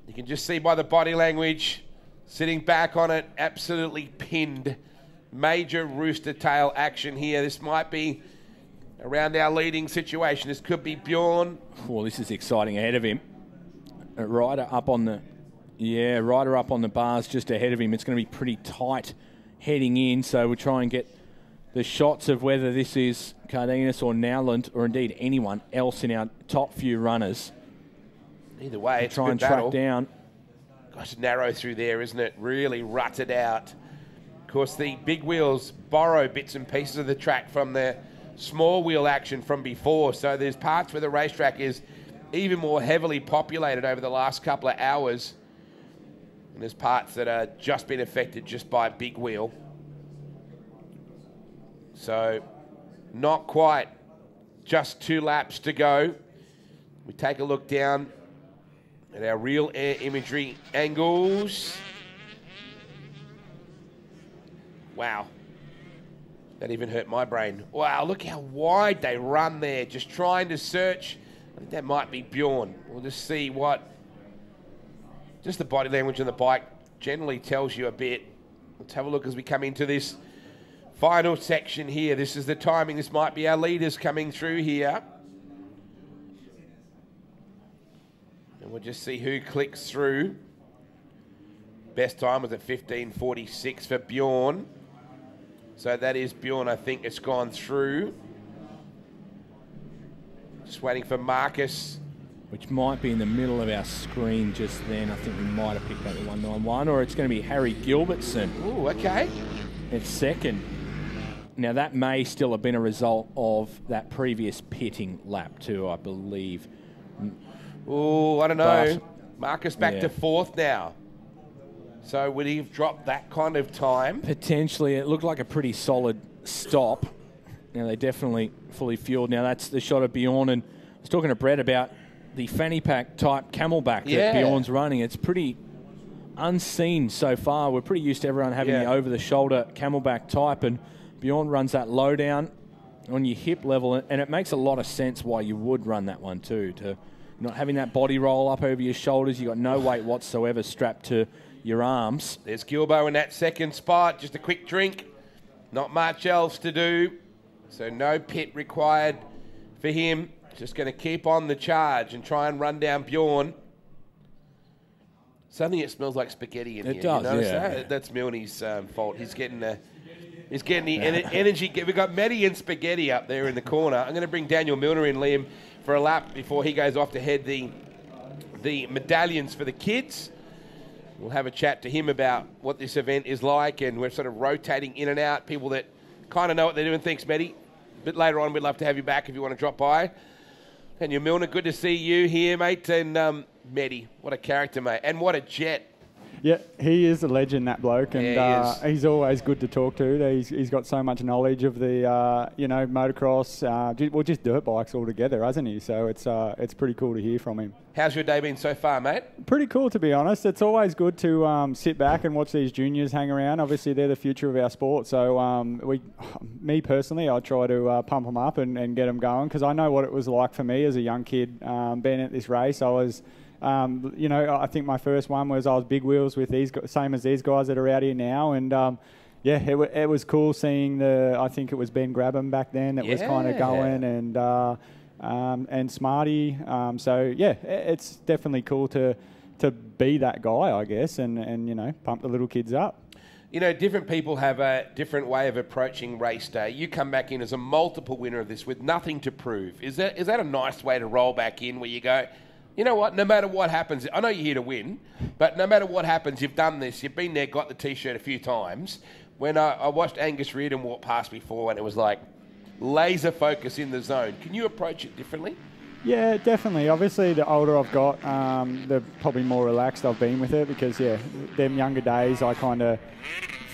You can just see by the body language, sitting back on it, absolutely pinned. Major rooster tail action here. This might be around our leading situation. This could be Bjorn. Well, this is exciting ahead of him. Ryder up on the... Yeah, Ryder up on the bars just ahead of him. It's going to be pretty tight heading in, so we'll try and get the shots of whether this is Cardenas or Nowland or indeed anyone else in our top few runners. Either way, it's try a good and battle. track down. Gosh, narrow through there, isn't it? Really rutted out. Of course, the big wheels borrow bits and pieces of the track from the small wheel action from before, so there's parts where the racetrack is even more heavily populated over the last couple of hours. And there's parts that are just been affected just by big wheel. So not quite just 2 laps to go. We take a look down at our real air imagery angles. Wow. That even hurt my brain. Wow, look how wide they run there, just trying to search. I think that might be Bjorn. We'll just see what... Just the body language on the bike generally tells you a bit. Let's have a look as we come into this final section here. This is the timing. This might be our leaders coming through here. And we'll just see who clicks through. Best time was at 15:46 for Bjorn. So that is Bjorn. I think it's gone through. Just waiting for Marcus. Which might be in the middle of our screen just then. I think we might have picked up the 191, or it's going to be Harry Gilbertson. Ooh, okay. It's second. Now, that may still have been a result of that previous pitting lap too, I believe. Ooh, I don't know. But, Marcus back to 4th now. So would he have dropped that kind of time? Potentially. It looked like a pretty solid stop. Now, they definitely fully fueled. Now, that's the shot of Bjorn. And I was talking to Brett about the fanny pack type camelback that Bjorn's running. It's pretty unseen so far. We're pretty used to everyone having the over-the-shoulder camelback type, and Bjorn runs that low down on your hip level, and it makes a lot of sense why you would run that one too, to not having that body roll up over your shoulders. You've got no weight whatsoever strapped to your arms. There's Gilbo in that second spot. Just a quick drink. Not much else to do. So no pit required for him. Just going to keep on the charge and try and run down Bjorn. Suddenly it smells like spaghetti in here. It does, you notice yeah. that? That's Milne's fault. He's getting the energy. We've got Matty and spaghetti up there in the corner. I'm going to bring Daniel Milner in, Liam, for a lap before he goes off to head the medallions for the kids. We'll have a chat to him about what this event is like, and we're sort of rotating in and out, people that kind of know what they're doing. Thanks, Matty. A bit later on, we'd love to have you back if you want to drop by. Daniel Milner, good to see you here, mate. And Matty, what a character, mate. And what a jet. Yeah, he is a legend, that bloke, and he's always good to talk to. He's got so much knowledge of the, motocross, just dirt bikes altogether, hasn't he? So it's pretty cool to hear from him. How's your day been so far, mate? Pretty cool, to be honest. It's always good to sit back and watch these juniors hang around. Obviously, they're the future of our sport. So me personally, I try to pump them up and get them going, because I know what it was like for me as a young kid being at this race. I was... I think my first one was I was big wheels with these, same as these guys that are out here now, and it was cool seeing I think it was Ben Grabham back then that was kind of going, and Smarty. It's definitely cool to be that guy, I guess, and pump the little kids up. You know, different people have a different way of approaching race day. You come back in as a multiple winner of this with nothing to prove. Is that a nice way to roll back in, where you go, you know what, no matter what happens, I know you're here to win, but no matter what happens, you've done this, you've been there, got the T-shirt a few times. When I watched Angus Reardon walk past before, and it was like laser focus in the zone. Can you approach it differently? Yeah, definitely. Obviously, the older I've got, the probably more relaxed I've been with it, because, them younger days, I kind of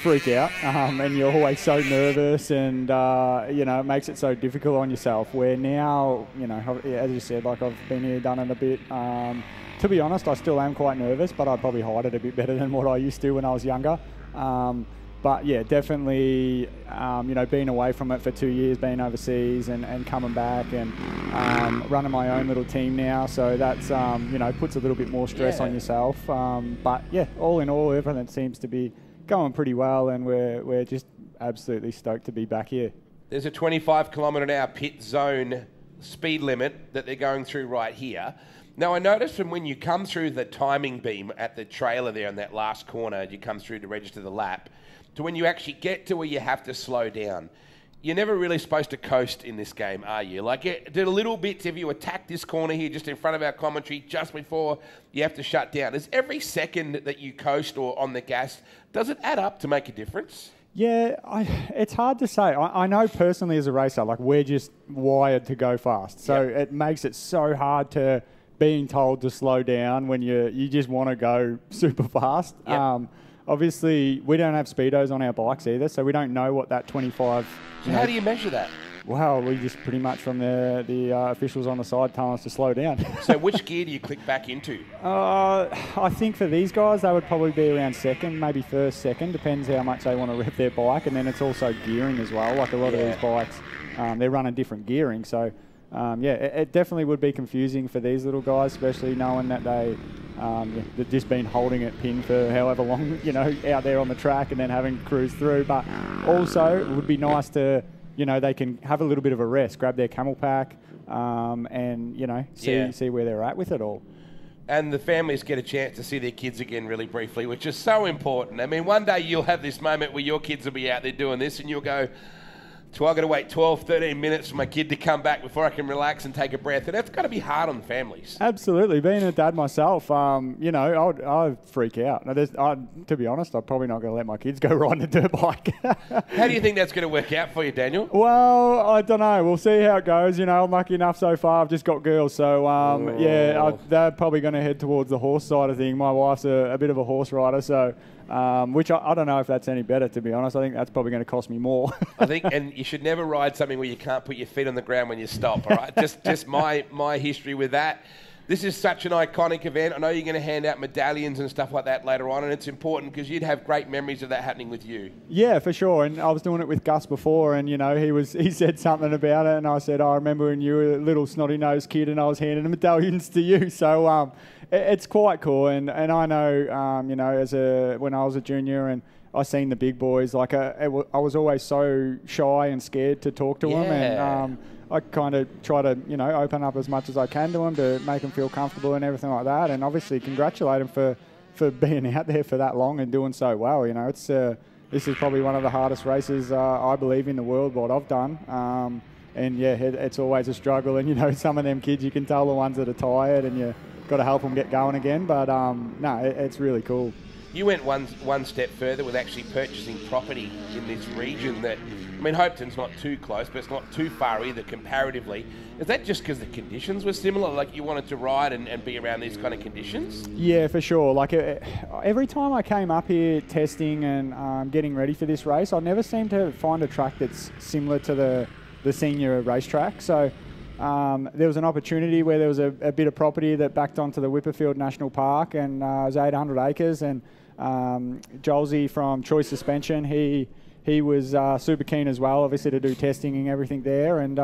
freak out, and you're always so nervous, and, it makes it so difficult on yourself, where now, as you said, like I've been here, done it a bit. To be honest, I still am quite nervous, but I probably hide it a bit better than what I used to when I was younger. But yeah, definitely, being away from it for 2 years, being overseas and coming back and running my own little team now. So that's, puts a little bit more stress on yourself. But yeah, all in all, everything seems to be going pretty well, and we're just absolutely stoked to be back here. There's a 25 kilometre an hour pit zone speed limit that they're going through right here. Now, I noticed from when you come through the timing beam at the trailer there in that last corner, you come through to register the lap, to when you actually get to where you have to slow down. You're never really supposed to coast in this game, are you? Like, it did a little bit if you attack this corner here just in front of our commentary just before you have to shut down. Is every second that you coast or on the gas, does it add up to make a difference? Yeah, it's hard to say. I know personally as a racer, like, we're just wired to go fast. So it makes it so hard to being told to slow down when you just want to go super fast. Yep. Obviously, we don't have speedos on our bikes either, so we don't know what that 25... So how do you measure that? Well, we just pretty much from the officials on the side telling us to slow down. So which gear do you click back into? I think for these guys, they would probably be around second, maybe first, second. Depends how much they want to rev their bike. And then it's also gearing as well. Like a lot of these bikes, they're running different gearing. So, it definitely would be confusing for these little guys, especially knowing that they've just been holding it pinned for however long, out there on the track and then having cruised through. But also, it would be nice to... they can have a little bit of a rest, grab their camel pack, and, see where they're at with it all. And the families get a chance to see their kids again really briefly, which is so important. I mean, one day you'll have this moment where your kids will be out there doing this and you'll go, so I've got to wait 12, 13 minutes for my kid to come back before I can relax and take a breath. And that's got to be hard on the families. Absolutely. Being a dad myself, I'd freak out. Now, to be honest, I'm probably not going to let my kids go riding a dirt bike. How do you think that's going to work out for you, Daniel? Well, I don't know. We'll see how it goes. I'm lucky enough so far. I've just got girls. So, they're probably going to head towards the horse side of things. My wife's a bit of a horse rider, so... which I don't know if that's any better, to be honest. I think that's probably going to cost me more. I think, and you should never ride something where you can't put your feet on the ground when you stop, all right? just my history with that. This is such an iconic event. I know you're going to hand out medallions and stuff like that later on, and it's important because you'd have great memories of that happening with you. Yeah, for sure. And I was doing it with Gus before, and, he said something about it, and I said, I remember when you were a little snotty-nosed kid and I was handing the medallions to you. So, it's quite cool, and I know, when I was a junior and I seen the big boys, like I was always so shy and scared to talk to them, and I kind of try to open up as much as I can to them to make them feel comfortable and everything like that, and obviously congratulate them for being out there for that long and doing so well. It's this is probably one of the hardest races I believe in the world what I've done. And it's always a struggle, and some of them kids, you can tell the ones that are tired, and you got to help them get going again. But it's really cool. You went one step further with actually purchasing property in this region that, Hopeton's not too close, but it's not too far either comparatively. Is that just because the conditions were similar? Like you wanted to ride and be around these kind of conditions? Yeah, for sure. Like every time I came up here testing and getting ready for this race, I never seemed to find a track that's similar to the senior racetrack. So there was an opportunity where there was a bit of property that backed onto the Whipperfield National Park, and it was 800 acres. And Jolsey from Choice Suspension, he was super keen as well, obviously, to do testing and everything there. And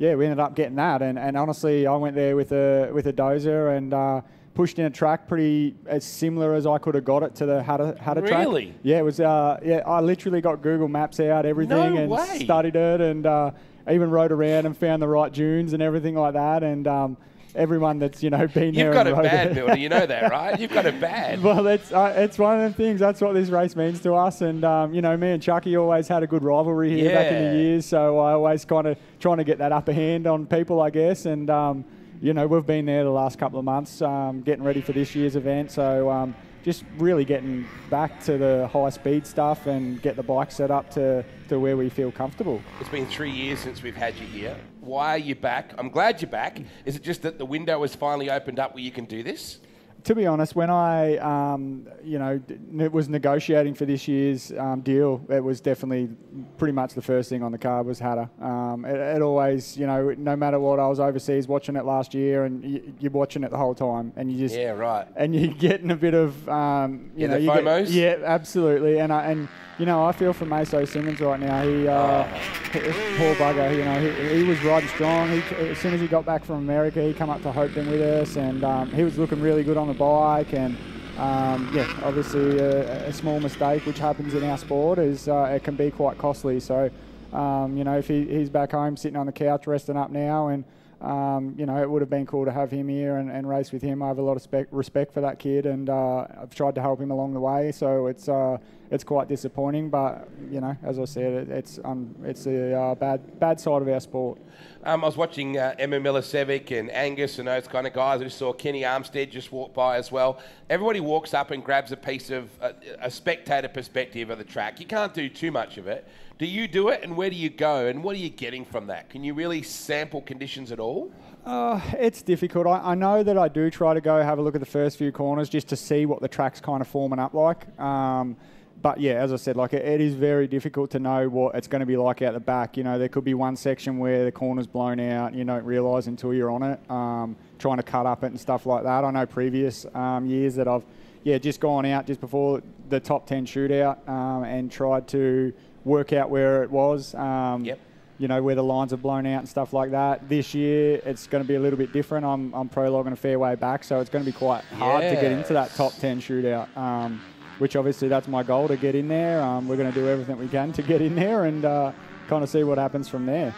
we ended up getting that. And honestly, I went there with a dozer and pushed in a track pretty as similar as I could have got it to the Hatter track. Really? Yeah, it was. I literally got Google Maps out, everything, studied it, and even rode around and found the right dunes and everything like that. And everyone that's been there. You've got it bad, Milner. You know that, right? You've got it bad. Well, it's one of them things. That's what this race means to us. And me and Chucky always had a good rivalry here back in the years. So I always kind of trying to get that upper hand on people, I guess. And we've been there the last couple of months, getting ready for this year's event. So just really getting back to the high speed stuff and get the bike set up to where we feel comfortable. It's been 3 years since we've had you here. Why are you back? I'm glad you're back. Is it just that the window has finally opened up where you can do this? To be honest, when I, was negotiating for this year's deal, it was definitely pretty much the first thing on the card was Hatter. It always, no matter what, I was overseas watching it last year, and you're watching it the whole time, and you just and you're getting a bit of, the FOMOs. Absolutely, and I feel for Maso Simmons right now. He poor bugger. He was riding strong. As soon as he got back from America, he came up to Hopeton with us, and he was looking really good on the bike. And obviously a small mistake which happens in our sport is it can be quite costly. So You know, if he's back home sitting on the couch resting up now, and you know, it would have been cool to have him here and race with him. I have a lot of respect for that kid, and I've tried to help him along the way. So it's quite disappointing, but you know, as I said, it's the bad side of our sport. I was watching Emma Milicevic and Angus and those kind of guys. I just saw Kenny Armstead just walk by as well. Everybody walks up and grabs a piece of a spectator perspective of the track. You can't do too much of it. Do you do it, and where do you go, and what are you getting from that? Can you really sample conditions at all? It's difficult. I know that I do try to go have a look at the first few corners just to see what the track's kind of forming up like. But yeah, as I said, like it is very difficult to know what it's going to be like out the back. You know, there could be one section where the corner's blown out and you don't realise until you're on it, trying to cut up it and stuff like that. I know previous years that I've just gone out just before the top 10 shootout and tried to work out where it was. You know, where the lines are blown out and stuff like that. This year, it's going to be a little bit different. I'm prologuing a fair way back, so it's going to be quite hard to get into that top 10 shootout. Which obviously that's my goal, to get in there. We're going to do everything we can to get in there and kind of see what happens from there.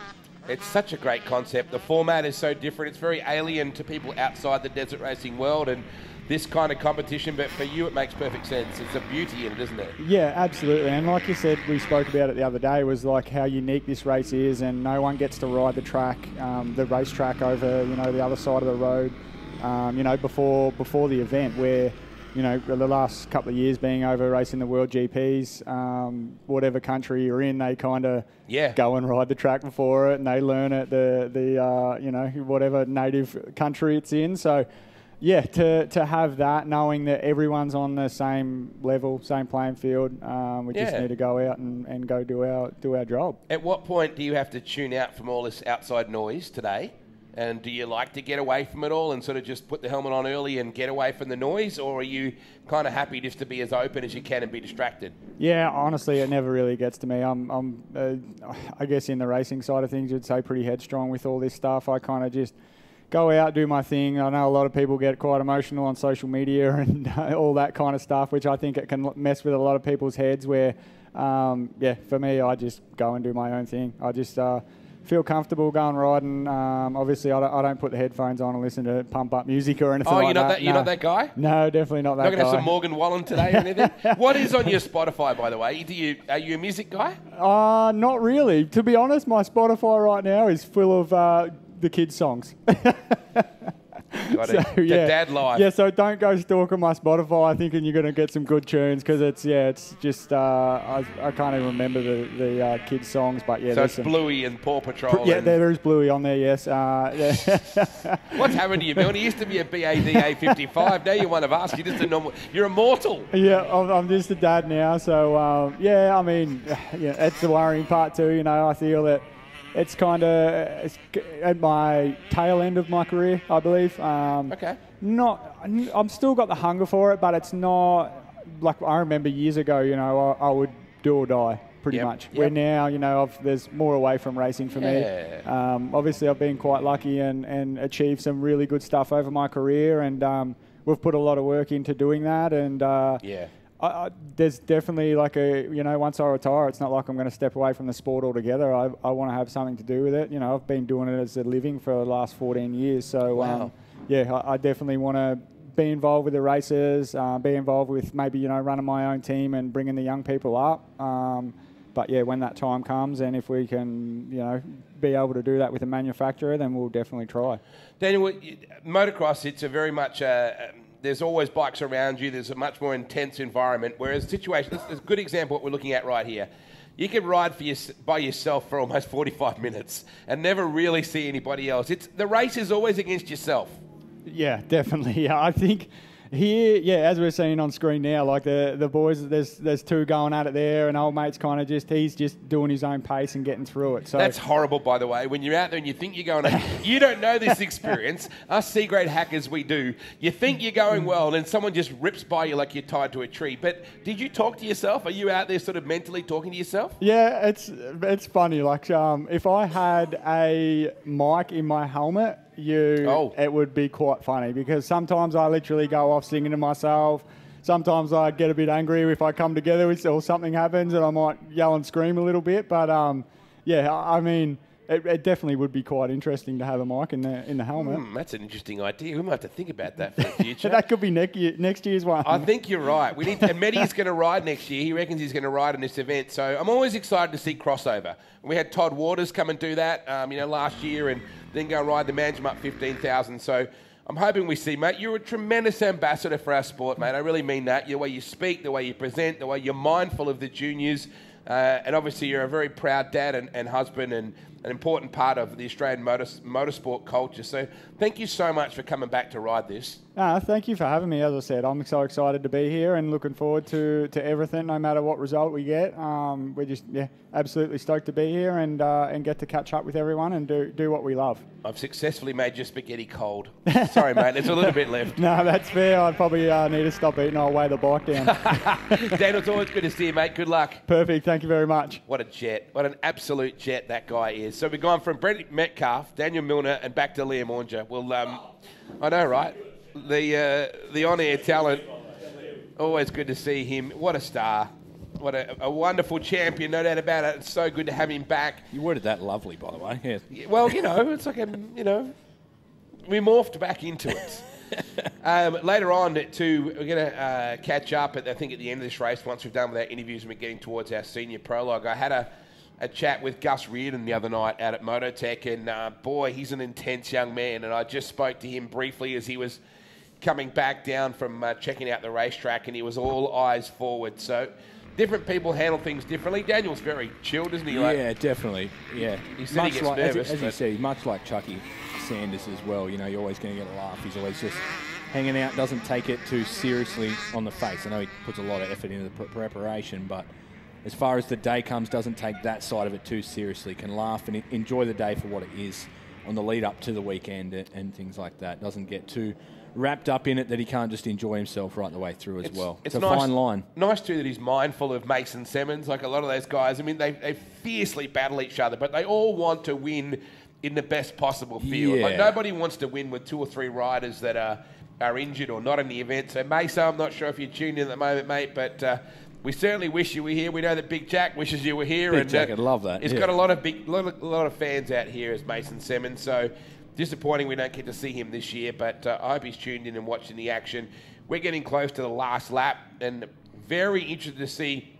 It's such a great concept. The format is so different. It's very alien to people outside the desert racing world and this kind of competition, but for you it makes perfect sense. It's a beauty in it, isn't it? Yeah, absolutely. And like you said, we spoke about it the other day, was like how unique this race is, and no one gets to ride the track, the racetrack over, you know, the other side of the road, you know, before the event, where, you know, the last couple of years being over racing the World GPs, whatever country you're in, they kind of go and ride the track before it, and they learn it, the you know, whatever native country it's in. So, yeah, to have that, knowing that everyone's on the same level, same playing field, we just need to go out and go do our job. At what point do you have to tune out from all this outside noise today? And do you like to get away from it all and sort of just put the helmet on early and get away from the noise, or are you kind of happy just to be as open as you can and be distracted? Yeah, honestly, it never really gets to me. I'm I guess in the racing side of things, you'd say pretty headstrong with all this stuff. I kind of just go out, do my thing. I know a lot of people get quite emotional on social media and all that kind of stuff, which I think it can mess with a lot of people's heads, where, for me, I just go and do my own thing. I just feel comfortable going riding. Obviously, I don't put the headphones on and listen to pump up music or anything like that. You're not that guy? No, definitely not that guy. Not going to have some Morgan Wallen today or anything? What is on your Spotify, by the way? Are you a music guy? Not really. To be honest, my Spotify right now is full of the kids' songs. The dad life. Yeah, so don't go stalking my Spotify thinking you're going to get some good tunes, because it's just I can't even remember the kids' songs, but yeah. So it's Bluey and Paw Patrol. There is Bluey on there, yes. What's happened to you, Bill? You used to be a BADA 55. Now you're one of us. You're just a normal. You're immortal. Yeah, I'm just a dad now. So I mean, it's the worrying part too. You know, I feel that it's kind of at my tail end of my career, I believe. Okay. I'm still got the hunger for it, but it's not like I remember years ago. You know, I would do or die pretty much. Where now, you know, there's more away from racing for me. Obviously, I've been quite lucky and achieved some really good stuff over my career, and we've put a lot of work into doing that. And there's definitely once I retire, it's not like I'm going to step away from the sport altogether. I want to have something to do with it. You know, I've been doing it as a living for the last 14 years. So, I definitely want to be involved with the races, be involved with maybe, running my own team and bringing the young people up. But, when that time comes, and if we can, be able to do that with a manufacturer, then we'll definitely try. Daniel, motocross, it's a very much... there's always bikes around you. There's a much more intense environment. Whereas situation, this is a good example of what we're looking at right here. You can ride by yourself for almost 45 minutes and never really see anybody else. The race is always against yourself. Yeah, definitely. Yeah, I think here, as we're seeing on screen now, like the boys, there's two going at it there, and old mate's kind of he's just doing his own pace and getting through it. So that's horrible, by the way. When you're out there and you think you're going, you don't know this experience. Us C-grade hackers, we do. You think you're going well, and then someone just rips by you like you're tied to a tree. But did you talk to yourself? Are you out there sort of mentally talking to yourself? Yeah, it's funny. Like if I had a mic in my helmet, it would be quite funny, because sometimes I literally go off singing to myself. Sometimes I get a bit angry if I come together or something happens, and I might yell and scream a little bit. But yeah, I mean, it definitely would be quite interesting to have a mic in the helmet. That's an interesting idea. We might have to think about that for the future. That could be next year's one. I think you're right. We need and Meddy's going to ride next year. He reckons he's going to ride in this event. So I'm always excited to see crossover. We had Todd Waters come and do that, last year, and then go and ride the Manjimup 15,000. So I'm hoping we see, mate. You're a tremendous ambassador for our sport, mate. I really mean that. The way you speak, the way you present, the way you're mindful of the juniors. And obviously you're a very proud dad and husband and an important part of the Australian motorsport culture. So thank you so much for coming back to ride this. Thank you for having me. As I said, I'm so excited to be here and looking forward to everything, no matter what result we get. We're just absolutely stoked to be here and get to catch up with everyone and do what we love. I've successfully made your spaghetti cold. Sorry, mate, there's a little bit left. No, that's fair. I probably need to stop eating. I'll weigh the bike down. Dan, it's always good to see you, mate. Good luck. Perfect. Thank you very much. What a jet. What an absolute jet that guy is. So we've gone from Brett Metcalf, Daniel Milner, and back to Liam Ornger. Well, I know, right? The on-air talent, always good to see him. What a star. What a wonderful champion, no doubt about it. It's so good to have him back. You worded that lovely, by the way. Yeah. Well, it's like we morphed back into it. Later on, we're going to catch up, I think, at the end of this race, once we've done with our interviews and we're getting towards our senior prologue. I had a chat with Gus Reardon the other night out at Mototech, and boy, he's an intense young man. And I just spoke to him briefly as he was coming back down from checking out the racetrack, and he was all eyes forward. So different people handle things differently. Daniel's very chilled, isn't he? Yeah, definitely. Yeah, he said he gets nervous. As you said, much like Chucky Sanders as well. You're always going to get a laugh. He's always just hanging out, doesn't take it too seriously on the face. I know he puts a lot of effort into the preparation, but as far as the day comes, doesn't take that side of it too seriously. Can laugh and enjoy the day for what it is on the lead up to the weekend and things like that. Doesn't get too wrapped up in it that he can't just enjoy himself right the way through as well. It's a nice, fine line. Nice too that he's mindful of Mason Simmons. Like a lot of those guys, I mean, they fiercely battle each other, but they all want to win in the best possible field. Yeah. Like nobody wants to win with 2 or 3 riders that are injured or not in the event. So Mason, I'm not sure if you're tuned in at the moment, mate, but we certainly wish you were here. We know that Big Jack wishes you were here. Big Jack, I'd love that. He's got a lot of fans out here as Mason Simmons. So disappointing we don't get to see him this year, but I hope he's tuned in and watching the action. We're getting close to the last lap and very interested to see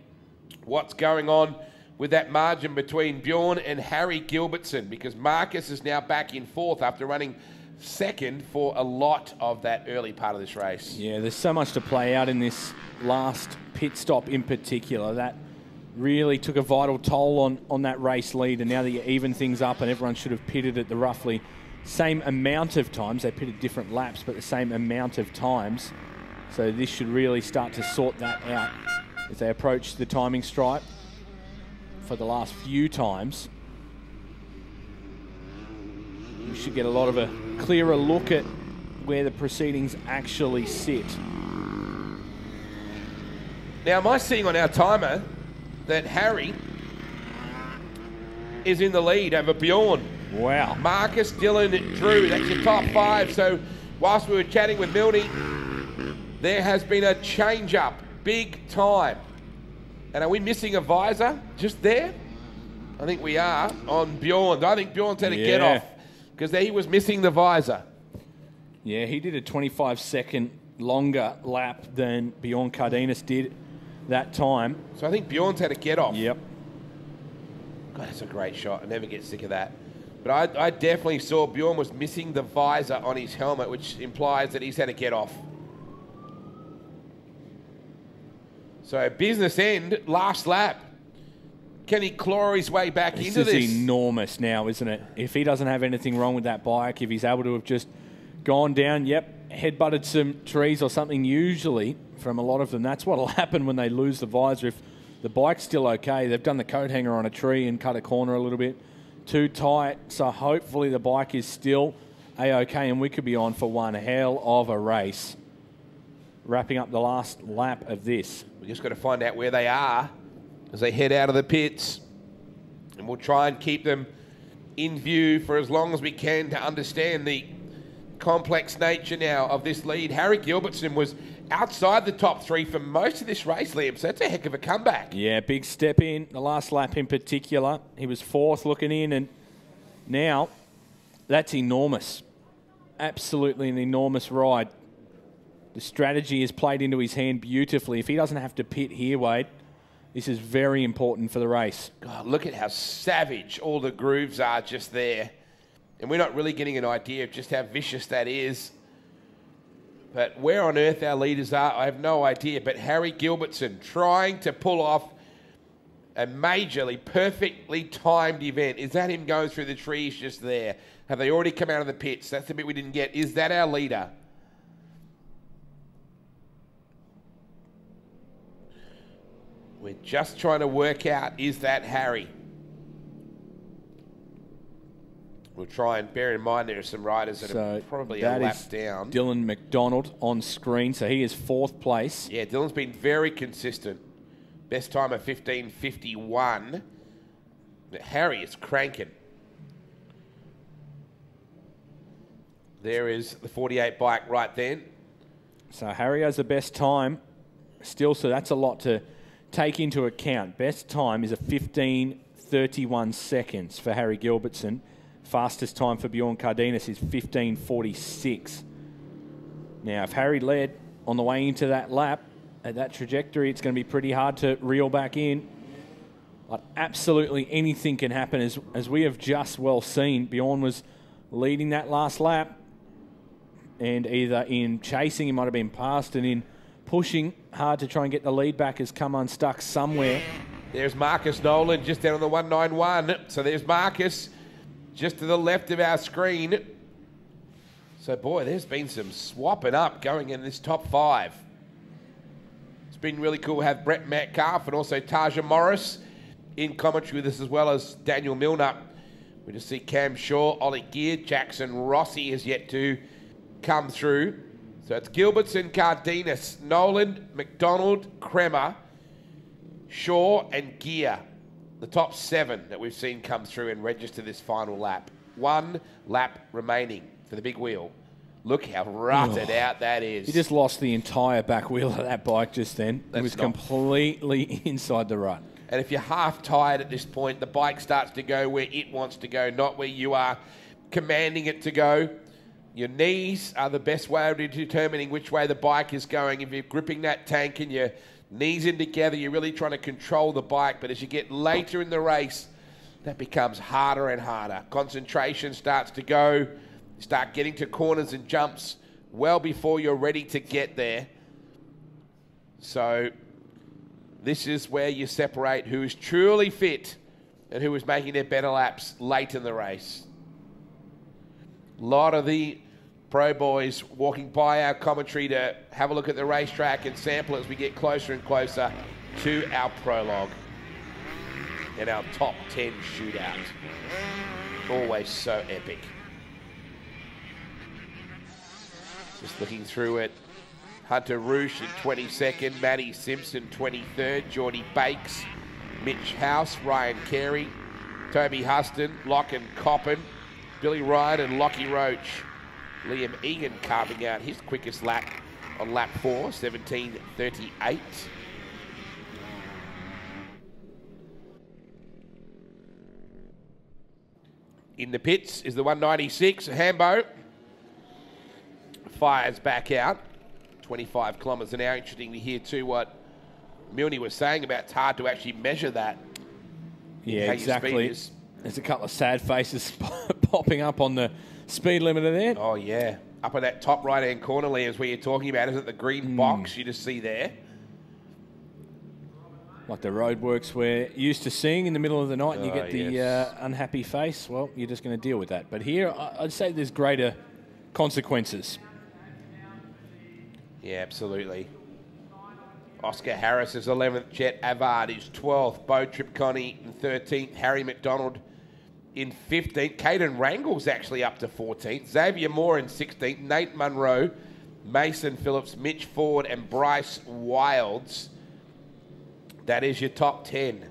what's going on with that margin between Bjorn and Harry Gilbertson, because Marcus is now back in 4th after running 2nd for a lot of that early part of this race. Yeah, there's so much to play out in this last pit stop in particular. That really took a vital toll on that race lead, and now that you even things up and everyone should have pitted at the roughly same amount of times. They pitted different laps, but the same amount of times. So this should really start to sort that out as they approach the timing stripe for the last few times. You should get a lot of a clearer look at where the proceedings actually sit. Now, am I seeing on our timer that Harry is in the lead over Bjorn? Wow. Marcus, Dylan, Drew, that's your top 5. So whilst we were chatting with Milne, there has been a change-up, big time. And are we missing a visor just there? I think we are on Bjorn. I think Bjorn's had to get off because he was missing the visor. Yeah, he did a 25-second longer lap than Bjorn Cardenas did that time. So I think Bjorn's had to get off. Yep. God, that's a great shot. I never get sick of that. But I definitely saw Bjorn was missing the visor on his helmet, which implies that he's had to get off. So business end, last lap. Can he claw his way back into this? This is enormous now, isn't it? If he doesn't have anything wrong with that bike, if he's able to have just gone down, headbutted some trees or something, usually from a lot of them, that's what will happen when they lose the visor. If the bike's still okay, they've done the coat hanger on a tree and cut a corner a little bit too tight, so hopefully the bike is still A-okay and we could be on for one hell of a race. Wrapping up the last lap of this. We just got to find out where they are as they head out of the pits, and we'll try and keep them in view for as long as we can to understand the complex nature now of this lead. Harry Gilbertson was outside the top 3 for most of this race, Liam. So that's a heck of a comeback. Yeah, big step in. The last lap in particular. He was 4th looking in, and now that's enormous. Absolutely an enormous ride. The strategy is played into his hand beautifully. If he doesn't have to pit here, Wade, this is very important for the race. God, look at how savage all the grooves are just there. And we're not really getting an idea of just how vicious that is. But where on earth our leaders are, I have no idea. But Harry Gilbertson trying to pull off a majorly, perfectly timed event. Is that him going through the trees just there? Have they already come out of the pits? That's the bit we didn't get. Is that our leader? We're just trying to work out, is that Harry? We'll try and bear in mind there are some riders that are probably a lap down. Dylan McDonald on screen, so he is 4th place. Yeah, Dylan's been very consistent. Best time of 15:51. Harry is cranking. There is the 48 bike right then. So Harry has the best time still, so that's a lot to take into account. Best time is a 15:31 seconds for Harry Gilbertson. Fastest time for Bjorn Cardenas is 15:46. Now, if Harry led on the way into that lap, at that trajectory, it's going to be pretty hard to reel back in. But absolutely anything can happen, as we have just well seen. Bjorn was leading that last lap, and either in chasing, he might have been passed, and in pushing hard to try and get the lead back has come unstuck somewhere. There's Marcus Nolan just down on the 191. So there's Marcus just to the left of our screen. So, boy, there's been some swapping up going in this top 5. It's been really cool to have Brett Metcalf and also Taja Morris in commentary with us, as well as Daniel Milner. We just see Cam Shaw, Ollie Gear, Jackson Rossi has yet to come through. So it's Gilbertson, Cardenas, Nolan, McDonald, Kremer, Shaw and Gear. The top 7 that we've seen come through and register this final lap. 1 lap remaining for the big wheel. Look how rutted out that is. He just lost the entire back wheel of that bike just then. It was completely inside the rut. And if you're half tired at this point, the bike starts to go where it wants to go, not where you are commanding it to go. Your knees are the best way of determining which way the bike is going. If you're gripping that tank and your knees in together, you're really trying to control the bike. But as you get later in the race, that becomes harder and harder. Concentration starts to go. You start getting to corners and jumps well before you're ready to get there. So this is where you separate who is truly fit and who is making their better laps late in the race. A lot of the pro boys walking by our commentary to have a look at the racetrack and sample as we get closer and closer to our prologue and our top 10 shootout. Always so epic. Just looking through it. Hunter Roosh in 22nd, Matty Simpson 23rd, Geordie Bakes, Mitch House, Ryan Carey, Toby Huston, Lachlan Coppin, Billy Ryan and Lockie Roach. Liam Egan carving out his quickest lap on lap 4, 17:38. In the pits is the 196, Hambo. Fires back out, 25 kilometres an hour. Interesting to hear too what Milne was saying about it's hard to actually measure that. Yeah, exactly. There's a couple of sad faces popping up on the speed limiter there. Oh, yeah. Up in that top right-hand corner, Liam, is where you're talking about. Is it the green box you just see there? Like the roadworks we're used to seeing in the middle of the night, and you get the unhappy face. Well, you're just going to deal with that. But here, I'd say there's greater consequences. Yeah, absolutely. Oscar Harris is 11th. Jet Avard is 12th. Bo Tripconi in 13th. Harry McDonald in 15th. Caden Wrangle's actually up to 14th. Xavier Moore in 16th. Nate Munro, Mason Phillips, Mitch Ford, and Bryce Wilds. That is your top 10.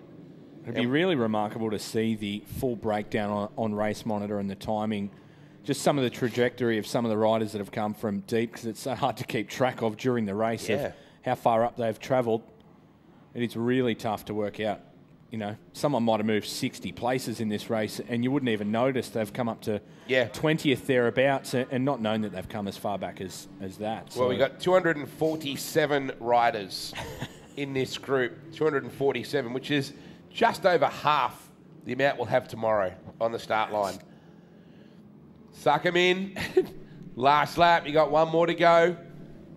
It'd be really remarkable to see the full breakdown on Race Monitor and the timing just some of the trajectory of some of the riders that have come from deep, because it's so hard to keep track of during the race of how far up they've travelled. It is really tough to work out. You know, someone might have moved 60 places in this race and you wouldn't even notice they've come up to 20th thereabouts and not known that they've come as far back as that. Well, we got 247 riders in this group, 247, which is just over half the amount we'll have tomorrow on the start line. Suck 'em in. Last lap, you got one more to go.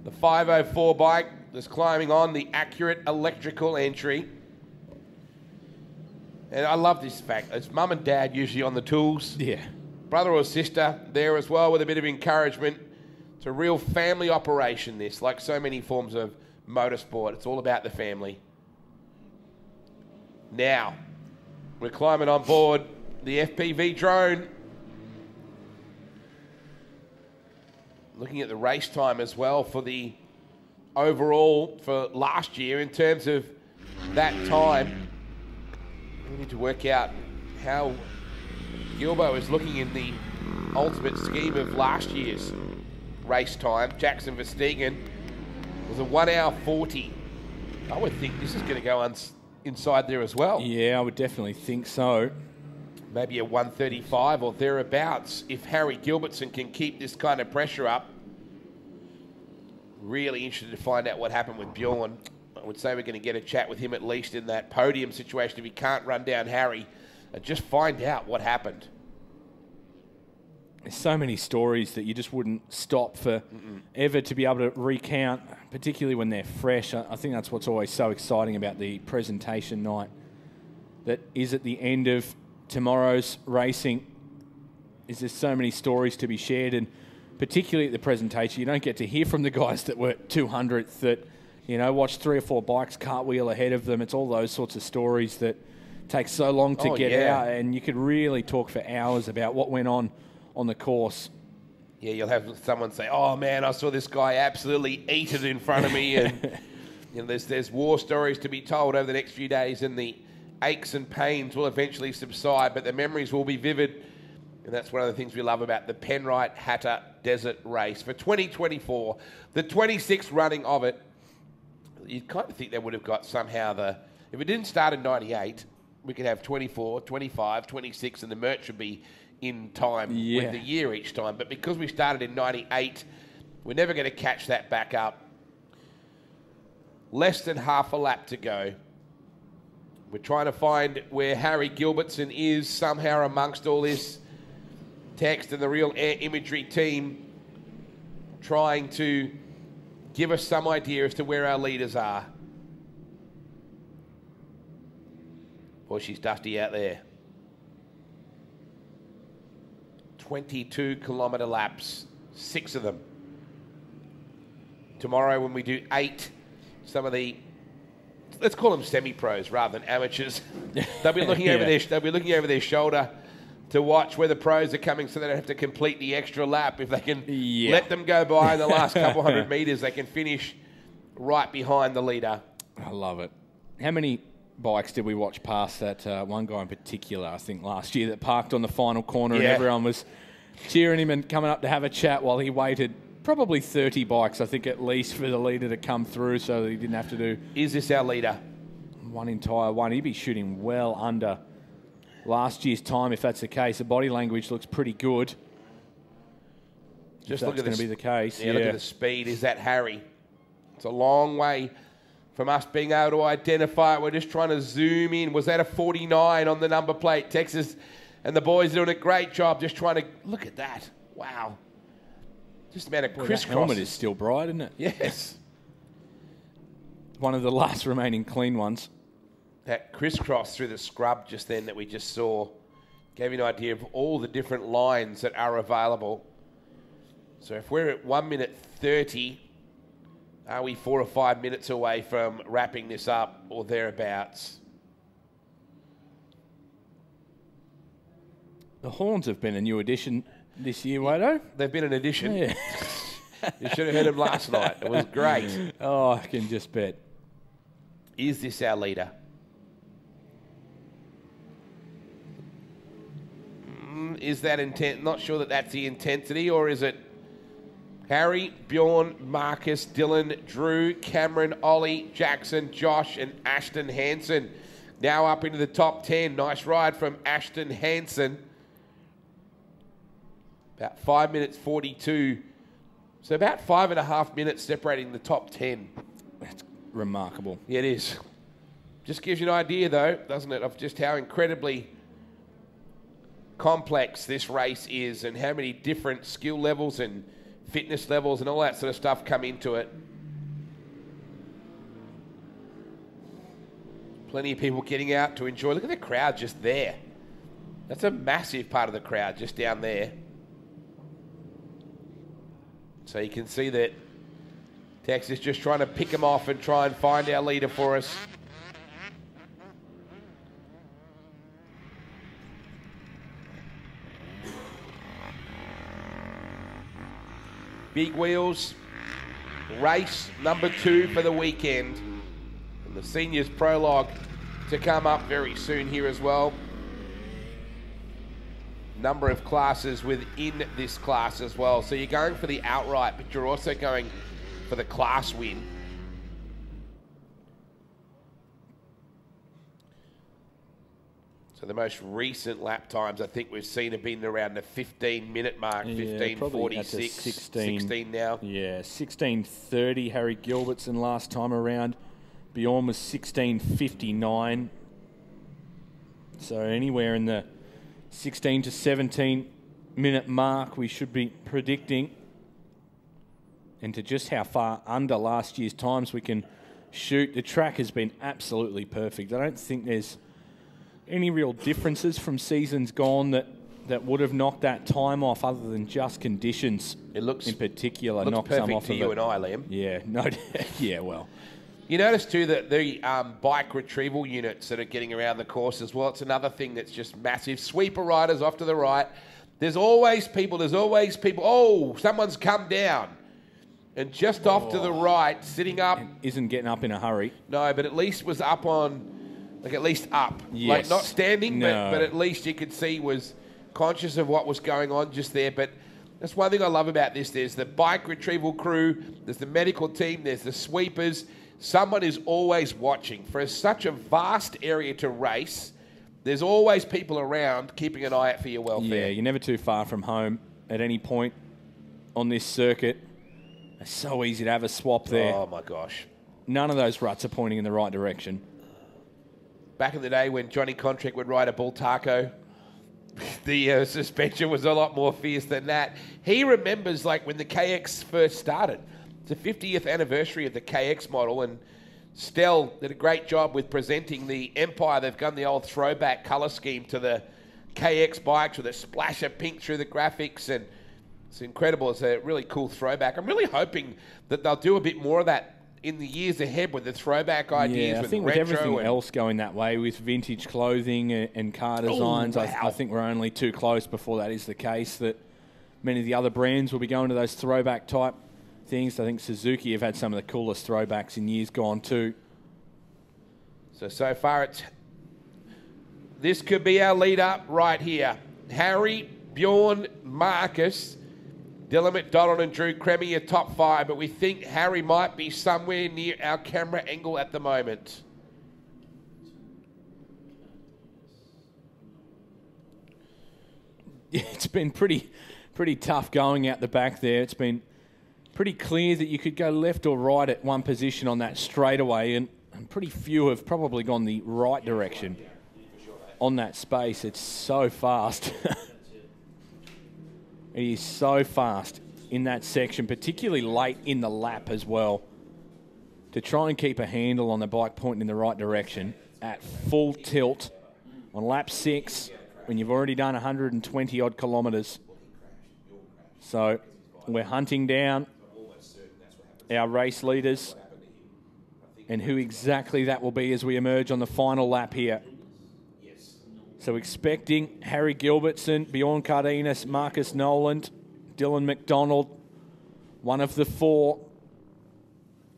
The 504 bike is climbing on the Accurate electrical entry. And I love this fact. It's mum and dad usually on the tools. Yeah. Brother or sister there as well with a bit of encouragement. It's a real family operation, this, like so many forms of motorsport. It's all about the family. Now, we're climbing on board the FPV drone. Looking at the race time as well for the overall for last year in terms of that time. We need to work out how Gilbo is looking in the ultimate scheme of last year's race time. Jackson Verstegen was a 1 hour 40. I would think this is going to go inside there as well. Yeah, I would definitely think so. Maybe a 135 or thereabouts if Harry Gilbertson can keep this kind of pressure up. Really interested to find out what happened with Bjorn. I would say we're going to get a chat with him at least in that podium situation if he can't run down Harry and just find out what happened. There's so many stories that you just wouldn't stop for ever to be able to recount, particularly when they're fresh. I think that's what's always so exciting about the presentation night that is at the end of tomorrow's racing. Is there's so many stories to be shared, and particularly at the presentation, you don't get to hear from the guys that were 200th that, you know, watch 3 or 4 bikes cartwheel ahead of them. It's all those sorts of stories that take so long to get out, and you could really talk for hours about what went on the course. Yeah, you'll have someone say, "Oh man, I saw this guy absolutely eat it in front of me," and you know, there's war stories to be told over the next few days, and the aches and pains will eventually subside, but the memories will be vivid, and that's one of the things we love about the Penrite Hatter Desert Race for 2024, the 26th running of it. You'd kind of think they would have got somehow if it didn't start in 98, we could have 24, 25, 26, and the merch would be in time with the year each time. But because we started in 98, we're never going to catch that back up. Less than half a lap to go. We're trying to find where Harry Gilbertson is somehow amongst all this text, and the Real Air Imagery team trying to give us some idea as to where our leaders are. Boy, she's dusty out there. 22-kilometre laps, 6 of them. Tomorrow when we do 8, some of the, let's call them semi-pros rather than amateurs, they'll be looking over their shoulder to watch where the pros are coming, so they don't have to complete the extra lap. If they can let them go by in the last couple hundred metres, they can finish right behind the leader. I love it. How many bikes did we watch past that one guy in particular, I think last year, that parked on the final corner and everyone was cheering him and coming up to have a chat while he waited probably 30 bikes, I think, at least, for the leader to come through so that he didn't have to do... Is this our leader? One entire one. He'd be shooting well under last year's time if that's the case. The body language looks pretty good. Just look at this. Going to be the case. Yeah, look at the speed. Is that Harry? It's a long way from us being able to identify it. We're just trying to zoom in. Was that a 49 on the number plate? Texas and the boys are doing a great job just trying to... Look at that. Wow. Just the amount of crisscross. The helmet is still bright, isn't it? Yes. One of the last remaining clean ones. That crisscross through the scrub just then that we just saw gave you an idea of all the different lines that are available. So if we're at 1 minute 30, are we 4 or 5 minutes away from wrapping this up or thereabouts? The horns have been a new addition this year, Wado. They've been an addition. Yeah. You should have heard them last night. It was great. Oh, I can just bet. Is this our leader? Is that intent? Not sure that that's the intensity, or is it Harry, Bjorn, Marcus, Dylan, Drew, Cameron, Ollie, Jackson, Josh, and Ashton Hansen now up into the top 10. Nice ride from Ashton Hansen. About 5 minutes 42. So about 5.5 minutes separating the top 10. That's remarkable. Yeah, it is. Just gives you an idea, though, doesn't it, of just how incredibly complex this race is and how many different skill levels and fitness levels and all that sort of stuff come into it. Plenty of people getting out to enjoy. Look at the crowd just there. That's a massive part of the crowd just down there. So you can see that Tex is just trying to pick them off and try and find our leader for us. Big wheels, race number 2 for the weekend. And the seniors prologue to come up very soon here as well. Number of classes within this class as well. So you're going for the outright, but you're also going for the class win. So the most recent lap times I think we've seen have been around the 15-minute mark, 15:46, 16 now. Yeah, 16:30 Harry Gilbertson last time around. Bjorn was 16:59. So anywhere in the 16 to 17 minute mark we should be predicting. And to just how far under last year's times we can shoot. The track has been absolutely perfect. I don't think there's any real differences from seasons gone that would have knocked that time off other than just conditions. It looks in particular looks knocked perfect some off to of you it. and I, Liam. Yeah, no, yeah, well. You notice too that the bike retrieval units that are getting around the course as well, it's another thing that's just massive. Sweeper riders off to the right. There's always people. Oh, someone's come down. And just off to the right, sitting up. And isn't getting up in a hurry. No, but at least was up on, like at least up. Yes. Like not standing, No. but at least you could see was conscious of what was going on just there. But that's one thing I love about this. There's the bike retrieval crew, there's the medical team, there's the sweepers. Someone is always watching. For such a vast area to race, there's always people around keeping an eye out for your welfare. Yeah, you're never too far from home at any point on this circuit. It's so easy to have a swap there. Oh, my gosh. None of those ruts are pointing in the right direction. Back in the day when Johnny Contract would ride a Bull Taco, the suspension was a lot more fierce than that. He remembers like when the KX first started. It's the 50th anniversary of the KX model, and Stell did a great job with presenting the Empire. They've done the old throwback colour scheme to the KX bikes with a splash of pink through the graphics, and it's incredible. It's a really cool throwback. I'm really hoping that they'll do a bit more of that in the years ahead with the throwback ideas. Yeah, I think with everything else going that way, with vintage clothing and car designs, wow. I think we're only too close before that is the case, that many of the other brands will be going to those throwback type things. I think Suzuki have had some of the coolest throwbacks in years gone too. So far this could be our lead up right here. Harry, Bjorn, Marcus, Dylan McDonald and Drew Cremmy are top 5, but we think Harry might be somewhere near our camera angle at the moment. It's been pretty tough going out the back there. It's been pretty clear that you could go left or right at one position on that straightaway, and pretty few have probably gone the right direction on that space. It's so fast. It is so fast in that section, particularly late in the lap as well. To try and keep a handle on the bike pointing in the right direction at full tilt on lap 6 when you've already done 120 odd kilometres. So we're hunting down our race leaders and who exactly that will be as we emerge on the final lap here. So expecting Harry Gilbertson, Bjorn Cardenas, Marcus Noland, Dylan McDonald, one of the 4.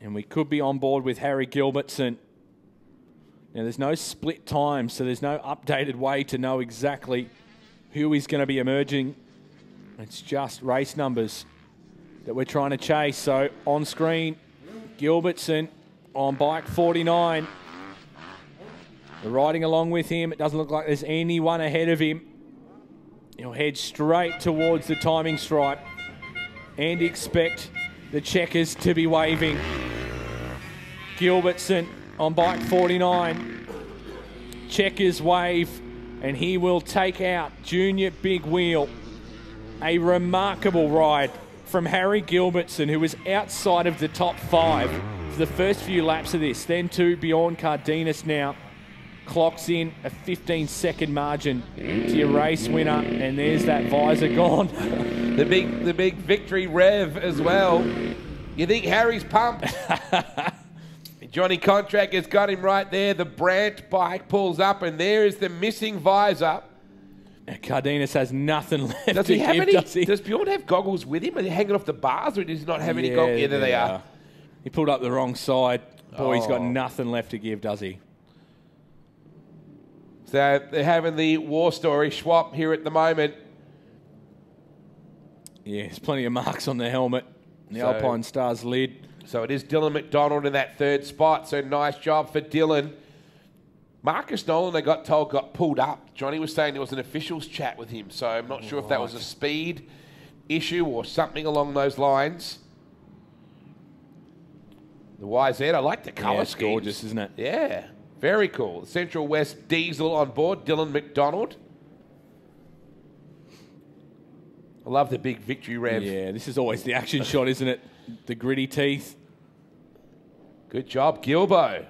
And we could be on board with Harry Gilbertson. Now, there's no split time, so there's no updated way to know exactly who is going to be emerging. It's just race numbers that we're trying to chase. So on screen, Gilbertson on bike 49. We're riding along with him. It doesn't look like there's anyone ahead of him. He'll head straight towards the timing stripe and expect the checkers to be waving. Gilbertson on bike 49. Checkers wave, and he will take out Junior Big Wheel. A remarkable ride from Harry Gilbertson, who was outside of the top 5 for the first few laps of this. Then to Bjorn Cardenas now. Clocks in a 15-second margin to your race winner, and there's that visor gone. The big victory rev as well. You think Harry's pumped? Johnny Contract has got him right there. The Brandt bike pulls up, and there is the missing visor. Cardenas has nothing left Does to he have give, any? does he? Does Bjorn have goggles with him? Are they hanging off the bars, or does he not have any goggles? Yeah, there they are. He pulled up the wrong side. Boy, he's got Oh. nothing left to give, does he? So they're having the war story swap here at the moment. Yeah, there's plenty of marks on the helmet. The So- Alpine Stars lid. So it is Dylan McDonald in that third spot. So nice job for Dylan. Marcus Nolan, they got told, got pulled up. Johnny was saying there was an officials chat with him. So I'm not sure if that was a speed issue or something along those lines. The YZ, I like the colour Yeah, it's schemes. gorgeous, isn't it? Yeah, very cool. The Central West Diesel on board, Dylan McDonald. I love the big victory rev. Yeah, this is always the action shot, isn't it? The gritty teeth. Good job, Gilbo.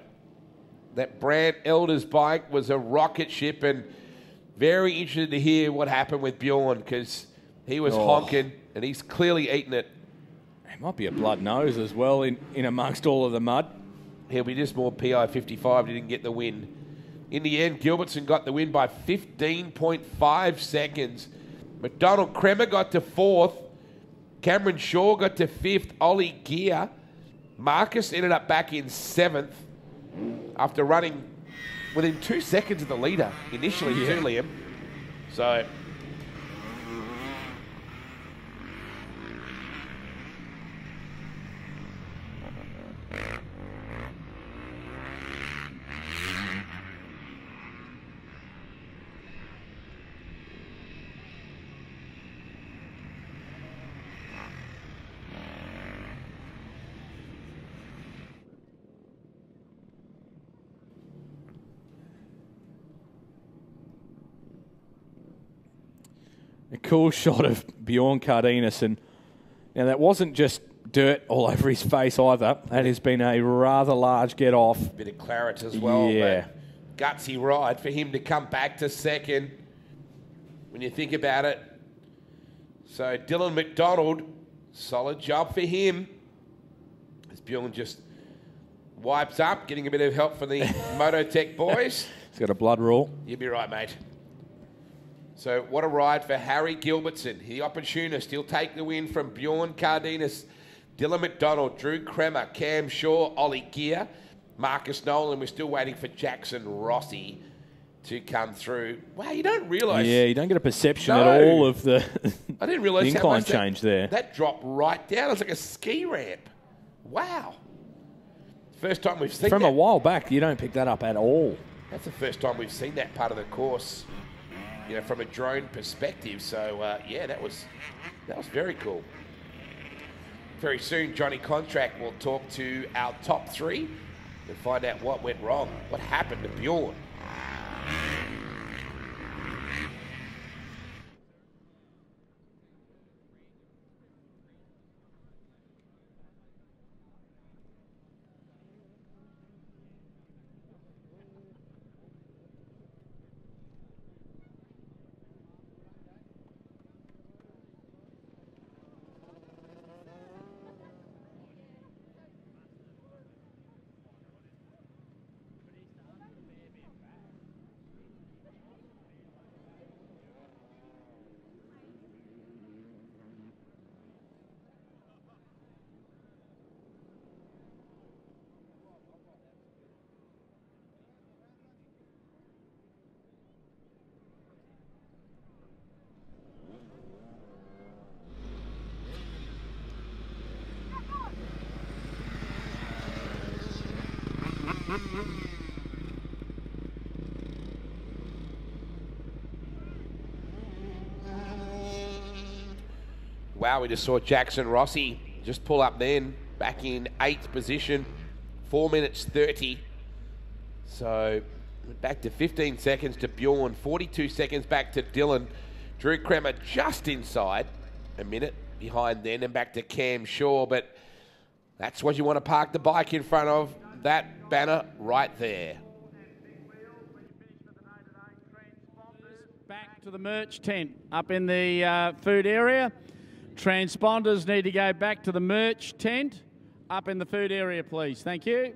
That Brandt Elders bike was a rocket ship, and very interested to hear what happened with Bjorn, because he was honking and he's clearly eaten it. It might be a blood nose as well in amongst all of the mud. He'll be just more PI 55, didn't get the win. In the end, Gilbertson got the win by 15.5 seconds. McDonald Kremer got to 4th. Cameron Shaw got to 5th. Ollie Gear. Marcus ended up back in 7th after running within 2 seconds of the leader initially, too, Liam. So A cool shot of Bjorn Cardenas, and now that wasn't just dirt all over his face either. That has been a rather large get off. bit of claret as well. Yeah. But gutsy ride for him to come back to second when you think about it. So Dylan McDonald, solid job for him. As Bjorn just wipes up, getting a bit of help from the Mototech boys. He's got a blood rule. You'll be right, mate. So what a ride for Harry Gilbertson. The opportunist. He'll take the win from Bjorn Cardenas, Dylan McDonald, Drew Kremer, Cam Shaw, Ollie Gear, Marcus Nolan. We're still waiting for Jackson Rossi to come through. Wow, you don't realise. Yeah, you don't get a perception No. at all of the I didn't realise the how incline much change there. That dropped right down. It was like a ski ramp. Wow. First time we've seen From that. a while back, you don't pick that up at all. That's the first time we've seen that part of the course, you know, from a drone perspective. So yeah, that was very cool. Very soon, Johnny Contract will talk to our top 3 and find out what went wrong, what happened to Bjorn. Wow, we just saw Jackson Rossi just pull up then, back in 8th position, 4 minutes 30. So back to 15 seconds to Bjorn, 42 seconds back to Dylan. Drew Kremer just inside, a minute behind then, and back to Cam Shaw. But that's what you want to park the bike in front of, that banner right there. Back to the merch tent up in the food area. Transponders need to go back to the merch tent up in the food area, please. Thank you.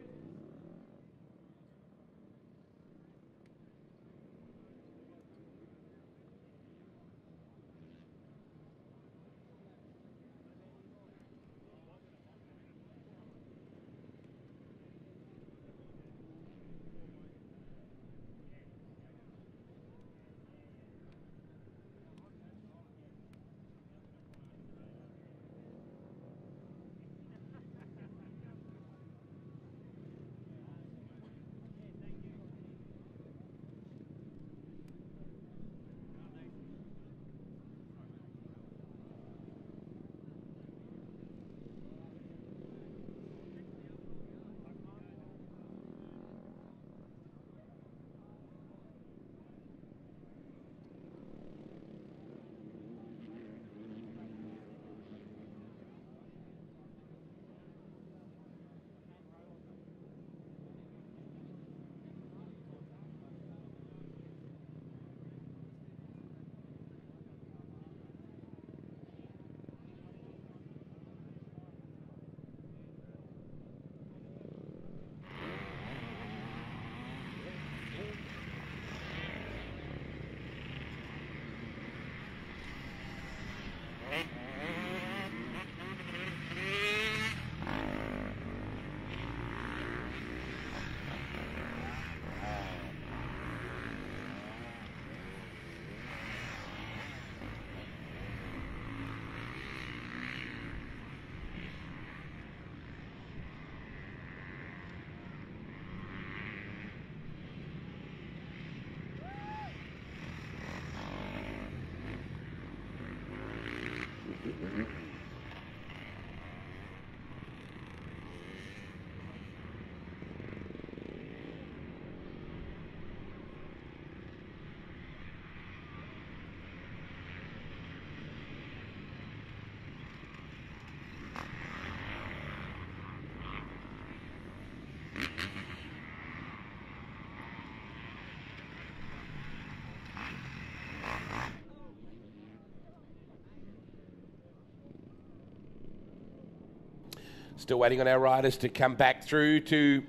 Still waiting on our riders to come back through to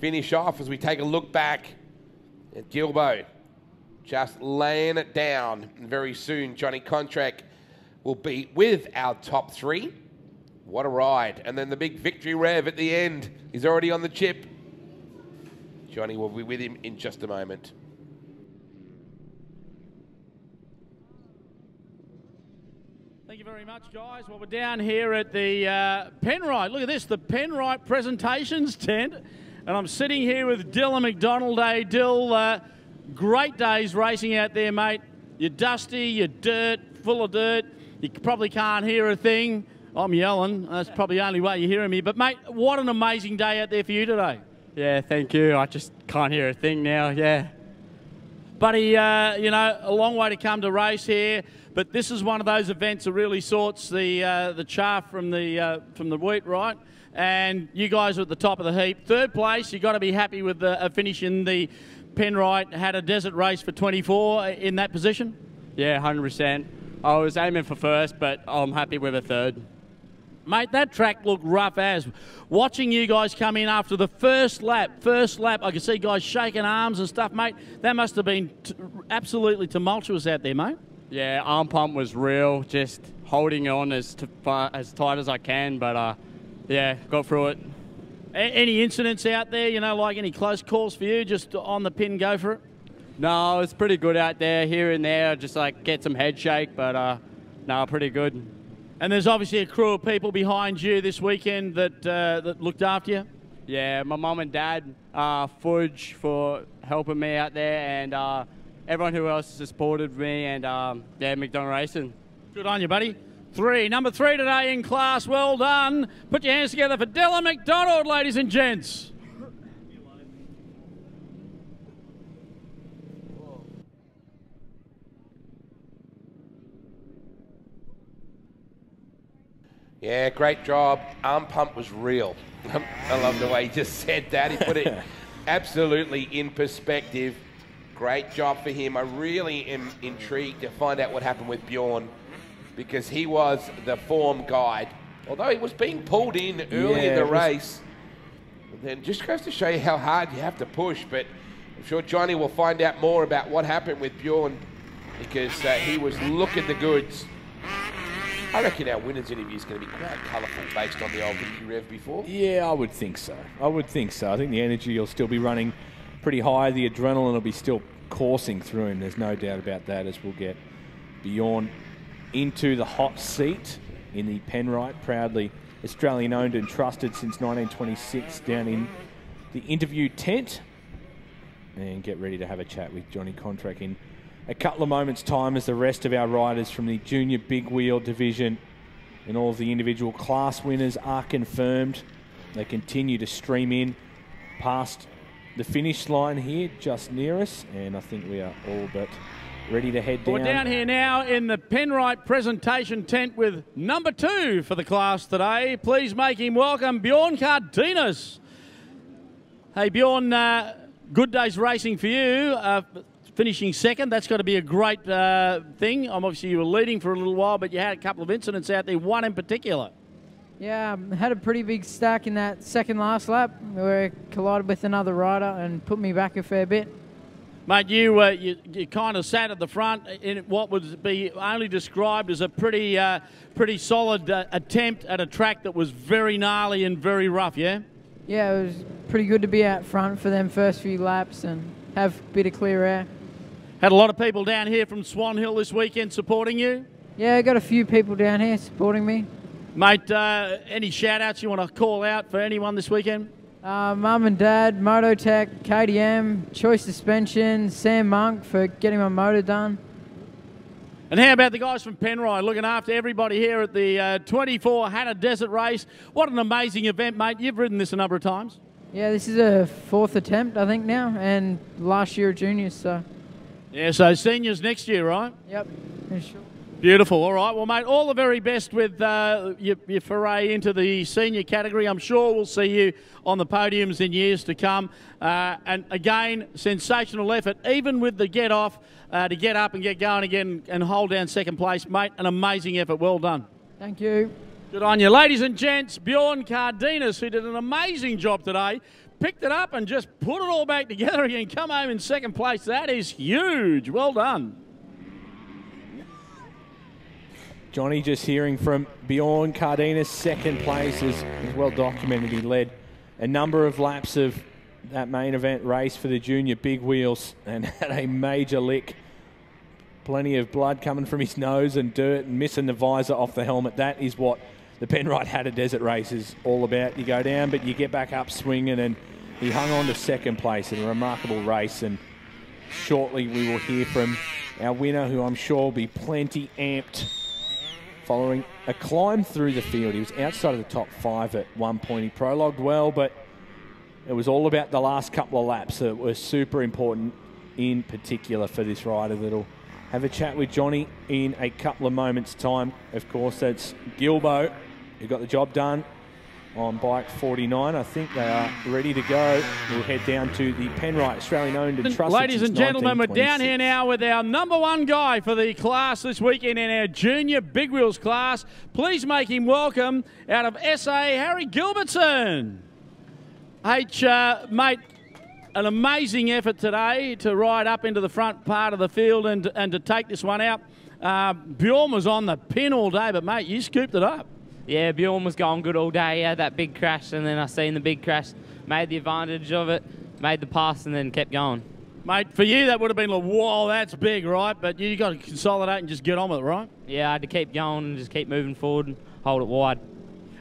finish off as we take a look back at Gilbo. Just laying it down. And very soon, Johnny Contract will be with our top three. What a ride. And then the big victory rev at the end. He's already on the chip. Johnny will be with him in just a moment. Thank you very much, guys. Well, we're down here at the Penrite. Look at this, the Penrite presentations tent. And I'm sitting here with Dylan McDonald. Hey, Dill, great days racing out there, mate. You're dusty, you're dirt, full of dirt. You probably can't hear a thing. I'm yelling. That's probably the only way you're hearing me. But, mate, what an amazing day out there for you today. Yeah, thank you. I just can't hear a thing now, yeah. Buddy, you know, a long way to come to race here. But this is one of those events that really sorts the chaff from the wheat, right? And you guys are at the top of the heap. Third place, you've got to be happy with the finish in the Penrite. Had a desert race for 24 in that position? Yeah, 100%. I was aiming for first, but I'm happy with a third. Mate, that track looked rough as. Watching you guys come in after the first lap, I could see guys shaking arms and stuff, mate. That must have been absolutely tumultuous out there, mate. Yeah, arm pump was real, just holding on as tight as I can, but yeah, got through it. Any incidents out there, you know, like any close calls for you, just on the pin, go for it? No, it's pretty good out there, here and there, just like get some head shake, but no, pretty good. And there's obviously a crew of people behind you this weekend that looked after you? Yeah, my mum and dad, Fudge for helping me out there, and everyone who else has supported me, and yeah, McDonald Racing. Good on you, buddy. Number 3 today in class. Well done. Put your hands together for Dylan McDonald, ladies and gents. Yeah, great job. Arm pump was real. I love the way he just said that. He put it absolutely in perspective. Great job for him. I really am intrigued to find out what happened with Bjorn, because he was the form guide. Although he was being pulled in early in the race, then just goes to show you how hard you have to push. But I'm sure Johnny will find out more about what happened with Bjorn, because he was looking the goods. I reckon our winners interview is going to be quite colourful based on the old Vicky Rev before. Yeah, I would think so. I think the energy will still be running pretty high. The adrenaline will be still coursing through him. There's no doubt about that, as we'll get Bjorn into the hot seat in the Penrite, proudly Australian owned and trusted since 1926, down in the interview tent. And get ready to have a chat with Johnny Contract in a couple of moments' time, as the rest of our riders from the junior big wheel division and all of the individual class winners are confirmed. They continue to stream in past the finish line here, just near us, and I think we are all but ready to head down. We're down here now in the Penrite presentation tent with number 2 for the class today. Please make him welcome Bjorn Cardenas. Hey Bjorn, good day's racing for you. Finishing second, that's got to be a great thing. Obviously you were leading for a little while, but you had a couple of incidents out there, one in particular. Yeah, I had a pretty big stack in that second last lap where I collided with another rider and put me back a fair bit. Mate, you kind of sat at the front in what would be only described as a pretty solid attempt at a track that was very gnarly and very rough, yeah? Yeah, it was pretty good to be out front for them first few laps and have a bit of clear air. Had a lot of people down here from Swan Hill this weekend supporting you? Yeah, I got a few people down here supporting me. Mate, any shout-outs you want to call out for anyone this weekend? Mum and Dad, Mototech, KTM, Choice Suspension, Sam Monk for getting my motor done. And how about the guys from Penrite looking after everybody here at the 24 Hatter Desert Race? What an amazing event, mate. You've ridden this a number of times. Yeah, this is a 4th attempt, I think, now, and last year at juniors, so. Yeah, so seniors next year, right? Yep, for sure. Beautiful. All right. Well, mate, all the very best with your foray into the senior category. I'm sure we'll see you on the podiums in years to come. And again, sensational effort, even with the get off, to get up and get going again and hold down second place. Mate, an amazing effort. Well done. Thank you. Good on you. Ladies and gents, Bjorn Cardenas, who did an amazing job today, picked it up and just put it all back together again, come home in second place. That is huge. Well done. Johnny just hearing from Bjorn Cardenas, second place, is well documented. He led a number of laps of that main event race for the junior big wheels and had a major lick. Plenty of blood coming from his nose and dirt and missing the visor off the helmet. That is what the Penrite Hatter Desert Race is all about. You go down, but you get back up swinging, and he hung on to second place in a remarkable race. And shortly we will hear from our winner, who I'm sure will be plenty amped following a climb through the field. He was outside of the top 5 at one point. He prologued well, but it was all about the last couple of laps that were super important, in particular for this rider that'll have a chat with Johnny in a couple of moments' time. Of course, that's Gilbo, who got the job done on bike 49. I think they are ready to go. We'll head down to the Penrite, Australian owned and trusted. Ladies and gentlemen, we're down here now with our number 1 guy for the class this weekend in our junior big wheels class. Please make him welcome, out of SA, Harry Gilbertson. Mate, an amazing effort today to ride up into the front part of the field and to take this one out. Bjorn was on the pin all day, but mate, you scooped it up. Yeah, Bjorn was going good all day. He had that big crash, and then I seen the big crash, made the advantage of it, made the pass, and then kept going. Mate, for you, that would have been like, whoa, that's big, right? But you got to consolidate and just get on with it, right? Yeah, I had to keep going and just keep moving forward and hold it wide.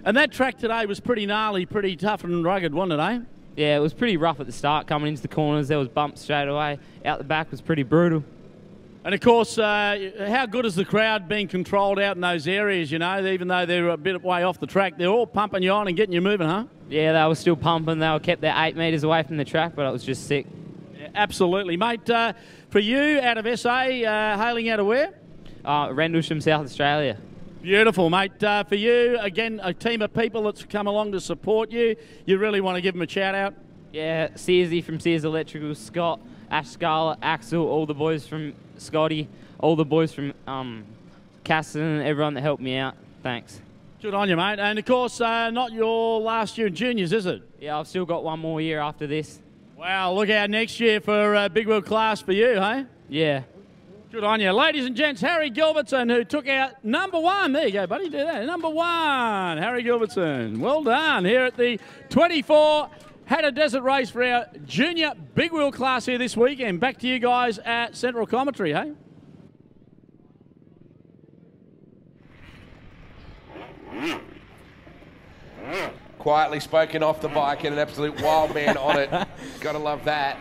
And that track today was pretty gnarly, pretty tough and rugged, wasn't it, eh? Yeah, it was pretty rough at the start. Coming into the corners, there was bumps straight away. Out the back was pretty brutal. And, of course, how good is the crowd being controlled out in those areas, you know? Even though they're a bit way off the track, they're all pumping you on and getting you moving, huh? Yeah, they were still pumping. They were kept there 8 metres away from the track, but it was just sick. Yeah, absolutely. Mate, for you, out of SA, hailing out of where? Rendlesham, South Australia. Beautiful, mate. For you, again, a team of people that's come along to support you. You really want to give them a shout-out? Yeah, Searsy from Sears Electrical, Scott, Ash Scarlett, Axel, all the boys from Scotty, all the boys from Casson, everyone that helped me out. Thanks. Good on you, mate. And, of course, not your last year in juniors, is it? Yeah, I've still got one more year after this. Wow, look out next year for Big Wheel class for you, hey? Yeah. Good on you. Ladies and gents, Harry Gilbertson, who took out number 1. There you go, buddy. Do that. Number 1, Harry Gilbertson. Well done here at the 24 Hattah Desert Race for our junior big wheel class here this weekend. Back to you guys at Central Commentary, hey? Quietly spoken off the bike and an absolute wild man on it. Gotta love that.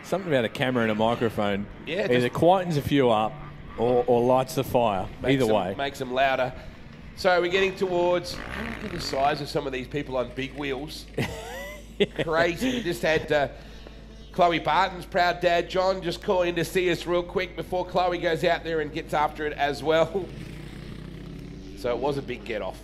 Something about a camera and a microphone. Yeah, either quietens a few up or lights the fire. Either way. Makes them louder. So we're getting towards, look at the size of some of these people on big wheels. Crazy. We just had Chloe Barton's proud dad, John, just calling to see us real quick before Chloe goes out there and gets after it as well. So it was a big get-off.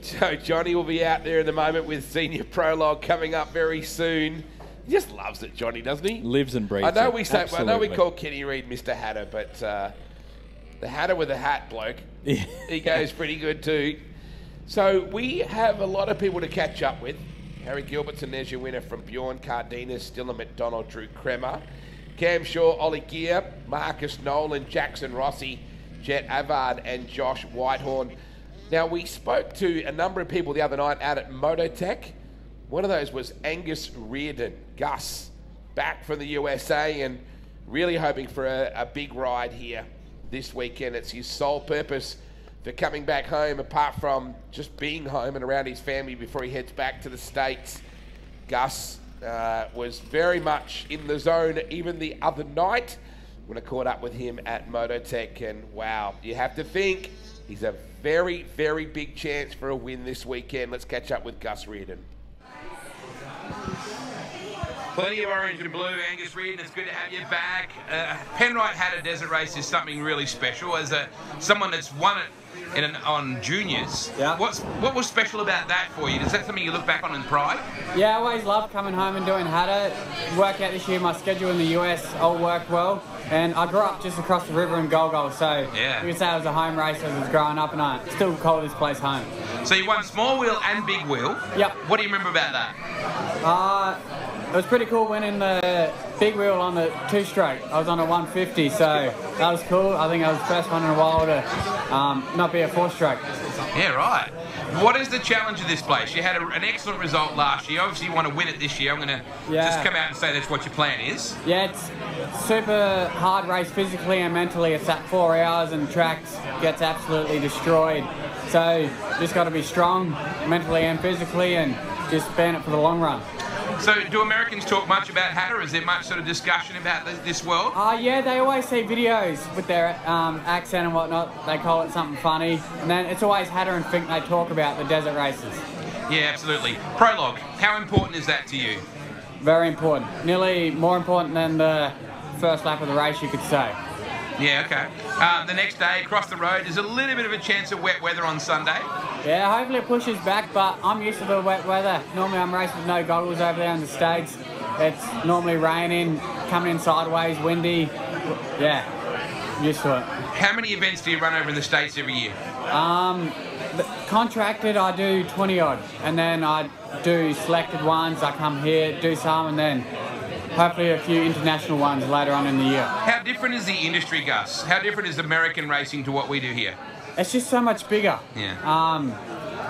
So Johnny will be out there in the moment with Senior Prologue coming up very soon. He just loves it, Johnny, doesn't he? Lives and breathes I know it. we say, Absolutely. I know we call Kenny Reid Mr. Hattah, but the Hattah with a hat bloke, he goes pretty good too. So we have a lot of people to catch up with. Harry Gilbertson, there's your winner from Bjorn Cardenas, Dylan McDonald, Drew Kremer, Cam Shaw, Ollie Gear, Marcus Nolan, Jackson Rossi, Jet Avard and Josh Whitehorn. Now, we spoke to a number of people the other night out at Mototech. One of those was Angus Reardon, Gus, back from the USA and really hoping for a big ride here this weekend. It's his sole purpose for coming back home, apart from just being home and around his family before he heads back to the States. Gus was very much in the zone even the other night when I caught up with him at Mototech, and wow, you have to think he's a very, very big chance for a win this weekend. Let's catch up with Gus Reardon. Plenty of orange and blue, Angus Reardon. It's good to have you back. Penrite Hattah Desert Race is something really special. As someone that's won it on juniors, what was special about that for you? Is that something you look back on in pride? Yeah, I always loved coming home and doing Hattah. Work out this year, my schedule in the US all worked well. And I grew up just across the river in Golgol, so you could say it was a home race as I was growing up, and I still call this place home. So you won small wheel and big wheel. Yep. What do you remember about that? It was pretty cool winning the big wheel on the 2-stroke. I was on a 150, so that was cool. I think I was the first one in a while to not be a 4-stroke. Yeah, right. What is the challenge of this place? You had an excellent result last year. Obviously, you want to win it this year. I'm going to just come out and say that's what your plan is. Yeah, it's super hard race physically and mentally. It's at 4 hours and the track gets absolutely destroyed. So just got to be strong mentally and physically and just ban it for the long run. So do Americans talk much about Hattah? Is there much sort of discussion about this world? Yeah, they always see videos with their accent and whatnot. They call it something funny. And then it's always Hattah and Fink they talk about the desert races. Yeah, absolutely. Prologue, how important is that to you? Very important. Nearly more important than the first lap of the race, you could say. Yeah, okay. The next day, across the road, there's a little bit of a chance of wet weather on Sunday. Yeah, hopefully it pushes back, but I'm used to the wet weather. Normally I'm racing with no goggles over there in the States. It's normally raining, coming in sideways, windy. Yeah, used to it. How many events do you run over in the States every year? Contracted, I do 20 odd, and then I do selected ones. I come here, do some, and then hopefully a few international ones later on in the year. How different is the industry, Gus? How different is American racing to what we do here? It's just so much bigger. Yeah.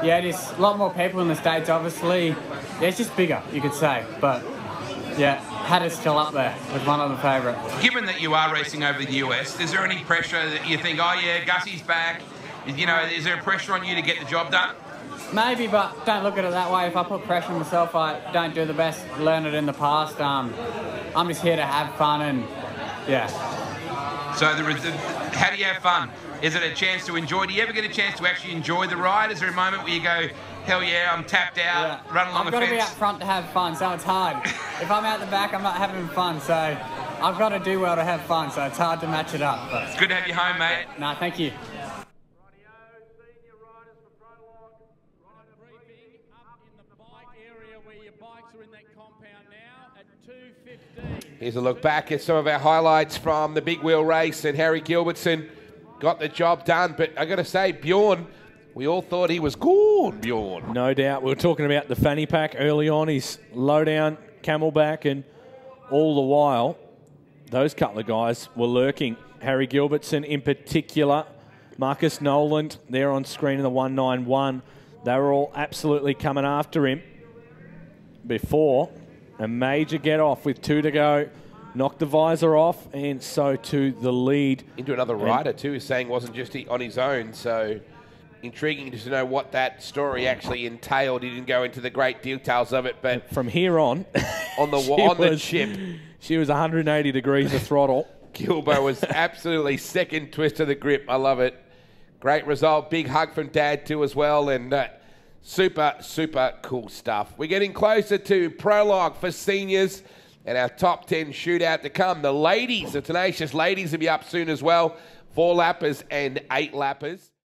Yeah, there's a lot more people in the States, obviously. Yeah, it's just bigger, you could say. But, yeah, Hattah's still up there with one of the favourites. Given that you are racing over the US, is there any pressure that you think, oh yeah, Gussie's back, You know, is there a pressure on you to get the job done? Maybe, but don't look at it that way. If I put pressure on myself, I don't do the best. Learned it in the past. I'm just here to have fun and, yeah. So how do you have fun? Is it a chance to enjoy? Do you ever get a chance to actually enjoy the ride? Is there a moment where you go, hell yeah, I'm tapped out, run along the fence? I've got to be out front to have fun, so it's hard. If I'm out the back, I'm not having fun, so I've got to do well to have fun, so it's hard to match it up. But it's good to have you home, mate. No, thank you. Here's a look back at some of our highlights from the big wheel race, and Harry Gilbertson got the job done. But I got to say, Bjorn, we all thought he was gone, Bjorn. No doubt. We were talking about the fanny pack early on, his low-down camelback, and all the while, those couple of guys were lurking. Harry Gilbertson in particular, Marcus Noland, there on screen in the 191. They were all absolutely coming after him before. A major get-off with 2 to go. Knocked the visor off, and so to the lead. Into another rider, too, is saying wasn't just on his own. So intriguing to know what that story actually entailed. He didn't go into the great details of it, but from here on, on the chip, she was 180 degrees of throttle. Gilbo was absolutely second twist of the grip. I love it. Great result. Big hug from Dad, too, as well. And super, super cool stuff. We're getting closer to prologue for seniors and our top 10 shootout to come. The ladies, the Tenacious Ladies, will be up soon as well. 4 lappers and 8 lappers.